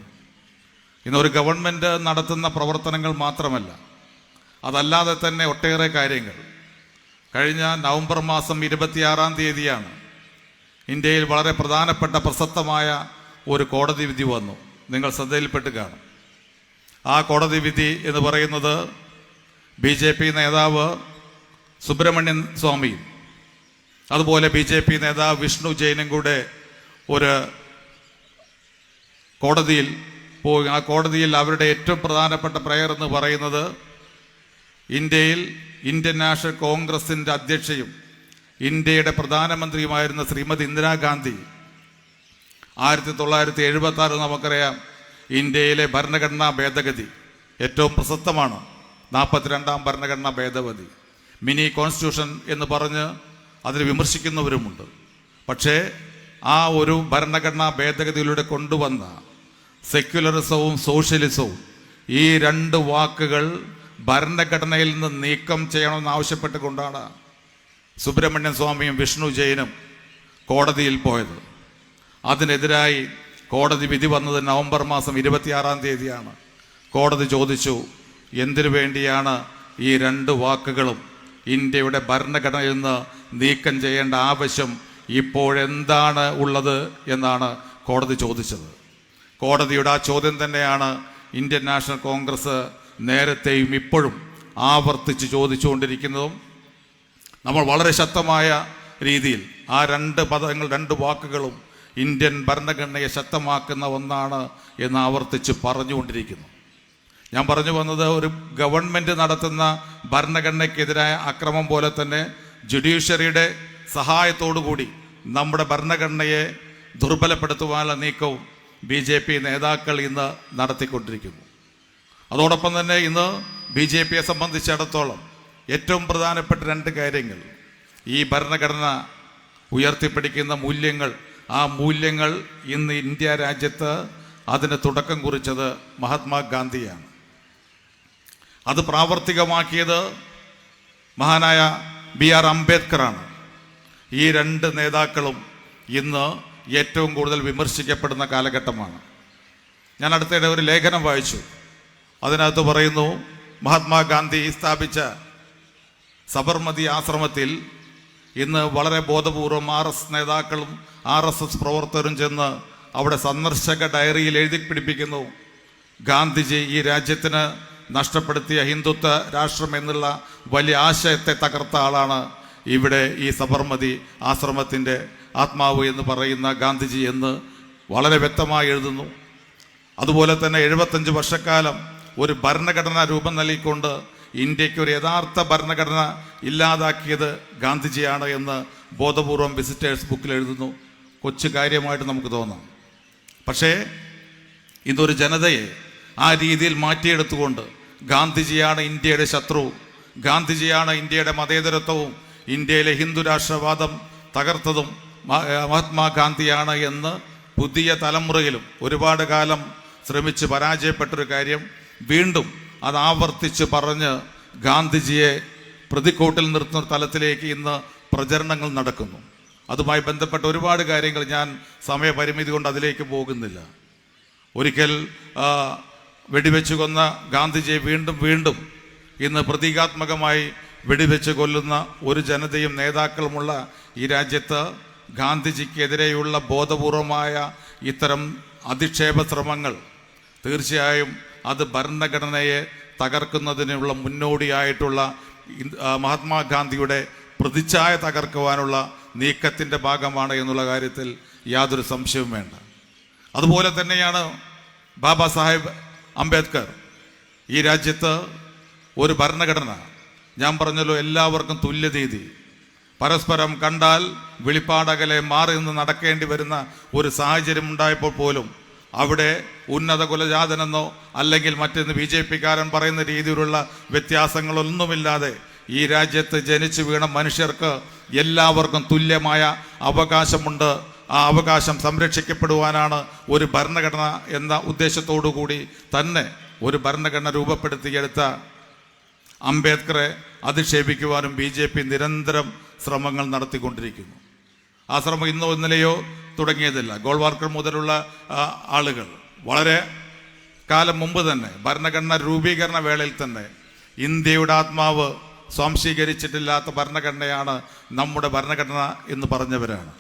ഇന്നൊരു ഗവൺമെൻറ് നടത്തുന്ന പ്രവർത്തനങ്ങൾ മാത്രമല്ല, അതല്ലാതെ തന്നെ ഒട്ടേറെ കാര്യങ്ങൾ. കഴിഞ്ഞ നവംബർ മാസം 26-ാം തീയതിയാണ് ഇന്ത്യയിൽ വളരെ പ്രധാനപ്പെട്ട പ്രസക്തമായ ഒരു കോടതി വിധി വന്നു. നിങ്ങൾ ശ്രദ്ധയിൽപ്പെട്ട് കാണും. ആ കോടതി വിധി എന്ന് പറയുന്നത് BJP നേതാവ് സുബ്രഹ്മണ്യൻ സ്വാമിയും അതുപോലെ BJP നേതാവ് വിഷ്ണു ജെയിനും കൂടെ ഒരു കോടതിയിൽ പോയി. ആ കോടതിയിൽ അവരുടെ ഏറ്റവും പ്രധാനപ്പെട്ട പ്രയർ എന്ന് പറയുന്നത് ഇന്ത്യയിൽ ഇന്ത്യൻ നാഷണൽ കോൺഗ്രസിൻ്റെ അധ്യക്ഷയും ഇന്ത്യയുടെ പ്രധാനമന്ത്രിയുമായിരുന്ന ശ്രീമതി ഇന്ദിരാഗാന്ധി 1976 നമുക്കറിയാം ഇന്ത്യയിലെ ഭരണഘടനാ ഭേദഗതി ഏറ്റവും പ്രസക്തമാണ്. 42-ാം ഭരണഘടനാ ഭേദഗതി, മിനി കോൺസ്റ്റിറ്റ്യൂഷൻ എന്ന് പറഞ്ഞ് അതിന് വിമർശിക്കുന്നവരുമുണ്ട്. പക്ഷേ ആ ഒരു ഭരണഘടനാ ഭേദഗതിയിലൂടെ കൊണ്ടുവന്ന സെക്യുലറിസവും സോഷ്യലിസവും, ഈ 2 വാക്കുകൾ ഭരണഘടനയിൽ നിന്ന് നീക്കം ചെയ്യണമെന്ന് ആവശ്യപ്പെട്ടുകൊണ്ടാണ് സുബ്രഹ്മണ്യൻ സ്വാമിയും വിഷ്ണു ജെയിനും കോടതിയിൽ പോയത്. അതിനെതിരായി കോടതി വിധി വന്നത് നവംബർ മാസം 26-ാം തീയതിയാണ്. കോടതി ചോദിച്ചു, എന്തിനു വേണ്ടിയാണ് ഈ 2 വാക്കുകളും ഇന്ത്യയുടെ ഭരണഘടനയിൽ നിന്ന് നീക്കം ചെയ്യേണ്ട ആവശ്യം ഇപ്പോഴെന്താണ് ഉള്ളത് എന്നാണ് കോടതി ചോദിച്ചത്. കോടതിയുടെ ആ ചോദ്യം തന്നെയാണ് ഇന്ത്യൻ നാഷണൽ കോൺഗ്രസ് നേരത്തെയും ഇപ്പോഴും ആവർത്തിച്ച് ചോദിച്ചുകൊണ്ടിരിക്കുന്നതും. നമ്മൾ വളരെ ശക്തമായ രീതിയിൽ ആ 2 പദങ്ങൾ, 2 വാക്കുകളും ഇന്ത്യൻ ഭരണഘടനയെ ശക്തമാക്കുന്ന ഒന്നാണ് എന്ന് ആവർത്തിച്ച് പറഞ്ഞുകൊണ്ടിരിക്കുന്നു. ഞാൻ പറഞ്ഞു വന്നത്, ഒരു ഗവൺമെൻറ് നടത്തുന്ന ഭരണഘടനയ്ക്കെതിരായ അക്രമം പോലെ തന്നെ ജുഡീഷ്യറിയുടെ സഹായത്തോടു കൂടി നമ്മുടെ ഭരണഘടനയെ ദുർബലപ്പെടുത്തുവാനുള്ള നീക്കവും BJP നേതാക്കൾ ഇന്ന് നടത്തിക്കൊണ്ടിരിക്കുന്നു. അതോടൊപ്പം തന്നെ ഇന്ന് BJPയെ സംബന്ധിച്ചിടത്തോളം ഏറ്റവും പ്രധാനപ്പെട്ട 2 കാര്യങ്ങൾ, ഈ ഭരണഘടന ഉയർത്തിപ്പിടിക്കുന്ന മൂല്യങ്ങൾ, ആ മൂല്യങ്ങൾ ഇന്ന് ഇന്ത്യ രാജ്യത്ത് അതിന് തുടക്കം കുറിച്ചത് മഹാത്മാഗാന്ധിയാണ്. അത് പ്രാവർത്തികമാക്കിയത് മഹാനായ BR അംബേദ്കറാണ്. ഈ 2 നേതാക്കളും ഇന്ന് ഏറ്റവും കൂടുതൽ വിമർശിക്കപ്പെടുന്ന കാലഘട്ടമാണ്. ഞാൻ അടുത്തിടെ ഒരു ലേഖനം വായിച്ചു. അതിനകത്ത് പറയുന്നു, മഹാത്മാഗാന്ധി സ്ഥാപിച്ച സബർമതി ആശ്രമത്തിൽ ഇന്ന് വളരെ ബോധപൂർവം RS നേതാക്കളും RSS പ്രവർത്തകരും ചെന്ന് അവിടെ സന്ദർശക ഡയറിയിൽ എഴുതി പിടിപ്പിക്കുന്നു, ഗാന്ധിജി ഈ രാജ്യത്തിന് നഷ്ടപ്പെടുത്തിയ ഹിന്ദുത്വ രാഷ്ട്രം എന്നുള്ള വലിയ ആശയത്തെ തകർത്ത ആളാണ് ഇവിടെ ഈ സബർമതി ആശ്രമത്തിൻ്റെ ആത്മാവ് എന്ന് പറയുന്ന ഗാന്ധിജി എന്ന് വളരെ വ്യക്തമായി എഴുതുന്നു. അതുപോലെ തന്നെ 75 വർഷക്കാലം ഒരു ഭരണഘടന രൂപം നൽകിക്കൊണ്ട് ഇന്ത്യക്ക് ഒരു യഥാർത്ഥ ഭരണഘടന ഇല്ലാതാക്കിയത് ഗാന്ധിജിയാണ് എന്ന് ബോധപൂർവം വിസിറ്റേഴ്സ് ബുക്കിൽ എഴുതുന്നു. കൊച്ചു കാര്യമായിട്ട് നമുക്ക് തോന്നാം. പക്ഷേ ഇതൊരു ജനതയെ ആ രീതിയിൽ മാറ്റിയെടുത്തുകൊണ്ട് ഗാന്ധിജിയാണ് ഇന്ത്യയുടെ ശത്രു, ഗാന്ധിജിയാണ് ഇന്ത്യയുടെ മതേതരത്വവും ഇന്ത്യയിലെ ഹിന്ദു രാഷ്ട്രവാദം തകർത്തതും മഹാത്മാഗാന്ധിയാണ് എന്ന് പുതിയ തലമുറയിലും ഒരുപാട് കാലം ശ്രമിച്ച് പരാജയപ്പെട്ടൊരു കാര്യം വീണ്ടും അത് ആവർത്തിച്ച് പറഞ്ഞ് ഗാന്ധിജിയെ പ്രതിക്കൂട്ടിൽ നിർത്തുന്ന തലത്തിലേക്ക് ഇന്ന് പ്രചരണങ്ങൾ നടക്കുന്നു. അതുമായി ബന്ധപ്പെട്ട ഒരുപാട് കാര്യങ്ങൾ ഞാൻ സമയപരിമിതി കൊണ്ട് അതിലേക്ക് പോകുന്നില്ല. ഒരിക്കൽ വെടിവെച്ച് കൊന്ന ഗാന്ധിജിയെ വീണ്ടും വീണ്ടും ഇന്ന് പ്രതീകാത്മകമായി വെടിവെച്ച് കൊല്ലുന്ന ഒരു ജനതയും നേതാക്കളുമുള്ള ഈ രാജ്യത്ത് ഗാന്ധിജിക്കെതിരെയുള്ള ബോധപൂർവമായ ഇത്തരം അധിക്ഷേപ ശ്രമങ്ങൾ തീർച്ചയായും അത് ഭരണഘടനയെ തകർക്കുന്നതിനുള്ള മുന്നോടിയായിട്ടുള്ള മഹാത്മാഗാന്ധിയുടെ പ്രതിച്ഛായ തകർക്കുവാനുള്ള നീക്കത്തിൻ്റെ ഭാഗമാണ് എന്നുള്ള കാര്യത്തിൽ യാതൊരു സംശയവും വേണ്ട. അതുപോലെ തന്നെയാണ് ബാബാ സാഹേബ് അംബേദ്കർ. ഈ രാജ്യത്ത് ഒരു ഭരണഘടന, ഞാൻ പറഞ്ഞല്ലോ, എല്ലാവർക്കും തുല്യനീതി, പരസ്പരം കണ്ടാൽ വെളിപ്പാടകലെ മാറി നിന്ന് നടക്കേണ്ടി വരുന്ന ഒരു സാഹചര്യം ഉണ്ടായപ്പോൾ പോലും അവിടെ ഉന്നത കുലജാതനെന്നോ അല്ലെങ്കിൽ മറ്റൊന്ന് BJP-കാരൻ പറയുന്ന രീതിയിലുള്ള വ്യത്യാസങ്ങളൊന്നുമില്ലാതെ ഈ രാജ്യത്ത് ജനിച്ചു വീണ മനുഷ്യർക്ക് എല്ലാവർക്കും തുല്യമായ അവകാശമുണ്ട്. ആ അവകാശം സംരക്ഷിക്കപ്പെടുവാനാണ് ഒരു ഭരണഘടന എന്ന ഉദ്ദേശത്തോടു കൂടി തന്നെ ഒരു ഭരണഘടന രൂപപ്പെടുത്തിയെടുത്ത അംബേദ്കറെ അധിക്ഷേപിക്കുവാനും BJP നിരന്തരം ശ്രമങ്ങൾ നടത്തിക്കൊണ്ടിരിക്കുന്നു. ആ ശ്രമം ഇന്നോ ഇന്നലെയോ തുടങ്ങിയതില്ല. ഗോൾവാർക്കർ മുതലുള്ള ആളുകൾ വളരെ കാലം മുമ്പ് തന്നെ ഭരണഘടന രൂപീകരണ വേളയിൽ തന്നെ ഇന്ത്യയുടെ ആത്മാവ് സ്വാംശീകരിച്ചിട്ടില്ലാത്ത ഭരണഘടനയാണ് നമ്മുടെ ഭരണഘടന എന്ന് പറഞ്ഞവരാണ്.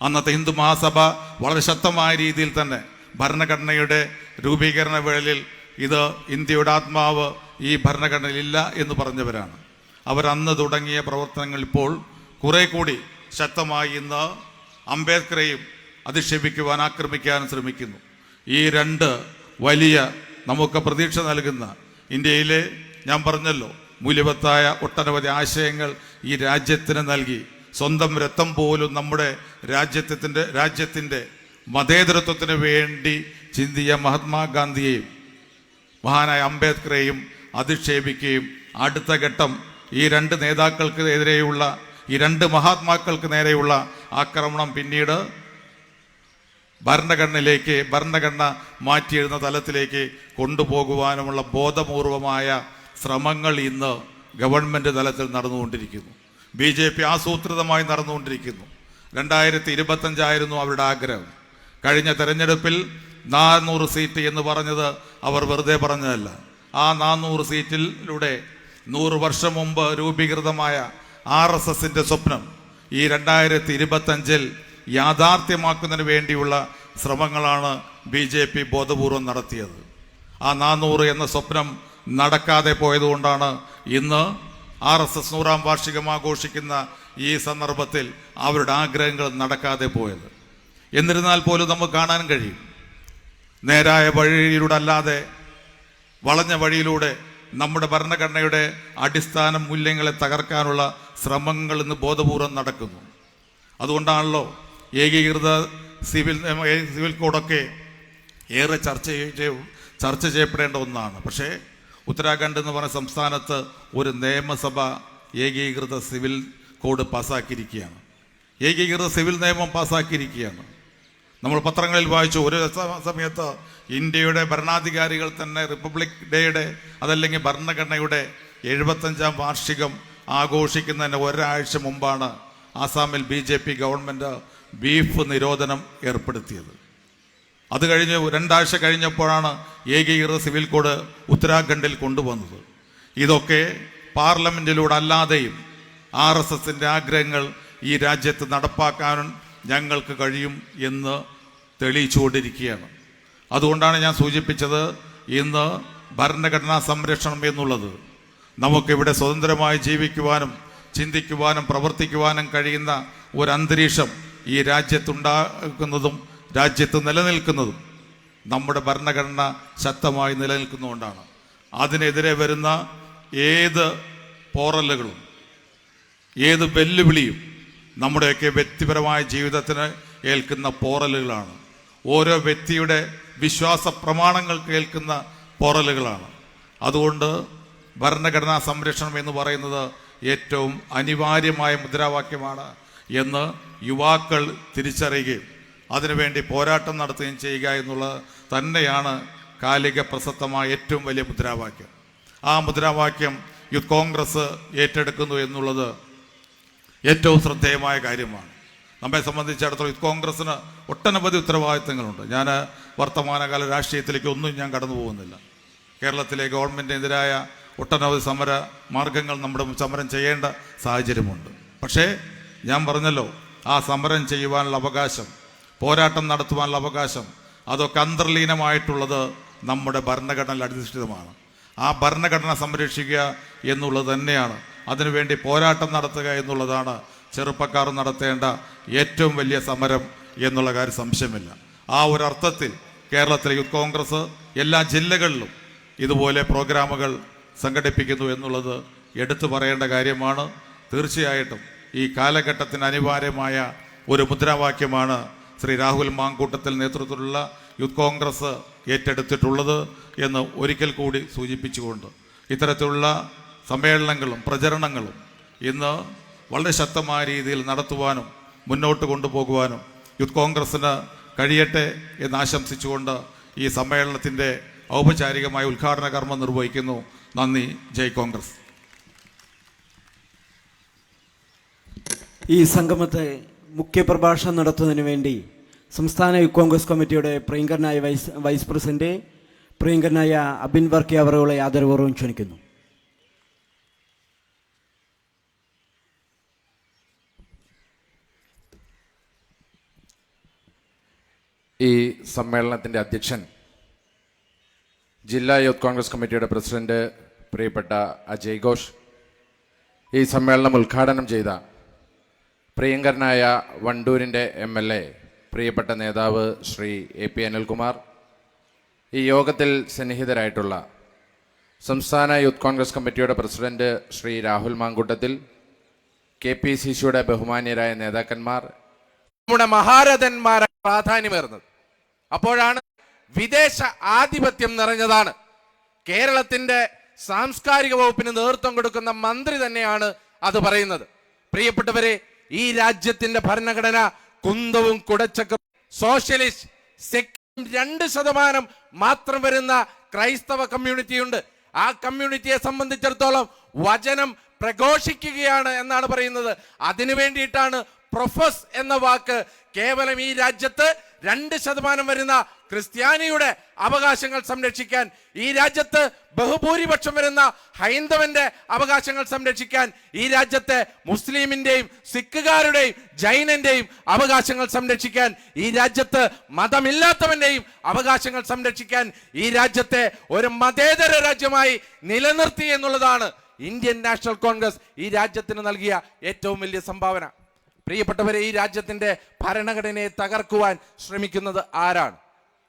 അന്നത്തെ ഹിന്ദു മഹാസഭ വളരെ ശക്തമായ രീതിയിൽ തന്നെ ഭരണഘടനയുടെ രൂപീകരണ വേളയിൽ ഇത് ഇന്ത്യയുടെ ആത്മാവ് ഈ ഭരണഘടനയിലില്ല എന്ന് പറഞ്ഞവരാണ്. അവരന്ന് തുടങ്ങിയ പ്രവർത്തനങ്ങൾ ഇപ്പോൾ കുറെ കൂടി ശക്തമായി ഇന്ന് അംബേദ്കറെയും അധിക്ഷേപിക്കുവാൻ, ആക്രമിക്കാനും ശ്രമിക്കുന്നു. ഈ രണ്ട് വലിയ നമുക്ക് പ്രതീക്ഷ നൽകുന്ന ഇന്ത്യയിലെ, ഞാൻ പറഞ്ഞല്ലോ, മൂല്യവത്തായ ഒട്ടനവധി ആശയങ്ങൾ ഈ രാജ്യത്തിന് നൽകി സ്വന്തം രക്തം പോലും നമ്മുടെ രാജ്യത്തിൻ്റെ മതേതരത്വത്തിന് വേണ്ടി ചിന്തിയ മഹാത്മാഗാന്ധിയെയും മഹാനായ അംബേദ്കറെയും അധിക്ഷേപിക്കുകയും അടുത്ത ഘട്ടം ഈ രണ്ട് നേതാക്കൾക്ക് എതിരെയുള്ള, ഈ രണ്ട് മഹാത്മാക്കൾക്ക് നേരെയുള്ള ആക്രമണം പിന്നീട് ഭരണഘടന മാറ്റിയെഴുന്ന തലത്തിലേക്ക് കൊണ്ടുപോകുവാനുമുള്ള ബോധപൂർവമായ ശ്രമങ്ങൾ ഇന്ന് ഗവൺമെൻറ് തലത്തിൽ നടന്നുകൊണ്ടിരിക്കുന്നു. BJP ആസൂത്രിതമായി നടന്നുകൊണ്ടിരിക്കുന്നു. 2025 അവരുടെ ആഗ്രഹം. കഴിഞ്ഞ തെരഞ്ഞെടുപ്പിൽ 400 സീറ്റ് എന്ന് പറഞ്ഞത് അവർ വെറുതെ പറഞ്ഞതല്ല. ആ 400 സീറ്റിലൂടെ 100 വർഷം മുമ്പ് രൂപീകൃതമായ RSSന്റെ സ്വപ്നം ഈ 2025 യാഥാർത്ഥ്യമാക്കുന്നതിന് വേണ്ടിയുള്ള ശ്രമങ്ങളാണ് BJP ബോധപൂർവം നടത്തിയത്. ആ 400 എന്ന സ്വപ്നം നടക്കാതെ പോയതുകൊണ്ടാണ് ഇന്ന് RSS 100ാം വാർഷികം ആഘോഷിക്കുന്ന ഈ സന്ദർഭത്തിൽ അവരുടെ ആഗ്രഹങ്ങൾ നടക്കാതെ പോയത്. എന്നിരുന്നാൽ പോലും നമുക്ക് കാണാൻ കഴിയും, നേരായ വഴിയിലൂടെ അല്ലാതെ വളഞ്ഞ വഴിയിലൂടെ നമ്മുടെ ഭരണഘടനയുടെ അടിസ്ഥാന മൂല്യങ്ങളെ തകർക്കാനുള്ള ശ്രമങ്ങൾ ഇന്ന് ബോധപൂർവം നടക്കുന്നു. അതുകൊണ്ടാണല്ലോ ഏകീകൃത സിവിൽ കോഡൊക്കെ ഏറെ ചർച്ച ചെയ്യപ്പെടേണ്ട ഒന്നാണ്. പക്ഷേ ഉത്തരാഖണ്ഡ് എന്ന് പറഞ്ഞ സംസ്ഥാനത്ത് ഒരു നിയമസഭ ഏകീകൃത സിവിൽ കോഡ് പാസ്സാക്കിയിരിക്കുകയാണ്. ഏകീകൃത സിവിൽ നിയമം പാസ്സാക്കിയിരിക്കുകയാണ്. നമ്മൾ പത്രങ്ങളിൽ വായിച്ചു, ഒരു സമയത്ത് ഇന്ത്യയുടെ ഭരണാധികാരികൾ തന്നെ റിപ്പബ്ലിക് ഡേയുടെ അതല്ലെങ്കിൽ ഭരണഘടനയുടെ 75ാം വാർഷികം ആഘോഷിക്കുന്നതിന് ഒരാഴ്ച മുമ്പാണ് ആസാമിൽ BJP ഗവൺമെൻറ് ബീഫ് നിരോധനം ഏർപ്പെടുത്തിയത്. അത് കഴിഞ്ഞ് 2 ആഴ്ച കഴിഞ്ഞപ്പോഴാണ് ഏകീകൃത സിവിൽ കോഡ് ഉത്തരാഖണ്ഡിൽ കൊണ്ടുവന്നത്. ഇതൊക്കെ പാർലമെൻറ്റിലൂടെ അല്ലാതെയും RSSന്റെ ആഗ്രഹങ്ങൾ ഈ രാജ്യത്ത് നടപ്പാക്കാനും ഞങ്ങൾക്ക് കഴിയും എന്ന് തെളിയിച്ചുകൊണ്ടിരിക്കുകയാണ്. അതുകൊണ്ടാണ് ഞാൻ സൂചിപ്പിച്ചത്, ഇന്ന് ഭരണഘടനാ സംരക്ഷണം എന്നുള്ളത് നമുക്കിവിടെ സ്വതന്ത്രമായി ജീവിക്കുവാനും ചിന്തിക്കുവാനും പ്രവർത്തിക്കുവാനും കഴിയുന്ന ഒരു അന്തരീക്ഷം ഈ രാജ്യത്തുണ്ടാക്കുന്നതും രാജ്യത്ത് നിലനിൽക്കുന്നതും നമ്മുടെ ഭരണഘടന ശക്തമായി നിലനിൽക്കുന്നതുകൊണ്ടാണ്. അതിനെതിരെ വരുന്ന ഏത് പോറലുകളും ഏത് വെല്ലുവിളിയും നമ്മുടെയൊക്കെ വ്യക്തിപരമായ ജീവിതത്തിന് ഏൽക്കുന്ന പോറലുകളാണ്. ഓരോ വ്യക്തിയുടെ വിശ്വാസ പ്രമാണങ്ങൾക്ക് ഏൽക്കുന്ന പോറലുകളാണ്. അതുകൊണ്ട് ഭരണഘടനാ സംരക്ഷണം എന്ന് പറയുന്നത് ഏറ്റവും അനിവാര്യമായ മുദ്രാവാക്യമാണ് എന്ന് യുവാക്കൾ തിരിച്ചറിയുകയും അതിനുവേണ്ടി പോരാട്ടം നടത്തുകയും ചെയ്യുക എന്നുള്ളത് തന്നെയാണ് കാലിക പ്രസക്തമായ ഏറ്റവും വലിയ മുദ്രാവാക്യം. ആ മുദ്രാവാക്യം യൂത്ത് കോൺഗ്രസ് ഏറ്റെടുക്കുന്നു എന്നുള്ളത് ഏറ്റവും ശ്രദ്ധേയമായ കാര്യമാണ്. നമ്മെ സംബന്ധിച്ചിടത്തോളം യൂത്ത് കോൺഗ്രസ്സിന് ഒട്ടനവധി ഉത്തരവാദിത്തങ്ങളുണ്ട്. ഞാൻ വർത്തമാനകാല രാഷ്ട്രീയത്തിലേക്ക് ഒന്നും ഞാൻ കടന്നു പോകുന്നില്ല. കേരളത്തിലെ ഗവൺമെൻറ്റിനെതിരായ ഒട്ടനവധി സമര മാർഗങ്ങൾ നമ്മുടെ സമരം ചെയ്യേണ്ട സാഹചര്യമുണ്ട്. പക്ഷേ ഞാൻ പറഞ്ഞല്ലോ, ആ സമരം ചെയ്യുവാനുള്ള അവകാശം, പോരാട്ടം നടത്തുവാനുള്ള അവകാശം, അതൊക്കെ അന്തർലീനമായിട്ടുള്ളത് നമ്മുടെ ഭരണഘടനയിൽ അധിഷ്ഠിതമാണ്. ആ ഭരണഘടന സംരക്ഷിക്കുക എന്നുള്ളത് തന്നെയാണ്, അതിനുവേണ്ടി പോരാട്ടം നടത്തുക എന്നുള്ളതാണ് ചെറുപ്പക്കാർ നടത്തേണ്ട ഏറ്റവും വലിയ സമരം എന്നുള്ള കാര്യം സംശയമില്ല. ആ ഒരു അർത്ഥത്തിൽ കേരളത്തിലെ യൂത്ത് കോൺഗ്രസ് എല്ലാ ജില്ലകളിലും ഇതുപോലെ പ്രോഗ്രാമുകൾ സംഘടിപ്പിക്കുന്നു എന്നുള്ളത് എടുത്തു പറയേണ്ട കാര്യമാണ്. തീർച്ചയായിട്ടും ഈ കാലഘട്ടത്തിന് അനിവാര്യമായ ഒരു മുദ്രാവാക്യമാണ് ശ്രീ രാഹുൽ മാങ്കൂട്ടത്തിൽ നേതൃത്വത്തിലുള്ള യൂത്ത് കോൺഗ്രസ് ഏറ്റെടുത്തിട്ടുള്ളത് എന്ന് ഒരിക്കൽ കൂടി സൂചിപ്പിച്ചുകൊണ്ട് ഇത്തരത്തിലുള്ള സമ്മേളനങ്ങളും പ്രചരണങ്ങളും ഇന്ന് വളരെ ശക്തമായ രീതിയിൽ നടത്തുവാനും മുന്നോട്ട് കൊണ്ടുപോകുവാനും യൂത്ത് കോൺഗ്രസ്സിന് കഴിയട്ടെ എന്ന് ആശംസിച്ചുകൊണ്ട് ഈ സമ്മേളനത്തിൻ്റെ ഔപചാരികമായ ഉദ്ഘാടന കർമ്മം നിർവഹിക്കുന്നു. നന്ദി. ജയ് കോൺഗ്രസ്. ഈ സംഗമത്തെ മുഖ്യപ്രഭാഷണം നടത്തുന്നതിന് വേണ്ടി സംസ്ഥാന യൂത്ത് കോൺഗ്രസ് കമ്മിറ്റിയുടെ പ്രിയങ്കരനായ വൈസ് പ്രസിഡന്റ് പ്രിയങ്കരനായ അബിൻ വർക്കി അവരുടെ ആദരപൂർവ്വം ക്ഷണിക്കുന്നു. ഈ സമ്മേളനത്തിൻ്റെ അധ്യക്ഷൻ ജില്ലാ യൂത്ത് കോൺഗ്രസ് കമ്മിറ്റിയുടെ പ്രസിഡന്റ് പ്രിയപ്പെട്ട അജയ് ഘോഷ്, ഈ സമ്മേളനം ഉദ്ഘാടനം ചെയ്ത പ്രിയങ്കരനായ വണ്ടൂരിൻ്റെ MLA പ്രിയപ്പെട്ട നേതാവ് ശ്രീ AP അനിൽകുമാർ, ഈ യോഗത്തിൽ സന്നിഹിതരായിട്ടുള്ള സംസ്ഥാന യൂത്ത് കോൺഗ്രസ് കമ്മിറ്റിയുടെ പ്രസിഡന്റ് ശ്രീ രാഹുൽ മാങ്കൂട്ടത്തിൽ, KPCCയുടെ ബഹുമാന്യരായ നേതാക്കന്മാർ, നമ്മുടെ മഹാരഥന്മാരെ പ്രാധാന്യമേറുന്നത്. അപ്പോഴാണ് വിദേശ ആധിപത്യം നിറഞ്ഞതാണ്. കേരളത്തിൻ്റെ സാംസ്കാരിക വകുപ്പിന് നേതൃത്വം കൊടുക്കുന്ന മന്ത്രി തന്നെയാണ് അത് പറയുന്നത്. പ്രിയപ്പെട്ടവരെ, ഈ രാജ്യത്തിന്റെ ഭരണഘടന കുന്തവും കുടച്ചക്ക സോഷ്യലിസ്റ്റ് 2% മാത്രം വരുന്ന ക്രൈസ്തവ കമ്മ്യൂണിറ്റിയുണ്ട്. ആ കമ്മ്യൂണിറ്റിയെ സംബന്ധിച്ചിടത്തോളം വചനം പ്രഘോഷിക്കുകയാണ് എന്നാണ് പറയുന്നത്. അതിനു വേണ്ടിയിട്ടാണ് പ്രൊഫസ് എന്ന വാക്ക് കേവലം ഈ രാജ്യത്ത് 2% വരുന്ന ക്രിസ്ത്യാനിയുടെ അവകാശങ്ങൾ സംരക്ഷിക്കാൻ, ഈ രാജ്യത്ത് ബഹുഭൂരിപക്ഷം വരുന്ന ഹൈന്ദവന്റെ അവകാശങ്ങൾ സംരക്ഷിക്കാൻ, ഈ രാജ്യത്തെ മുസ്ലിമിന്റെയും സിഖുകാരുടെയും ജൈനന്റെയും അവകാശങ്ങൾ സംരക്ഷിക്കാൻ, ഈ രാജ്യത്ത് മതമില്ലാത്തവന്റെയും അവകാശങ്ങൾ സംരക്ഷിക്കാൻ, ഈ രാജ്യത്തെ ഒരു മതേതര രാജ്യമായി നിലനിർത്തി എന്നുള്ളതാണ് ഇന്ത്യൻ നാഷണൽ കോൺഗ്രസ് ഈ രാജ്യത്തിന് നൽകിയ ഏറ്റവും വലിയ സംഭാവന. പ്രിയപ്പെട്ടവരെ, ഈ രാജ്യത്തിന്റെ ഭരണഘടനയെ തകർക്കുവാൻ ശ്രമിക്കുന്നത് ആരാണ്?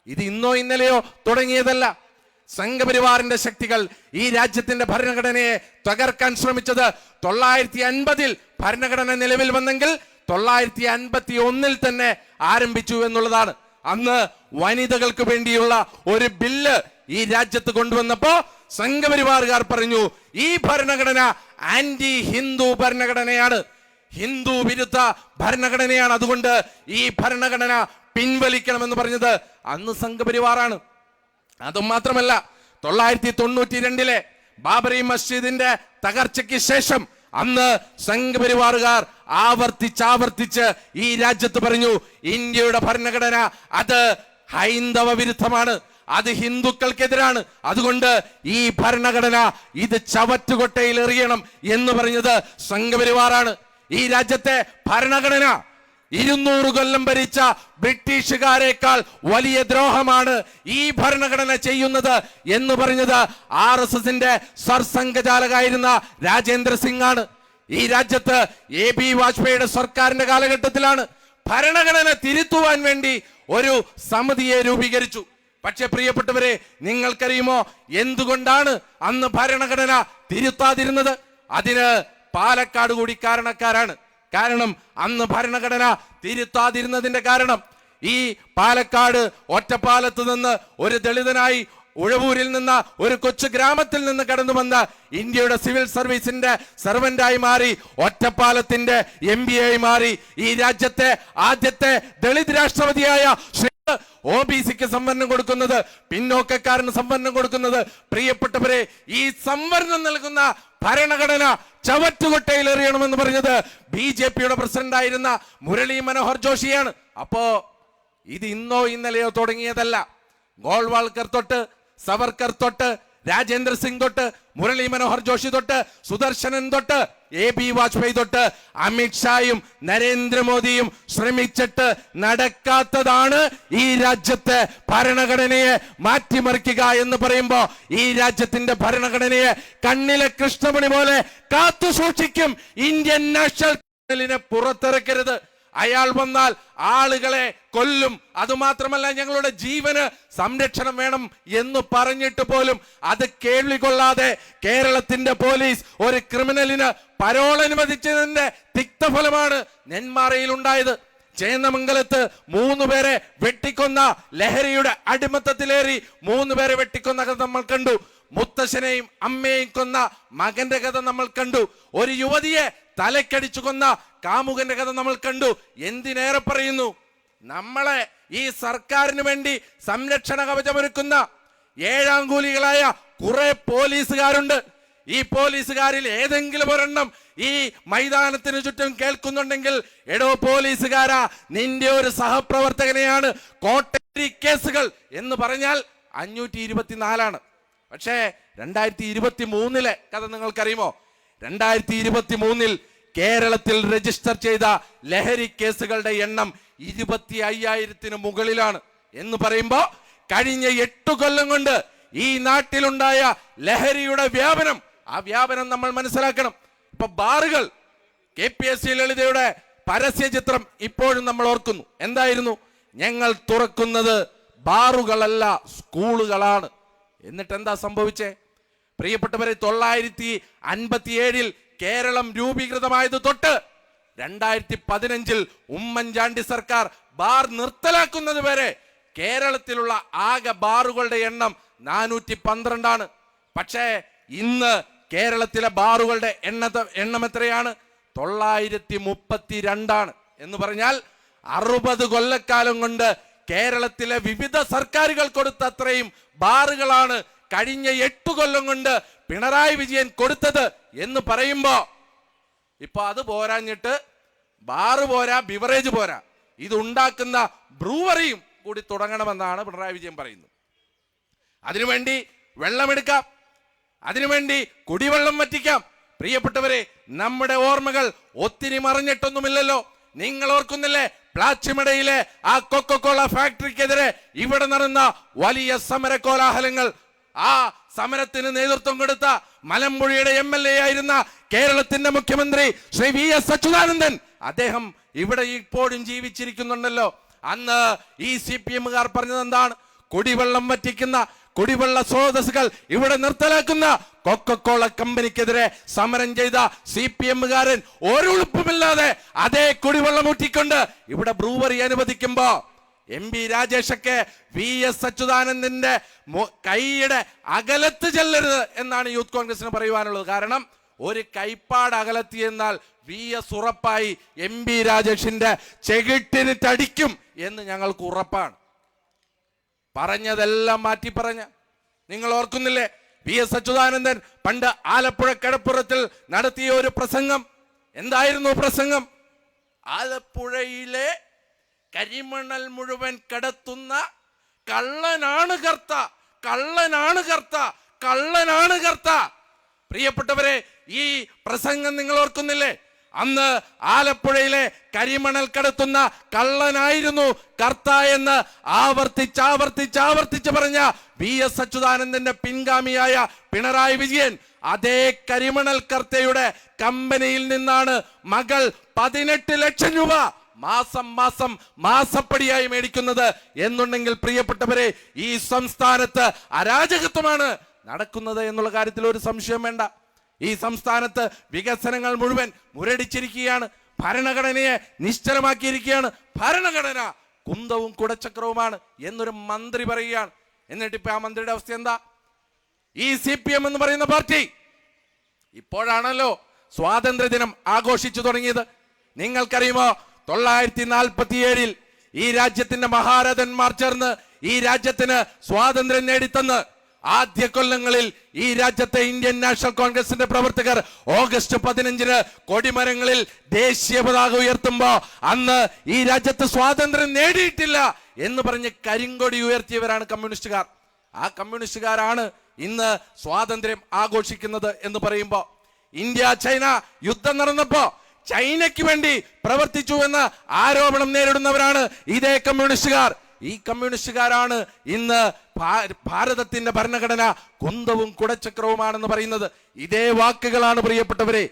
ഇത് ഇന്നോ ഇന്നലെയോ തുടങ്ങിയതല്ല. സംഘപരിവാറിന്റെ ശക്തികൾ ഈ രാജ്യത്തിന്റെ ഭരണഘടനയെ തകർക്കാൻ ശ്രമിച്ചത് 950 ഭരണഘടന നിലവിൽ വന്നെങ്കിൽ 951 തന്നെ ആരംഭിച്ചു എന്നുള്ളതാണ്. അന്ന് വനിതകൾക്ക് വേണ്ടിയുള്ള ഒരു ബില്ല് ഈ രാജ്യത്ത് കൊണ്ടുവന്നപ്പോ സംഘപരിവാറുകാർ പറഞ്ഞു, ഈ ഭരണഘടന ആന്റി ഹിന്ദു ഭരണഘടനയാണ്, ഹിന്ദു വിരുദ്ധ ഭരണഘടനയാണ്, അതുകൊണ്ട് ഈ ഭരണഘടന പിൻവലിക്കണമെന്ന് പറഞ്ഞത് അന്ന് സംഘപരിവാറാണ്. അതും മാത്രമല്ല, 992 ബാബറി മസ്ജിദിന്റെ തകർച്ചയ്ക്ക് ശേഷം അന്ന് സംഘപരിവാറുകാർ ആവർത്തിച്ച് ഈ രാജ്യത്ത് പറഞ്ഞു, ഇന്ത്യയുടെ ഭരണഘടന അത് ഹൈന്ദവ വിരുദ്ധമാണ്, അത് ഹിന്ദുക്കൾക്കെതിരാണ്, അതുകൊണ്ട് ഈ ഭരണഘടന ഇത് ചവറ്റുകൊട്ടയിൽ എറിയണം എന്ന് പറഞ്ഞത് സംഘപരിവാറാണ്. ഈ രാജ്യത്തെ ഭരണഘടന 200 കൊല്ലം ഭരിച്ച ബ്രിട്ടീഷുകാരേക്കാൾ വലിയ ദ്രോഹമാണ് ഈ ഭരണഘടന ചെയ്യുന്നത് എന്ന് പറഞ്ഞത് RSSന്റെ സർസംഘചാലകായിരുന്ന രാജേന്ദ്ര സിംഗ് ആണ്. ഈ രാജ്യത്ത് AB വാജ്പേയിയുടെ സർക്കാരിന്റെ കാലഘട്ടത്തിലാണ് ഭരണഘടന തിരുത്തുവാൻ വേണ്ടി ഒരു സമിതിയെ രൂപീകരിച്ചു. പക്ഷെ പ്രിയപ്പെട്ടവരെ, നിങ്ങൾക്കറിയുമോ എന്തുകൊണ്ടാണ് അന്ന് ഭരണഘടന തിരുത്താതിരുന്നത്? അതിന് പാലക്കാട് കൂടി കാരണക്കാരാണ്. കാരണം അന്ന് ഭരണഘടന തിരുത്താതിരുന്നതിന്റെ കാരണം, ഈ പാലക്കാട് ഒറ്റപ്പാലത്ത് നിന്ന് ഒരു ദളിതനായി ഉഴവൂരിൽ നിന്ന് ഒരു കൊച്ചു ഗ്രാമത്തിൽ നിന്ന് കടന്നു വന്ന ഇന്ത്യയുടെ സിവിൽ സർവീസിന്റെ സർവന്റായി മാറി, ഒറ്റപ്പാലത്തിന്റെ MP ആയി മാറി, ഈ രാജ്യത്തെ ആദ്യത്തെ ദളിത് രാഷ്ട്രപതിയായ OBCക്ക് സംവരണം കൊടുക്കുന്നത്, പിന്നോക്കക്കാരന് സംവരണം കൊടുക്കുന്നത്. പ്രിയപ്പെട്ടവരെ, ഈ സംവരണം നൽകുന്ന ഭരണഘടന ചവറ്റുകൊട്ടയിൽ എറിയണമെന്ന് പറഞ്ഞത് BJPയുടെ പ്രസിഡന്റ് ആയിരുന്ന മുരളി മനോഹർ ജോഷിയാണ്. അപ്പോ ഇത് ഇന്നോ ഇന്നലെയോ തുടങ്ങിയതല്ല. ഗോൾവാൾക്കർ തൊട്ട്, സവർക്കർ തൊട്ട്, രാജേന്ദ്ര സിംഗ് തൊട്ട്, മുരളി മനോഹർ ജോഷി തൊട്ട്, സുദർശനൻ തൊട്ട്, AB വാജ്പേയി തൊട്ട്, അമിത്ഷായും നരേന്ദ്രമോദിയും ശ്രമിച്ചിട്ട് നടക്കാത്തതാണ് ഈ രാജ്യത്തെ ഭരണഘടനയെ മാറ്റിമറിക്കുക എന്ന് പറയുമ്പോ ഈ രാജ്യത്തിന്റെ ഭരണഘടനയെ കണ്ണിലെ കൃഷ്ണമണി പോലെ കാത്തു സൂക്ഷിക്കും ഇന്ത്യൻ നാഷണൽ പുറത്തിറക്കരുത്. അയാൾ വന്നാൽ ആളുകളെ കൊല്ലും, അതുമാത്രമല്ല ഞങ്ങളുടെ ജീവന് സംരക്ഷണം വേണം എന്ന് പറഞ്ഞിട്ട് പോലും അത് കേൾവി കൊള്ളാതെ കേരളത്തിന്റെ പോലീസ് ഒരു ക്രിമിനലിന് പരോൾ അനുവദിച്ചതിന്റെ തിക്തഫലമാണ് നെന്മാറയിൽ ഉണ്ടായത്. ചേന്നമംഗലത്ത് 3 പേരെ വെട്ടിക്കൊന്ന, ലഹരിയുടെ അടിമത്തത്തിലേറി 3 പേരെ വെട്ടിക്കൊന്ന കഥ നമ്മൾ കണ്ടു. മുത്തശ്ശനെയും അമ്മയെയും കൊന്ന മകന്റെ കഥ നമ്മൾ കണ്ടു. ഒരു യുവതിയെ തലക്കടിച്ചു കൊന്ന കാമുകന്റെ കഥ നമ്മൾ കണ്ടു. എന്തിനേറെ പറയുന്നു, നമ്മളെ ഈ സർക്കാരിന് വേണ്ടി സംരക്ഷണ കവചമൊരുക്കുന്ന ഏഴാംകൂലികളായ കുറെ പോലീസുകാരുണ്ട്. ഈ പോലീസുകാരിൽ ഏതെങ്കിലും ഒരെണ്ണം ഈ മൈതാനത്തിന് ചുറ്റും കേൾക്കുന്നുണ്ടെങ്കിൽ, എടോ പോലീസുകാരാ, നിന്റെ ഒരു സഹപ്രവർത്തകനെയാണ് കോട്ടേരി കേസുകൾ എന്ന് പറഞ്ഞാൽ 524. പക്ഷേ 2023 കഥ നിങ്ങൾക്കറിയുമോ? 2023 കേരളത്തിൽ രജിസ്റ്റർ ചെയ്ത ലഹരി കേസുകളുടെ എണ്ണം 25,000 മുകളിലാണ്. എന്ന് പറയുമ്പോ കഴിഞ്ഞ 8 കൊല്ലം കൊണ്ട് ഈ നാട്ടിലുണ്ടായ ലഹരിയുടെ വ്യാപനം, ആ വ്യാപനം നമ്മൾ മനസ്സിലാക്കണം. ഇപ്പൊ ബാറുകൾ, KPSC ലളിതയുടെ പരസ്യ ചിത്രം ഇപ്പോഴും നമ്മൾ ഓർക്കുന്നു. എന്തായിരുന്നു? ഞങ്ങൾ തുറക്കുന്നത് ബാറുകളല്ല, സ്കൂളുകളാണ്. എന്നിട്ട് എന്താ സംഭവിച്ചേ? പ്രിയപ്പെട്ടവരെ, 957 കേരളം രൂപീകൃതമായത് തൊട്ട് 2015 ഉമ്മൻചാണ്ടി സർക്കാർ ബാർ നിർത്തലാക്കുന്നത് വരെ കേരളത്തിലുള്ള ആകെ ബാറുകളുടെ എണ്ണം 412. പക്ഷേ ഇന്ന് കേരളത്തിലെ ബാറുകളുടെ എണ്ണം എത്രയാണ്? 932. എന്ന് പറഞ്ഞാൽ 60 കൊല്ലക്കാലം കൊണ്ട് കേരളത്തിലെ വിവിധ സർക്കാരുകൾ കൊടുത്ത അത്രയും ബാറുകളാണ് കഴിഞ്ഞ 8 കൊല്ലം കൊണ്ട് പിണറായി വിജയൻ കൊടുത്തത് എന്ന് പറയുമ്പോ ഇപ്പൊ അത് പോരാഞ്ഞിട്ട് ബാറ് പോരാ, ബിവറേജ് പോരാ, ഇത് ഉണ്ടാക്കുന്ന ബ്രൂവറിയും കൂടി തുടങ്ങണമെന്നാണ് പിണറായി വിജയൻ പറയുന്നത്. അതിനുവേണ്ടി വെള്ളമെടുക്കാം, അതിനുവേണ്ടി കുടിവെള്ളം വറ്റിക്കാം. പ്രിയപ്പെട്ടവരെ, നമ്മുടെ ഓർമ്മകൾ ഒത്തിരി മറിഞ്ഞിട്ടൊന്നുമില്ലല്ലോ. നിങ്ങൾ ഓർക്കുന്നില്ലേ പ്ലാച്ചിമടയിലെ ആ കൊക്കോകോള ഫാക്ടറിക്കെതിരെ ഇവിടെ നടന്ന വലിയ സമര കോലാഹലങ്ങൾ? ആ സമരത്തിന് നേതൃത്വം കൊടുത്ത മലമ്പുഴയുടെ MLA ആയിരുന്ന കേരളത്തിന്റെ മുഖ്യമന്ത്രി ശ്രീ VS അച്യുതാനന്ദൻ, അദ്ദേഹം ഇവിടെ ഇപ്പോഴും ജീവിച്ചിരിക്കുന്നുണ്ടല്ലോ. അന്ന് ഈ CPM-കാർ പറഞ്ഞത് എന്താണ്? കുടിവെള്ളം വറ്റിക്കുന്ന, കുടിവെള്ള സ്രോതസ്സുകൾ ഇവിടെ നിർത്തലാക്കുന്ന കൊക്കോകോള കമ്പനിക്കെതിരെ സമരം ചെയ്ത CPM-കാരൻ ഒരു ഉളുപ്പുമില്ലാതെ അതേ കുടിവെള്ളം ഊറ്റിക്കൊണ്ട് ഇവിടെ ബ്രൂവറി അനുവദിക്കുമ്പോ MP രാജേഷൊക്കെ VS അച്യുതാനന്ദന്റെ കൈയുടെ അകലത്ത് ചെല്ലരുത് എന്നാണ് യൂത്ത് കോൺഗ്രസിന് പറയുവാനുള്ളത്. കാരണം ഒരു കൈപ്പാട് അകലത്തി എന്നാൽ VS ഉറപ്പായി MP രാജേഷിന്റെ ചെകിട്ടിനിട്ടടിക്കും എന്ന് ഞങ്ങൾക്ക് ഉറപ്പാണ്. പറഞ്ഞതെല്ലാം മാറ്റി പറഞ്ഞ നിങ്ങൾ ഓർക്കുന്നില്ലേ? VS അച്യുതാനന്ദൻ പണ്ട് ആലപ്പുഴ കടപ്പുറത്തിൽ നടത്തിയ ഒരു പ്രസംഗം. എന്തായിരുന്നു പ്രസംഗം? ആലപ്പുഴയിലെ കരിമണൽ മുഴുവൻ കടത്തുന്ന കള്ളനാണ് കർത്ത, കള്ളനാണ് കർത്ത, കള്ളനാണ് കർത്ത. പ്രിയപ്പെട്ടവരെ, ഈ പ്രസംഗം നിങ്ങൾ ഓർക്കുന്നില്ലേ? അന്ന് ആലപ്പുഴയിലെ കരിമണൽ കടത്തുന്ന കള്ളനായിരുന്നു കർത്ത എന്ന് ആവർത്തിച്ച് പറഞ്ഞ VS അച്യുതാനന്ദന്റെ പിൻഗാമിയായ പിണറായി വിജയൻ അതേ കരിമണൽ കർത്തയുടെ കമ്പനിയിൽ നിന്നാണ് മകൾ 18 ലക്ഷം രൂപ മാസം മാസപ്പടിയായി മേടിക്കുന്നത് എന്നുണ്ടെങ്കിൽ പ്രിയപ്പെട്ടവരെ, ഈ സംസ്ഥാനത്ത് അരാജകത്വമാണ് നടക്കുന്നത് എന്നുള്ള കാര്യത്തിൽ ഒരു സംശയം വേണ്ട. ഈ സംസ്ഥാനത്ത് വികസനങ്ങൾ മുഴുവൻ മുരടിച്ചിരിക്കുകയാണ്. ഭരണഘടനയെ നിശ്ചലമാക്കിയിരിക്കുകയാണ്. ഭരണഘടന കുന്തവും കുടച്ചക്രവുമാണ് എന്നൊരു മന്ത്രി പറയുകയാണ്. എന്നിട്ട് ഇപ്പൊ ആ മന്ത്രിയുടെ അവസ്ഥ എന്താ? ഈ CPM എന്ന് പറയുന്ന പാർട്ടി ഇപ്പോഴാണല്ലോ സ്വാതന്ത്ര്യദിനം ആഘോഷിച്ചു തുടങ്ങിയത്. നിങ്ങൾക്കറിയുമോ 947 ഈ രാജ്യത്തിന്റെ മഹാരഥന്മാർ ചേർന്ന് ഈ രാജ്യത്തിന് സ്വാതന്ത്ര്യം നേടിത്തന്ന് ആദ്യ കൊല്ലങ്ങളിൽ ഈ രാജ്യത്തെ ഇന്ത്യൻ നാഷണൽ കോൺഗ്രസിന്റെ പ്രവർത്തകർ ഓഗസ്റ്റ് 15 കൊടിമരങ്ങളിൽ ദേശീയ പതാക ഉയർത്തുമ്പോ അന്ന് ഈ രാജ്യത്ത് സ്വാതന്ത്ര്യം നേടിയിട്ടില്ല എന്ന് പറഞ്ഞ് കരിങ്കൊടി ഉയർത്തിയവരാണ് കമ്മ്യൂണിസ്റ്റുകാർ. ആ കമ്മ്യൂണിസ്റ്റുകാരാണ് ഇന്ന് സ്വാതന്ത്ര്യം ആഘോഷിക്കുന്നത് എന്ന് പറയുമ്പോ, ഇന്ത്യ ചൈന യുദ്ധം നടന്നപ്പോ ചൈനയ്ക്ക് വേണ്ടി പ്രവർത്തിച്ചു എന്ന ആരോപണം നേരിടുന്നവരാണ് ഇതേ കമ്മ്യൂണിസ്റ്റുകാർ. ഈ കമ്മ്യൂണിസ്റ്റുകാരാണ് ഇന്ന് ഭാരതത്തിന്റെ ഭരണഘടന കുന്തവും കുടച്ചക്രവുമാണെന്ന് പറയുന്നത്. ഇതേ വാക്കുകളാണ് പ്രിയപ്പെട്ടവരെ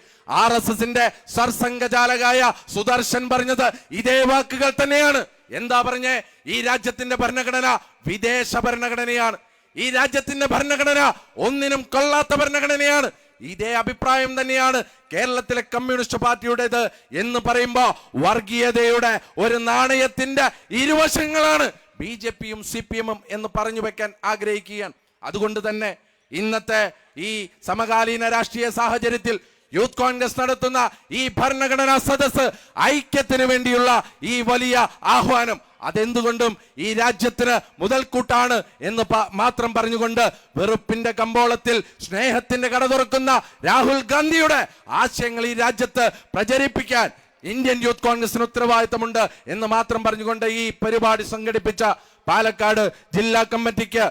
RSSന്റെ സർസംഘചാലകായ സുദർശൻ പറഞ്ഞത്. ഇതേ വാക്കുകൾ തന്നെയാണ്. എന്താ പറഞ്ഞേ? ഈ രാജ്യത്തിന്റെ ഭരണഘടന വിദേശ ഭരണഘടനയാണ്. ഈ രാജ്യത്തിന്റെ ഭരണഘടന ഒന്നിനും കൊള്ളാത്ത ഭരണഘടനയാണ്. ഇതേ അഭിപ്രായം തന്നെയാണ് കേരളത്തിലെ കമ്മ്യൂണിസ്റ്റ് പാർട്ടിയുടേത് എന്ന് പറയുമ്പോ വർഗീയതയുടെ ഒരു നാണയത്തിന്റെ ഇരുവശങ്ങളാണ് BJPയും CPMും എന്ന് പറഞ്ഞു വെക്കാൻ ആഗ്രഹിക്കുകയാണ്. അതുകൊണ്ട് തന്നെ ഇന്നത്തെ ഈ സമകാലീന രാഷ്ട്രീയ സാഹചര്യത്തിൽ യൂത്ത് കോൺഗ്രസ് നടത്തുന്ന ഈ ഭരണഘടനാ സദസ്സ് ഐക്യത്തിന് വേണ്ടിയുള്ള ഈ വലിയ ആഹ്വാനം അതെന്തുകൊണ്ടും ഈ രാജ്യത്തിന് മുതൽക്കൂട്ടാണ് എന്ന് മാത്രം പറഞ്ഞുകൊണ്ട് വെറുപ്പിന്റെ കമ്പോളത്തിൽ സ്നേഹത്തിന്റെ കട തുറക്കുന്ന രാഹുൽ ഗാന്ധിയുടെ ആശയങ്ങൾ ഈ രാജ്യത്ത് പ്രചരിപ്പിക്കാൻ ഇന്ത്യൻ യൂത്ത് കോൺഗ്രസിന് ഉത്തരവാദിത്തമുണ്ട് എന്ന് മാത്രം പറഞ്ഞുകൊണ്ട് ഈ പരിപാടി സംഘടിപ്പിച്ച പാലക്കാട് ജില്ലാ കമ്മിറ്റിക്ക്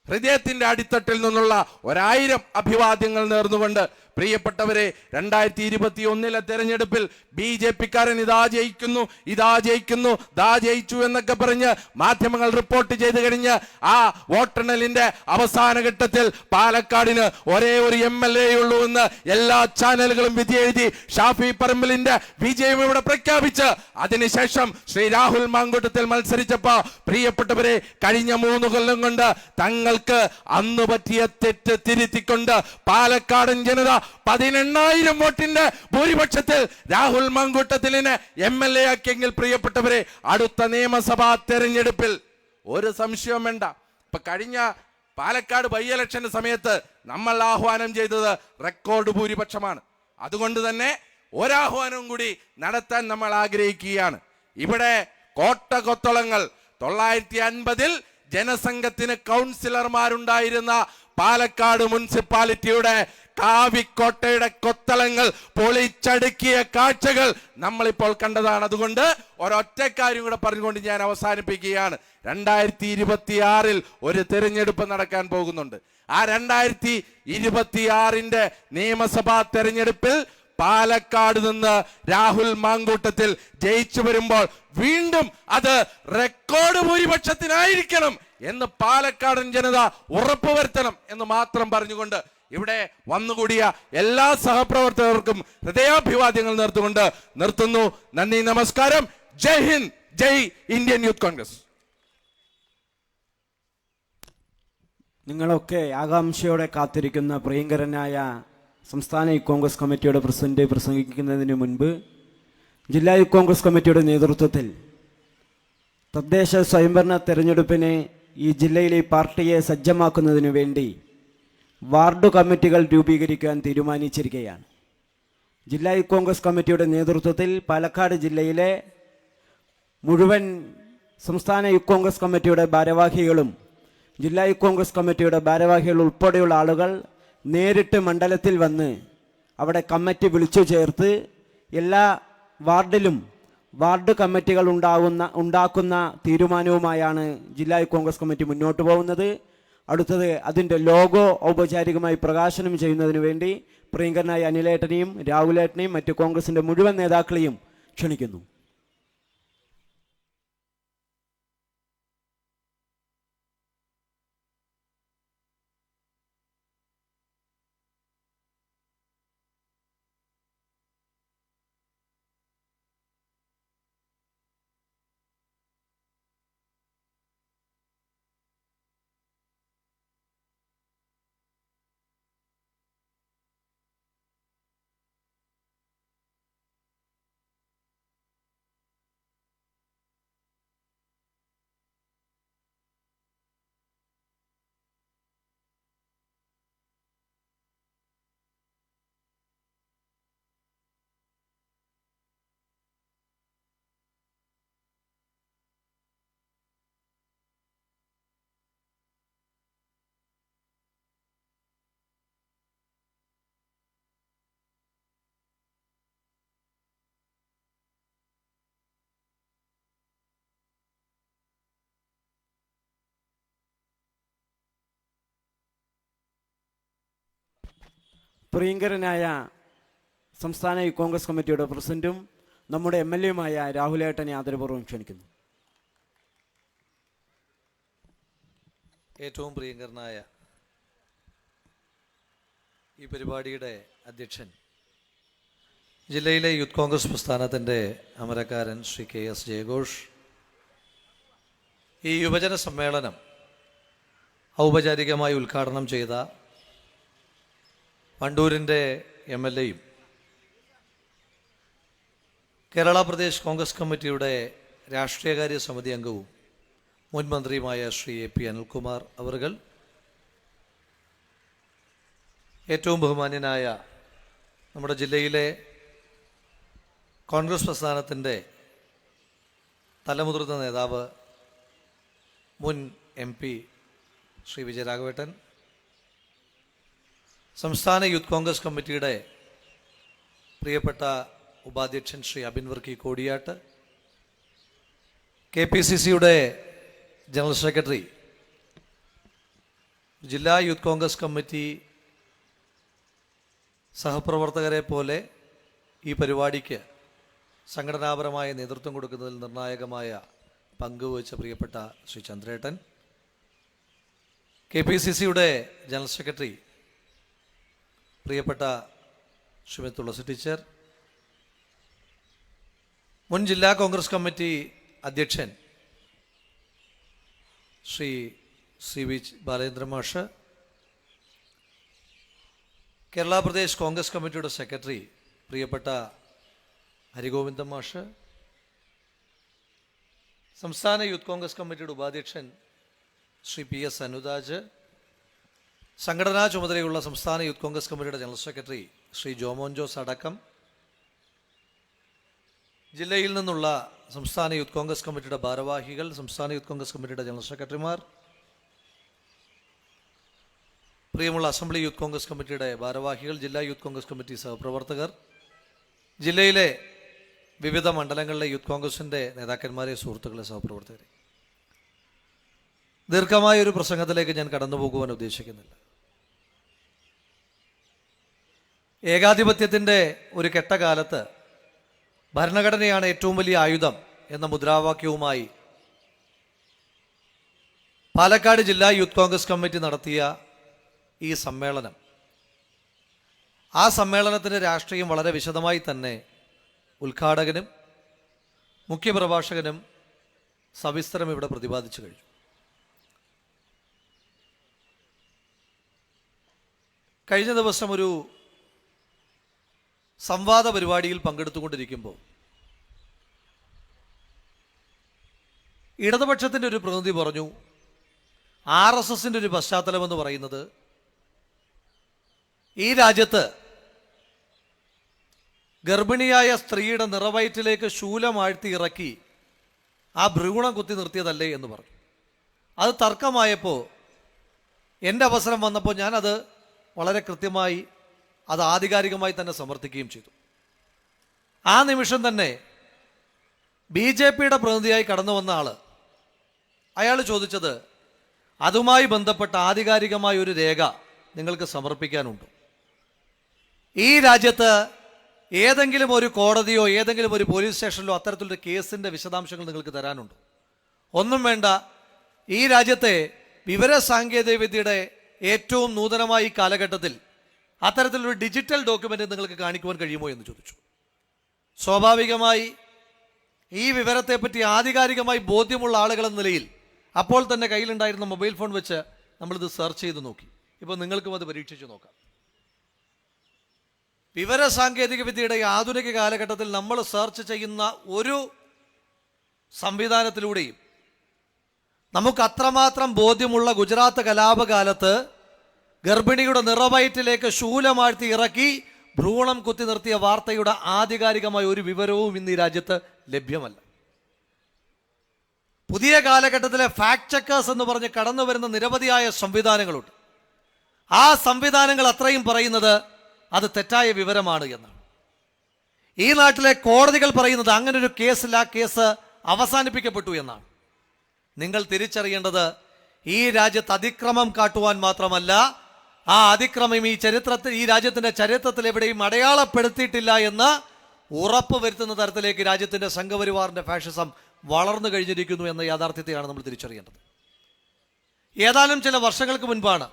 ഹൃദയത്തിന്റെ അടിത്തട്ടിൽ നിന്നുള്ള 1000 അഭിവാദ്യങ്ങൾ നേർന്നുകൊണ്ട് പ്രിയപ്പെട്ടവരെ 2021 തെരഞ്ഞെടുപ്പിൽ BJPക്കാരൻ ഇതാ ജയിക്കുന്നു ദാ ജയിച്ചു എന്നൊക്കെ പറഞ്ഞ് മാധ്യമങ്ങൾ റിപ്പോർട്ട് ചെയ്ത് കഴിഞ്ഞ് ആ വോട്ടെണ്ണലിന്റെ അവസാന ഘട്ടത്തിൽ പാലക്കാടിന് ഒരേ ഒരു MLA ഉള്ളൂ എന്ന് എല്ലാ ചാനലുകളും വിധി എഴുതി ഷാഫി പറമ്പിലിന്റെ വിജയം ഇവിടെ പ്രഖ്യാപിച്ച് അതിനുശേഷം ശ്രീ രാഹുൽ മാങ്കൂട്ടത്തിൽ മത്സരിച്ചപ്പോ പ്രിയപ്പെട്ടവരെ കഴിഞ്ഞ 3 കൊല്ലം കൊണ്ട് തങ്ങൾക്ക് അന്ന് പറ്റിയ തെറ്റ് തിരുത്തിക്കൊണ്ട് പാലക്കാടൻ ജനത 18,000 വോട്ടിന്റെ ഭൂരിപക്ഷത്തിൽ രാഹുൽ മാങ്കൂട്ടത്തിലിനെ MLA ആക്കിയെങ്കിൽ പ്രിയപ്പെട്ടവരെ അടുത്ത നിയമസഭാ തെരഞ്ഞെടുപ്പിൽ ഒരു സംശയവും വേണ്ട. ഇപ്പൊ കഴിഞ്ഞ പാലക്കാട് ബൈ ഇലക്ഷന്റെ സമയത്ത് നമ്മൾ ആഹ്വാനം ചെയ്തത് റെക്കോർഡ് ഭൂരിപക്ഷമാണ്. അതുകൊണ്ട് തന്നെ ഒരാഹ്വാനവും കൂടി നടത്താൻ നമ്മൾ ആഗ്രഹിക്കുകയാണ്. ഇവിടെ കോട്ടകൊത്തളങ്ങൾ 950 ജനസംഘത്തിന് കൗൺസിലർമാരുണ്ടായിരുന്ന പാലക്കാട് മുനിസിപ്പാലിറ്റിയുടെ കാവിക്കോട്ടയുടെ കൊത്തളങ്ങൾ പൊളിച്ചടുക്കിയ കാഴ്ചകൾ നമ്മളിപ്പോൾ കണ്ടതാണ്. അതുകൊണ്ട് ഒരൊറ്റ കാര്യം കൂടെ പറഞ്ഞുകൊണ്ട് ഞാൻ അവസാനിപ്പിക്കുകയാണ്. 2026 ഒരു തെരഞ്ഞെടുപ്പ് നടക്കാൻ പോകുന്നുണ്ട്. ആ 2026 നിയമസഭാ തെരഞ്ഞെടുപ്പിൽ പാലക്കാട് നിന്ന് രാഹുൽ മാങ്കൂട്ടത്തിൽ ജയിച്ചു വരുമ്പോൾ വീണ്ടും അത് റെക്കോർഡ് ഭൂരിപക്ഷത്തിനായിരിക്കണം എന്ന് പാലക്കാടൻ ജനത ഉറപ്പുവരുത്തണം എന്ന് മാത്രം പറഞ്ഞുകൊണ്ട് ഇവിടെ വന്നുകൂടിയ എല്ലാ സഹപ്രവർത്തകർക്കും ഹൃദയാഭിവാദ്യങ്ങൾ നേർത്തുകൊണ്ട് നിർത്തുന്നു. നന്ദി, നമസ്കാരം. ജയ് ഹിന്ദ്, ജയ് ഇന്ത്യൻ യൂത്ത് കോൺഗ്രസ്. നിങ്ങളൊക്കെ ആകാംക്ഷയോടെ കാത്തിരിക്കുന്ന പ്രിയങ്കരനായ സംസ്ഥാന യൂത്ത് കോൺഗ്രസ് കമ്മിറ്റിയുടെ പ്രസിഡന്റ് പ്രസംഗിക്കുന്നതിന് മുൻപ് ജില്ലാ യൂത്ത് കോൺഗ്രസ് കമ്മിറ്റിയുടെ നേതൃത്വത്തിൽ തദ്ദേശ സ്വയംഭരണ തെരഞ്ഞെടുപ്പിന് ഈ ജില്ലയിലെ പാർട്ടിയെ സജ്ജമാക്കുന്നതിനു വേണ്ടി വാർഡ് കമ്മിറ്റികൾ രൂപീകരിക്കാൻ തീരുമാനിച്ചിരിക്കുകയാണ്. ജില്ലാ യൂത്ത് കോൺഗ്രസ് കമ്മിറ്റിയുടെ നേതൃത്വത്തിൽ പാലക്കാട് ജില്ലയിലെ മുഴുവൻ സംസ്ഥാന യൂത്ത് കോൺഗ്രസ് കമ്മിറ്റിയുടെ ഭാരവാഹികളും ജില്ലാ യൂത്ത് കോൺഗ്രസ് കമ്മിറ്റിയുടെ ഭാരവാഹികൾ ഉൾപ്പെടെയുള്ള ആളുകൾ നേരിട്ട് മണ്ഡലത്തിൽ വന്ന് അവിടെ കമ്മിറ്റി വിളിച്ചു ചേർത്ത് എല്ലാ വാർഡിലും വാർഡ് കമ്മിറ്റികൾ ഉണ്ടാക്കുന്ന തീരുമാനവുമായാണ് ജില്ലാ യൂത്ത് കോൺഗ്രസ് കമ്മിറ്റി മുന്നോട്ട് പോകുന്നത്. അടുത്തത് അതിൻ്റെ ലോഗോ ഔപചാരികമായി പ്രകാശനം ചെയ്യുന്നതിന് വേണ്ടി പ്രിയങ്കരനായ അനിലേട്ടനെയും രാഹുലേട്ടനെയും മറ്റ് കോൺഗ്രസിൻ്റെ മുഴുവൻ നേതാക്കളെയും ക്ഷണിക്കുന്നു. പ്രിയങ്കരനായ സംസ്ഥാന യൂത്ത് കോൺഗ്രസ് കമ്മിറ്റിയുടെ പ്രസിഡന്റും നമ്മുടെ MLA-യുമായ രാഹുലേട്ടനെ ആദരപൂർവ്വം ക്ഷണിക്കുന്നു. ഏറ്റവും പ്രിയങ്കരനായ ഈ പരിപാടിയുടെ അധ്യക്ഷൻ, ജില്ലയിലെ യൂത്ത് കോൺഗ്രസ് പ്രസ്ഥാനത്തിൻ്റെ അമരക്കാരൻ ശ്രീ KS ജയഘോഷ്, ഈ യുവജന സമ്മേളനം ഔപചാരികമായി ഉദ്ഘാടനം ചെയ്ത വണ്ടൂരിൻ്റെ MLA-യും കേരള പ്രദേശ് കോൺഗ്രസ് കമ്മിറ്റിയുടെ രാഷ്ട്രീയകാര്യ സമിതി അംഗവും മുൻ മന്ത്രിയുമായ ശ്രീ AP അനിൽകുമാർ അവർകൾ, ഏറ്റവും ബഹുമാന്യനായ നമ്മുടെ ജില്ലയിലെ കോൺഗ്രസ് പ്രസ്ഥാനത്തിൻ്റെ തലമുതിർന്ന നേതാവ് മുൻ MP ശ്രീ വിജയരാഘവേട്ടൻ, സംസ്ഥാന യൂത്ത് കോൺഗ്രസ് കമ്മിറ്റിയുടെ പ്രിയപ്പെട്ട ഉപാധ്യക്ഷൻ ശ്രീ അബിൻ വർക്കി കോടിയാട്ട്, KPCC-യുടെ ജനറൽ സെക്രട്ടറി, ജില്ലാ യൂത്ത് കോൺഗ്രസ് കമ്മിറ്റി സഹപ്രവർത്തകരെ പോലെ ഈ പരിപാടിക്ക് സംഘടനാപരമായ നേതൃത്വം കൊടുക്കുന്നതിൽ നിർണായകമായ പങ്കുവച്ച പ്രിയപ്പെട്ട ശ്രീ ചന്ദ്രേട്ടൻ, KPCC-യുടെ ജനറൽ സെക്രട്ടറി പ്രിയപ്പെട്ട ശ്രീമതി തുളസി ടീച്ചർ, മുൻ ജില്ലാ കോൺഗ്രസ് കമ്മിറ്റി അധ്യക്ഷൻ ശ്രീ CV ബാലേന്ദ്ര മാഷ്, കേരള പ്രദേശ് കോൺഗ്രസ് കമ്മിറ്റിയുടെ സെക്രട്ടറി പ്രിയപ്പെട്ട ഹരിഗോവിന്ദൻ മാഷ്, സംസ്ഥാന യൂത്ത് കോൺഗ്രസ് കമ്മിറ്റിയുടെ ഉപാധ്യക്ഷൻ ശ്രീ PS അനുരാജ്, സംഘടനാ ചുമതലയുള്ള സംസ്ഥാന യൂത്ത് കോൺഗ്രസ് കമ്മിറ്റിയുടെ ജനറൽ സെക്രട്ടറി ശ്രീ ജോമോൻ ജോസ് അടക്കം ജില്ലയിൽ നിന്നുള്ള സംസ്ഥാന യൂത്ത് കോൺഗ്രസ് കമ്മിറ്റിയുടെ ഭാരവാഹികൾ, സംസ്ഥാന യൂത്ത് കോൺഗ്രസ് കമ്മിറ്റിയുടെ ജനറൽ സെക്രട്ടറിമാർ, പ്രിയമുള്ള അസംബ്ലി യൂത്ത് കോൺഗ്രസ് കമ്മിറ്റിയുടെ ഭാരവാഹികൾ, ജില്ലാ യൂത്ത് കോൺഗ്രസ് കമ്മിറ്റി സഹപ്രവർത്തകർ, ജില്ലയിലെ വിവിധ മണ്ഡലങ്ങളിലെ യൂത്ത് കോൺഗ്രസിൻ്റെ നേതാക്കന്മാരെ, സുഹൃത്തുക്കളെ, സഹപ്രവർത്തകരെ, ദീർഘമായൊരു പ്രസംഗത്തിലേക്ക് ഞാൻ കടന്നു പോകുവാൻ ഉദ്ദേശിക്കുന്നില്ല. ഏകാധിപത്യത്തിൻ്റെ ഒരു കെട്ടകാലത്ത് ഭരണഘടനയാണ് ഏറ്റവും വലിയ ആയുധം എന്ന മുദ്രാവാക്യവുമായി പാലക്കാട് ജില്ലാ യൂത്ത് കോൺഗ്രസ് കമ്മിറ്റി നടത്തിയ ഈ സമ്മേളനം, ആ സമ്മേളനത്തിൻ്റെ രാഷ്ട്രീയം വളരെ വിശദമായി തന്നെ ഉദ്ഘാടകനും മുഖ്യപ്രഭാഷകനും സവിസ്തരം ഇവിടെ പ്രതിപാദിച്ചു കഴിഞ്ഞു. കഴിഞ്ഞ ദിവസം ഒരു സംവാദ പരിപാടിയിൽ പങ്കെടുത്തുകൊണ്ടിരിക്കുമ്പോൾ ഇടതുപക്ഷത്തിൻ്റെ ഒരു പ്രതിനിധി പറഞ്ഞു, RSSൻ്റെ ഒരു പശ്ചാത്തലമെന്ന് പറയുന്നത് ഈ രാജ്യത്ത് ഗർഭിണിയായ സ്ത്രീയുടെ നിറവയറ്റിലേക്ക് ശൂലമാഴ്ത്തി ഇറക്കി ആ ഭ്രൂണം കുത്തി നിർത്തിയതല്ലേ എന്ന് പറഞ്ഞു. അത് തർക്കമായപ്പോൾ എൻ്റെ അവസരം വന്നപ്പോൾ ഞാനത് വളരെ കൃത്യമായി അത് ആധികാരികമായി തന്നെ സമർത്ഥിക്കുകയും ചെയ്തു. ആ നിമിഷം തന്നെ BJPയുടെ പ്രതിനിധിയായി കടന്നു വന്ന അയാൾ ചോദിച്ചത്, അതുമായി ബന്ധപ്പെട്ട ആധികാരികമായ ഒരു രേഖ നിങ്ങൾക്ക് സമർപ്പിക്കാനുണ്ടോ? ഈ രാജ്യത്ത് ഏതെങ്കിലും ഒരു കോടതിയോ ഏതെങ്കിലും ഒരു പോലീസ് സ്റ്റേഷനിലോ അത്തരത്തിലൊരു കേസിൻ്റെ വിശദാംശങ്ങൾ നിങ്ങൾക്ക് തരാനുണ്ടോ? ഒന്നും വേണ്ട. ഈ രാജ്യത്തെ വിവരസാങ്കേതിക വിദ്യയുടെ ഏറ്റവും നൂതനമായ ഈ കാലഘട്ടത്തിൽ അത്തരത്തിലൊരു ഡിജിറ്റൽ ഡോക്യുമെൻ്റ് നിങ്ങൾക്ക് കാണിക്കുവാൻ കഴിയുമോ എന്ന് ചോദിച്ചു. സ്വാഭാവികമായി ഈ വിവരത്തെപ്പറ്റി ആധികാരികമായി ബോധ്യമുള്ള ആളുകളെന്ന നിലയിൽ അപ്പോൾ തന്നെ കയ്യിലുണ്ടായിരുന്ന മൊബൈൽ ഫോൺ വെച്ച് നമ്മളിത് സെർച്ച് ചെയ്ത് നോക്കി. ഇപ്പോൾ നിങ്ങൾക്കും അത് പരീക്ഷിച്ച് നോക്കാം. വിവരസാങ്കേതിക വിദ്യയുടെ ആധുനിക കാലഘട്ടത്തിൽ നമ്മൾ സെർച്ച് ചെയ്യുന്ന ഒരു സംവിധാനത്തിലൂടെയും നമുക്ക് അത്രമാത്രം ബോധ്യമുള്ള ഗുജറാത്ത് കലാപകാലത്ത് ഗർഭിണിയുടെ നിറവയറ്റിലേക്ക് ശൂലമാഴ്ത്തി ഇറക്കി ഭ്രൂണം കുത്തി നിർത്തിയ വാർത്തയുടെ ആധികാരികമായ ഒരു വിവരവും ഇന്ന് ഈ രാജ്യത്ത് ലഭ്യമല്ല. പുതിയ കാലഘട്ടത്തിലെ ഫാക്ട് ചെക്കേഴ്സ് എന്ന് പറഞ്ഞ് കടന്നു വരുന്ന നിരവധിയായ സംവിധാനങ്ങളുണ്ട്. ആ സംവിധാനങ്ങൾ അത്രയും പറയുന്നത് അത് തെറ്റായ വിവരമാണ് എന്നാണ്. ഈ നാട്ടിലെ കോടതികൾ പറയുന്നത് അങ്ങനെ ഒരു കേസിൽ ആ കേസ് അവസാനിപ്പിക്കപ്പെട്ടു എന്നാണ്. നിങ്ങൾ തിരിച്ചറിയേണ്ടത് ഈ രാജ്യത്ത് അതിക്രമം കാട്ടുവാൻ മാത്രമല്ല ആ അതിക്രമം ഈ രാജ്യത്തിന്റെ ചരിത്രത്തിൽ എവിടെയും അടയാളപ്പെടുത്തിയിട്ടില്ല എന്ന് ഉറപ്പ് വരുത്തുന്ന തരത്തിലേക്ക് രാജ്യത്തിന്റെ സംഘപരിവാറിന്റെ ഫാഷിസം വളർന്നു കഴിഞ്ഞിരിക്കുന്നു എന്ന യാഥാർത്ഥ്യത്തെയാണ് നമ്മൾ തിരിച്ചറിയേണ്ടത്. ഏതാനും ചില വർഷങ്ങൾക്ക് മുൻപാണ്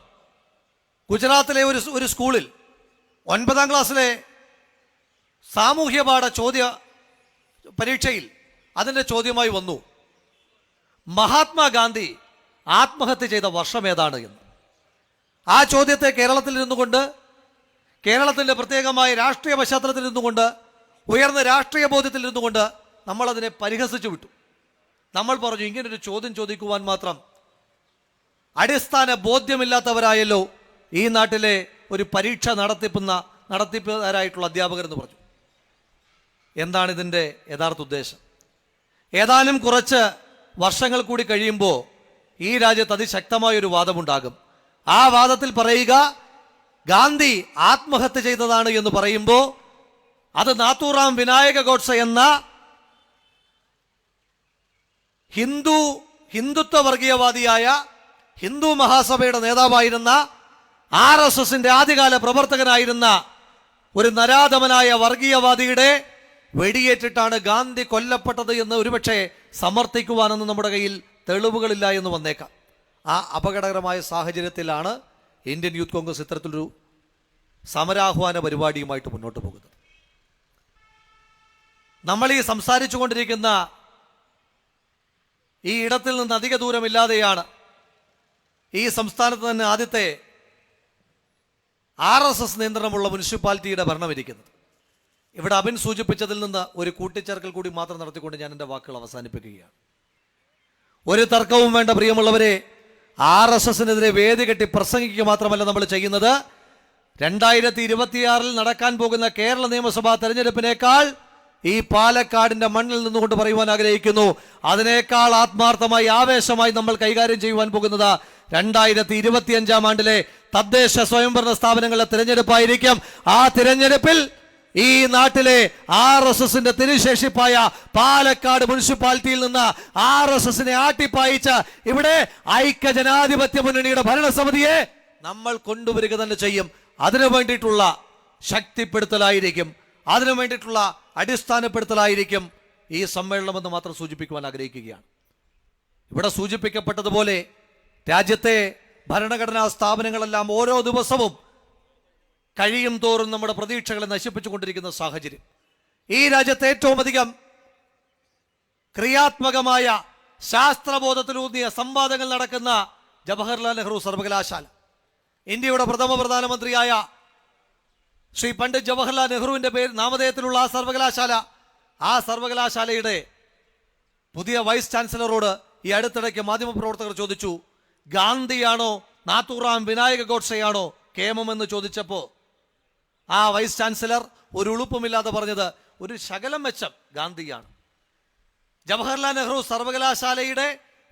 ഗുജറാത്തിലെ ഒരു സ്കൂളിൽ 9ാം ക്ലാസ്സിലെ സാമൂഹ്യപാഠ പരീക്ഷയിൽ അതിൻ്റെ ചോദ്യമായി വന്നു, മഹാത്മാഗാന്ധി ആത്മഹത്യ ചെയ്ത വർഷം ഏതാണ് എന്ന്. ആ ചോദ്യത്തെ കേരളത്തിൽ നിന്നുകൊണ്ട്, കേരളത്തിൻ്റെ പ്രത്യേകമായ രാഷ്ട്രീയ പശ്ചാത്തലത്തിൽ നിന്നുകൊണ്ട്, ഉയർന്ന രാഷ്ട്രീയ ബോധ്യത്തിൽ നിന്നുകൊണ്ട് നമ്മളതിനെ പരിഹസിച്ചു വിട്ടു. നമ്മൾ പറഞ്ഞു, ഇങ്ങനൊരു ചോദ്യം ചോദിക്കുവാൻ മാത്രം അടിസ്ഥാന ബോധ്യമില്ലാത്തവരായല്ലോ ഈ നാട്ടിലെ ഒരു പരീക്ഷ നടത്തിപ്പുകാരായിട്ടുള്ള അധ്യാപകരെന്ന് പറഞ്ഞു. എന്താണ് ഇതിൻ്റെ യഥാർത്ഥ ഉദ്ദേശം? ഏതാനും കുറച്ച് വർഷങ്ങൾ കൂടി കഴിയുമ്പോൾ ഈ രാജ്യത്ത് അതിശക്തമായൊരു വാദമുണ്ടാകും. ആ വാദത്തിൽ പറയുക, ഗാന്ധി ആത്മഹത്യ ചെയ്തതാണ് എന്ന് പറയുമ്പോൾ അത് നാത്തൂറാം വിനായക ഗോഡ്സെ എന്ന ഹിന്ദുത്വ വർഗീയവാദിയായ ഹിന്ദു മഹാസഭയുടെ നേതാവായിരുന്ന RSSന്റെ ആദ്യകാല പ്രവർത്തകനായിരുന്ന ഒരു നരാധമനായ വർഗീയവാദിയുടെ വെടിയേറ്റിട്ടാണ് ഗാന്ധി കൊല്ലപ്പെട്ടത് എന്ന് ഒരുപക്ഷെ സമർത്ഥിക്കുവാനൊന്നും നമ്മുടെ കയ്യിൽ തെളിവുകളില്ല എന്ന് വന്നേക്കാം. ആ അപകടകരമായ സാഹചര്യത്തിലാണ് ഇന്ത്യൻ യൂത്ത് കോൺഗ്രസ് ഇത്തരത്തിലൊരു സമരാഹ്വാന പരിപാടിയുമായിട്ട് മുന്നോട്ട് പോകുന്നത്. നമ്മൾ ഈ സംസാരിച്ചു കൊണ്ടിരിക്കുന്ന ഈ ഇടത്തിൽ നിന്ന് അധിക ദൂരമില്ലാതെയാണ് ഈ സംസ്ഥാനത്ത് തന്നെ ആദ്യത്തെ RSS നിയന്ത്രണമുള്ള മുനിസിപ്പാലിറ്റിയുടെ ഭരണമിരിക്കുന്നത്. ഇവിടെ അബിൻ സൂചിപ്പിച്ചതിൽ നിന്ന് ഒരു കൂട്ടിച്ചേർക്കൽ കൂടി മാത്രം നടത്തിക്കൊണ്ട് ഞാൻ എൻ്റെ വാക്കുകൾ അവസാനിപ്പിക്കുകയാണ്. ഒരു തർക്കവും വേണ്ട പ്രിയമുള്ളവരെ, RSSനെതിരെ വേദി കെട്ടി പ്രസംഗിക്കുക മാത്രമല്ല നമ്മൾ ചെയ്യുന്നത്. 2026 നടക്കാൻ പോകുന്ന കേരള നിയമസഭാ തെരഞ്ഞെടുപ്പിനേക്കാൾ ഈ പാലക്കാടിന്റെ മണ്ണിൽ നിന്നുകൊണ്ട് പറയുവാൻ ആഗ്രഹിക്കുന്നു, അതിനേക്കാൾ ആത്മാർത്ഥമായി ആവേശമായി നമ്മൾ കൈകാര്യം ചെയ്യുവാൻ പോകുന്നത് 2025 ആണ്ടിലെ തദ്ദേശ സ്വയംഭരണ സ്ഥാപനങ്ങളുടെ തിരഞ്ഞെടുപ്പായിരിക്കും. ആ തിരഞ്ഞെടുപ്പിൽ ഈ നാട്ടിലെ RSSന്റെ തിരുശേഷിപ്പായ പാലക്കാട് മുനിസിപ്പാലിറ്റിയിൽ നിന്ന് RSSനെ ആട്ടിപ്പായിച്ച് ഇവിടെ ഐക്യ ജനാധിപത്യ മുന്നണിയുടെ ഭരണസമിതിയെ നമ്മൾ കൊണ്ടുവരിക തന്നെ ചെയ്യും. അതിനു വേണ്ടിയിട്ടുള്ള ശക്തിപ്പെടുത്തലായിരിക്കും, അതിനു വേണ്ടിയിട്ടുള്ള അടിസ്ഥാനപ്പെടുത്തലായിരിക്കും ഈ സമ്മേളനമെന്ന് മാത്രം സൂചിപ്പിക്കുവാൻ ആഗ്രഹിക്കുകയാണ്. ഇവിടെ സൂചിപ്പിക്കപ്പെട്ടതുപോലെ രാജ്യത്തെ ഭരണഘടനാ സ്ഥാപനങ്ങളെല്ലാം ഓരോ ദിവസവും കഴിയും തോറും നമ്മുടെ പ്രതീക്ഷകളെ നശിപ്പിച്ചുകൊണ്ടിരിക്കുന്ന സാഹചര്യം. ഈ രാജ്യത്തെ ഏറ്റവും അധികം ക്രിയാത്മകമായ ശാസ്ത്രബോധത്തിലൂന്നിയ സംവാദങ്ങൾ നടക്കുന്ന ജവഹർലാൽ നെഹ്റു സർവകലാശാല, ഇന്ത്യയുടെ പ്രഥമ പ്രധാനമന്ത്രിയായ ശ്രീ പണ്ഡിറ്റ് ജവഹർലാൽ നെഹ്റുവിന്റെ നാമധേയത്തിലുള്ള ആ സർവകലാശാലയുടെ പുതിയ വൈസ് ചാൻസലറോട് ഈ അടുത്തിടയ്ക്ക് മാധ്യമപ്രവർത്തകർ ചോദിച്ചു, ഗാന്ധിയാണോ നാത്തൂറാം വിനായക ഗോഡ്സെയാണോ കേമമെന്ന് ചോദിച്ചപ്പോൾ ആ വൈസ് ചാൻസലർ ഒരു ഉളുപ്പുമില്ലാതെ പറഞ്ഞത് ഒരു ശകലം മെച്ചം ഗാന്ധിയാണ്. ജവഹർലാൽ നെഹ്റു സർവകലാശാലയുടെ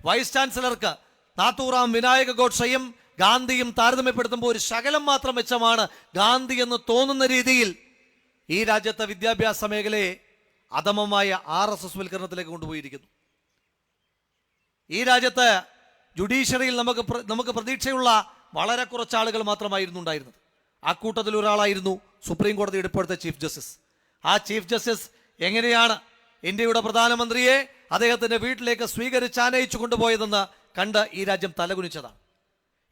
വൈസ് ചാൻസലർക്ക് നാത്തൂറാം വിനായക ഗോഡ്സെയും ഗാന്ധിയും താരതമ്യപ്പെടുത്തുമ്പോൾ ഒരു ശകലം മാത്രം മെച്ചമാണ് ഗാന്ധി എന്ന് തോന്നുന്ന രീതിയിൽ ഈ രാജ്യത്തെ വിദ്യാഭ്യാസ മേഖലയെ അധമമായ RSS വൽക്കരണത്തിലേക്ക് കൊണ്ടുപോയിരിക്കുന്നു. ഈ രാജ്യത്ത് ജുഡീഷ്യറിയിൽ നമുക്ക് പ്രതീക്ഷയുള്ള വളരെ കുറച്ച് ആളുകൾ മാത്രമായിരുന്നു ഉണ്ടായിരുന്നത്. അക്കൂട്ടത്തിൽ ഒരാളായിരുന്നു സുപ്രീം കോടതിയുടെ ഇപ്പോഴത്തെ ചീഫ് ജസ്റ്റിസ്. ആ ചീഫ് ജസ്റ്റിസ് എങ്ങനെയാണ് ഇന്ത്യയുടെ പ്രധാനമന്ത്രിയെ അദ്ദേഹത്തിന്റെ വീട്ടിലേക്ക് സ്വീകരിച്ചാനയിച്ചു കൊണ്ടുപോയതെന്ന് കണ്ട് ഈ രാജ്യം തലകുനിച്ചതാണ്.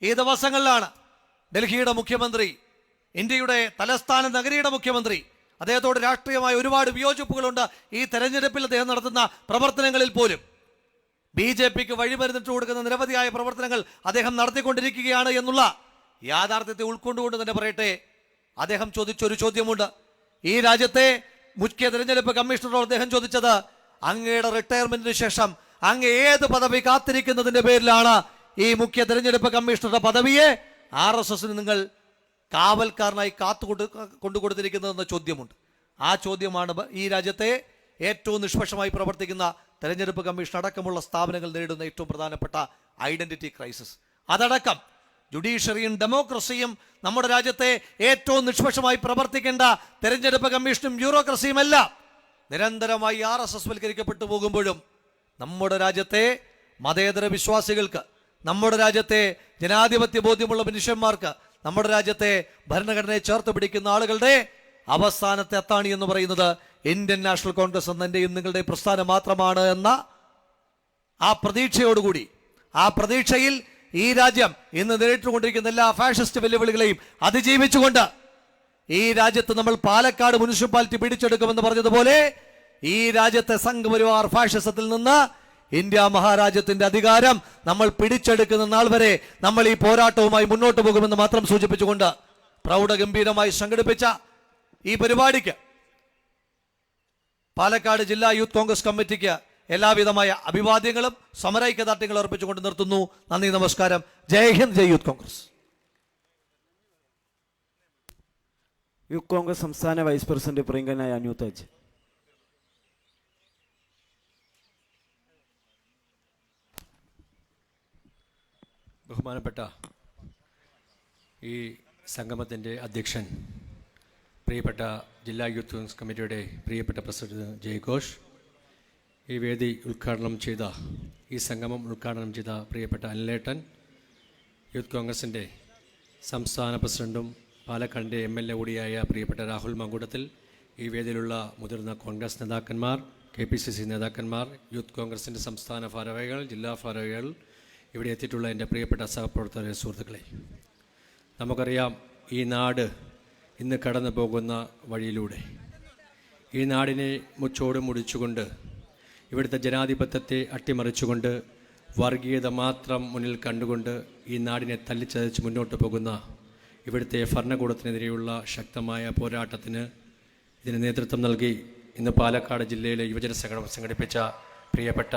ഈ ദിവസങ്ങളിലാണ് ഡൽഹിയുടെ മുഖ്യമന്ത്രി, ഇന്ത്യയുടെ തലസ്ഥാന നഗരിയുടെ മുഖ്യമന്ത്രി, അദ്ദേഹത്തോട് രാഷ്ട്രീയമായ ഒരുപാട് വിയോജിപ്പുകളുണ്ട്. ഈ തെരഞ്ഞെടുപ്പിൽ അദ്ദേഹം നടത്തുന്ന പ്രവർത്തനങ്ങളിൽ പോലും BJPക്ക് വഴിമരുന്നിട്ട് കൊടുക്കുന്ന നിരവധിയായ പ്രവർത്തനങ്ങൾ അദ്ദേഹം നടത്തിക്കൊണ്ടിരിക്കുകയാണ് എന്നുള്ള യാഥാർത്ഥ്യത്തെ ഉൾക്കൊണ്ടുകൊണ്ട് തന്നെ പറയട്ടെ, അദ്ദേഹം ചോദിച്ചൊരു ചോദ്യമുണ്ട്. ഈ രാജ്യത്തെ മുഖ്യ തെരഞ്ഞെടുപ്പ് കമ്മീഷണറോട് അദ്ദേഹം ചോദിച്ചത്, അങ്ങയുടെ റിട്ടയർമെന്റിന് ശേഷം അങ്ങ് ഏത് പദവി കാത്തിരിക്കുന്നതിന്റെ പേരിലാണ് ഈ മുഖ്യ തെരഞ്ഞെടുപ്പ് കമ്മീഷണറുടെ പദവിയെ RSSന് നിങ്ങൾ കാവൽക്കാരനായി കൊണ്ടുകൊടുത്തിരിക്കുന്നതെന്ന ചോദ്യമുണ്ട്. ആ ചോദ്യമാണ് ഈ രാജ്യത്തെ ഏറ്റവും നിഷ്പക്ഷമായി പ്രവർത്തിക്കുന്ന തെരഞ്ഞെടുപ്പ് കമ്മീഷൻ അടക്കമുള്ള സ്ഥാപനങ്ങൾ നേരിടുന്ന ഏറ്റവും പ്രധാനപ്പെട്ട ഐഡന്റിറ്റി ക്രൈസിസ്. അതടക്കം ജുഡീഷ്യറിയും ഡെമോക്രസിയും നമ്മുടെ രാജ്യത്തെ ഏറ്റവും നിഷ്പക്ഷമായി പ്രവർത്തിക്കേണ്ട തെരഞ്ഞെടുപ്പ് കമ്മീഷനും ബ്യൂറോക്രസിയുമെല്ലാം നിരന്തരമായി RSS വൽക്കരിക്കപ്പെട്ടു പോകുമ്പോഴും നമ്മുടെ രാജ്യത്തെ മതേതര വിശ്വാസികൾക്ക്, നമ്മുടെ രാജ്യത്തെ ജനാധിപത്യ ബോധ്യമുള്ള മനുഷ്യന്മാർക്ക്, നമ്മുടെ രാജ്യത്തെ ഭരണഘടനയെ ചേർത്ത് പിടിക്കുന്ന ആളുകളുടെ അവസാനത്തെ അത്താണി എന്ന് പറയുന്നത് ഇന്ത്യൻ നാഷണൽ കോൺഗ്രസ് എന്ന എന്റെയും നിങ്ങളുടെ പ്രസ്ഥാനം മാത്രമാണ് എന്ന ആ പ്രതീക്ഷയോടുകൂടി, ആ പ്രതീക്ഷയിൽ ഈ രാജ്യം ഇന്ന് നേരിട്ടുകൊണ്ടിരിക്കുന്ന എല്ലാ ഫാഷിസ്റ്റ് വെല്ലുവിളികളെയും അതിജീവിച്ചുകൊണ്ട് ഈ രാജ്യത്ത് നമ്മൾ പാലക്കാട് മുനിസിപ്പാലിറ്റി പിടിച്ചെടുക്കുമെന്ന് പറഞ്ഞതുപോലെ ഈ രാജ്യത്തെ സംഘപരിവാർ ഫാഷിസത്തിൽ നിന്ന് ഇന്ത്യ മഹാരാജ്യത്തിന്റെ അധികാരം നമ്മൾ പിടിച്ചെടുക്കുന്ന നാൾ വരെ നമ്മൾ ഈ പോരാട്ടവുമായി മുന്നോട്ട് പോകുമെന്ന് മാത്രം സൂചിപ്പിച്ചുകൊണ്ട് പ്രൗഢഗംഭീരമായി സംഘടിപ്പിച്ച ഈ പരിപാടിക്ക് പാലക്കാട് ജില്ലാ യൂത്ത് കോൺഗ്രസ് കമ്മിറ്റിക്ക് എല്ലാവിധമായ അഭിവാദ്യങ്ങളും സമരൈക്യദാർഢ്യങ്ങളും അർപ്പിച്ചുകൊണ്ട് നിർത്തുന്നു. നന്ദി, നമസ്കാരം. ജയ് ഹിന്ദ്, ജയ് യൂത്ത് കോൺഗ്രസ്. യൂത്ത് കോൺഗ്രസ് സംസ്ഥാന വൈസ് പ്രസിഡന്റ് പ്രിയങ്കരനായ അനു താജ്. ബഹുമാനപ്പെട്ട ഈ സംഗമത്തിൻ്റെ അധ്യക്ഷൻ, പ്രിയപ്പെട്ട ജില്ലാ യൂത്ത് കോൺഗ്രസ് കമ്മിറ്റിയുടെ പ്രിയപ്പെട്ട പ്രസിഡന്റ് ജയഘോഷ്, ഈ വേദി ഉദ്ഘാടനം ചെയ്ത, ഈ സംഗമം ഉദ്ഘാടനം ചെയ്ത പ്രിയപ്പെട്ട അനിലേട്ടൻ, യൂത്ത് കോൺഗ്രസിൻ്റെ സംസ്ഥാന പ്രസിഡന്റും പാലക്കാടിൻ്റെ MLA കൂടിയായ പ്രിയപ്പെട്ട രാഹുൽ മാങ്കൂട്ടത്തിൽ, ഈ വേദിയിലുള്ള മുതിർന്ന കോൺഗ്രസ് നേതാക്കന്മാർ, KPCC നേതാക്കന്മാർ, യൂത്ത് കോൺഗ്രസിൻ്റെ സംസ്ഥാന ഭാരവാഹികൾ, ജില്ലാ ഭാരവാഹികൾ, ഇവിടെ എത്തിയിട്ടുള്ള എൻ്റെ പ്രിയപ്പെട്ട സഹപ്രവർത്തകരെ, സുഹൃത്തുക്കളെ, നമുക്കറിയാം ഈ നാട് ഇന്ന് കടന്നു പോകുന്ന വഴിയിലൂടെ ഈ നാടിനെ മുച്ചോട് മുടിച്ചുകൊണ്ട്, ഇവിടുത്തെ ജനാധിപത്യത്തെ അട്ടിമറിച്ചുകൊണ്ട്, വർഗീയത മാത്രം മുന്നിൽ കണ്ടുകൊണ്ട് ഈ നാടിനെ തല്ലിച്ചതച്ച് മുന്നോട്ട് പോകുന്ന ഇവിടുത്തെ ഭരണകൂടത്തിനെതിരെയുള്ള ശക്തമായ പോരാട്ടത്തിന് ഇതിന് നേതൃത്വം നൽകി ഇന്ന് പാലക്കാട് ജില്ലയിലെ യുവജന സംഘടിപ്പിച്ച പ്രിയപ്പെട്ട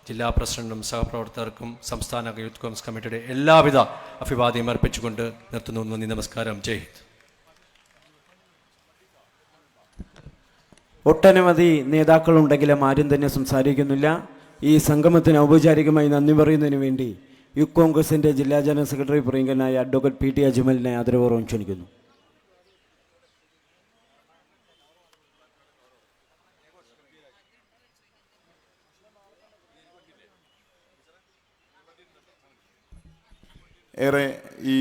ജില്ലാ പ്രസിഡന്റും സഹപ്രവർത്തകർക്കും സംസ്ഥാന യൂത്ത് കോൺഗ്രസ് കമ്മിറ്റിയുടെ എല്ലാവിധ അഭിവാദ്യം അർപ്പിച്ചുകൊണ്ട് നിർത്തുന്നു. നന്ദി, നമസ്കാരം. ജയ് ഹിന്ദ്. ഒട്ടനവധി നേതാക്കളുണ്ടെങ്കിലും ആരും തന്നെ സംസാരിക്കുന്നില്ല. ഈ സംഗമത്തിന് ഔപചാരികമായി നന്ദി പറയുന്നതിന് വേണ്ടി യൂത്ത് കോൺഗ്രസിൻ്റെ ജില്ലാ ജനറൽ സെക്രട്ടറി പ്രിയങ്കരനായ അഡ്വക്കേറ്റ് PT അജ്മലിനെ ആദരപൂർവ്വം ക്ഷണിക്കുന്നു. ഏറെ ഈ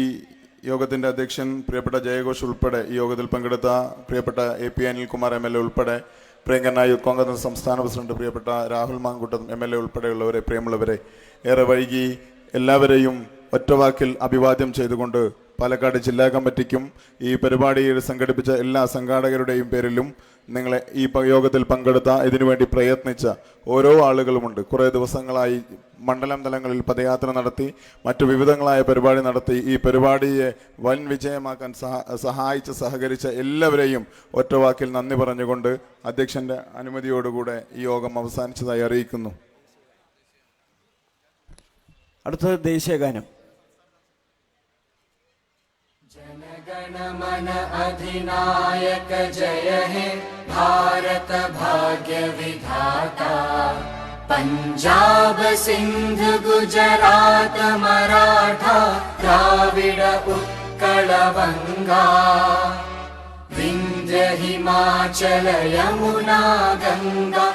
യോഗത്തിൻ്റെ അധ്യക്ഷൻ പ്രിയപ്പെട്ട ജയഘോഷ് ഉൾപ്പെടെ, ഈ യോഗത്തിൽ പങ്കെടുത്ത പ്രിയപ്പെട്ട AP അനിൽകുമാർ MLA ഉൾപ്പെടെ, പ്രിയങ്കരനായ യൂത്ത് കോൺഗ്രസ് സംസ്ഥാന പ്രസിഡന്റ് പ്രിയപ്പെട്ട രാഹുൽ മാങ്കൂട്ടം MLA ഉൾപ്പെടെയുള്ളവരെ, പ്രിയമുള്ളവരെ, ഏറെ വൈകി എല്ലാവരെയും ഒറ്റവാക്കിൽ അഭിവാദ്യം ചെയ്തുകൊണ്ട് പാലക്കാട് ജില്ലാ കമ്മിറ്റിക്കും ഈ പരിപാടിയിൽ സംഘടിപ്പിച്ച എല്ലാ സംഘാടകരുടെയും പേരിലും നിങ്ങളെ ഈ യോഗത്തിൽ പങ്കെടുത്ത, ഇതിനുവേണ്ടി പ്രയത്നിച്ച ഓരോ ആളുകളുമുണ്ട്. കുറേ ദിവസങ്ങളായി മണ്ഡലം തലങ്ങളിൽ പദയാത്ര നടത്തി, മറ്റു വിവിധങ്ങളായ പരിപാടി നടത്തി ഈ പരിപാടിയെ വൻ വിജയമാക്കാൻ സഹകരിച്ച എല്ലാവരെയും ഒറ്റവാക്കിൽ നന്ദി പറഞ്ഞുകൊണ്ട് അധ്യക്ഷന്റെ അനുമതിയോടുകൂടെ ഈ യോഗം അവസാനിച്ചതായി അറിയിക്കുന്നു. അടുത്തത് ദേശീയഗാനം. जनगणमन अधिनायक जय हे भारत भाग्य विधाता, पंजाब सिंध गुजरात मराठा द्राविड उत्कल बंगा, विंध्य हिमाचल यमुना गंगा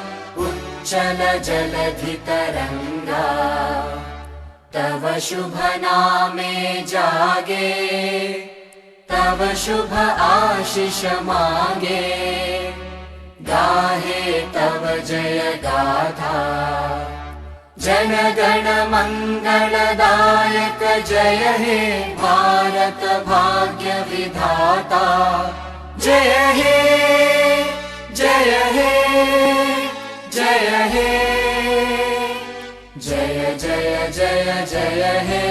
उच्चल जलधि तरंगा, तव शुभ नामे जागे तव शुभ आशीष मांगे, गाहे तव जय गाथा, जनगण मंगलदायक जय हे भारत भाग्य विधाता, जय हे जय हे जय हे जय जय जय जय हे।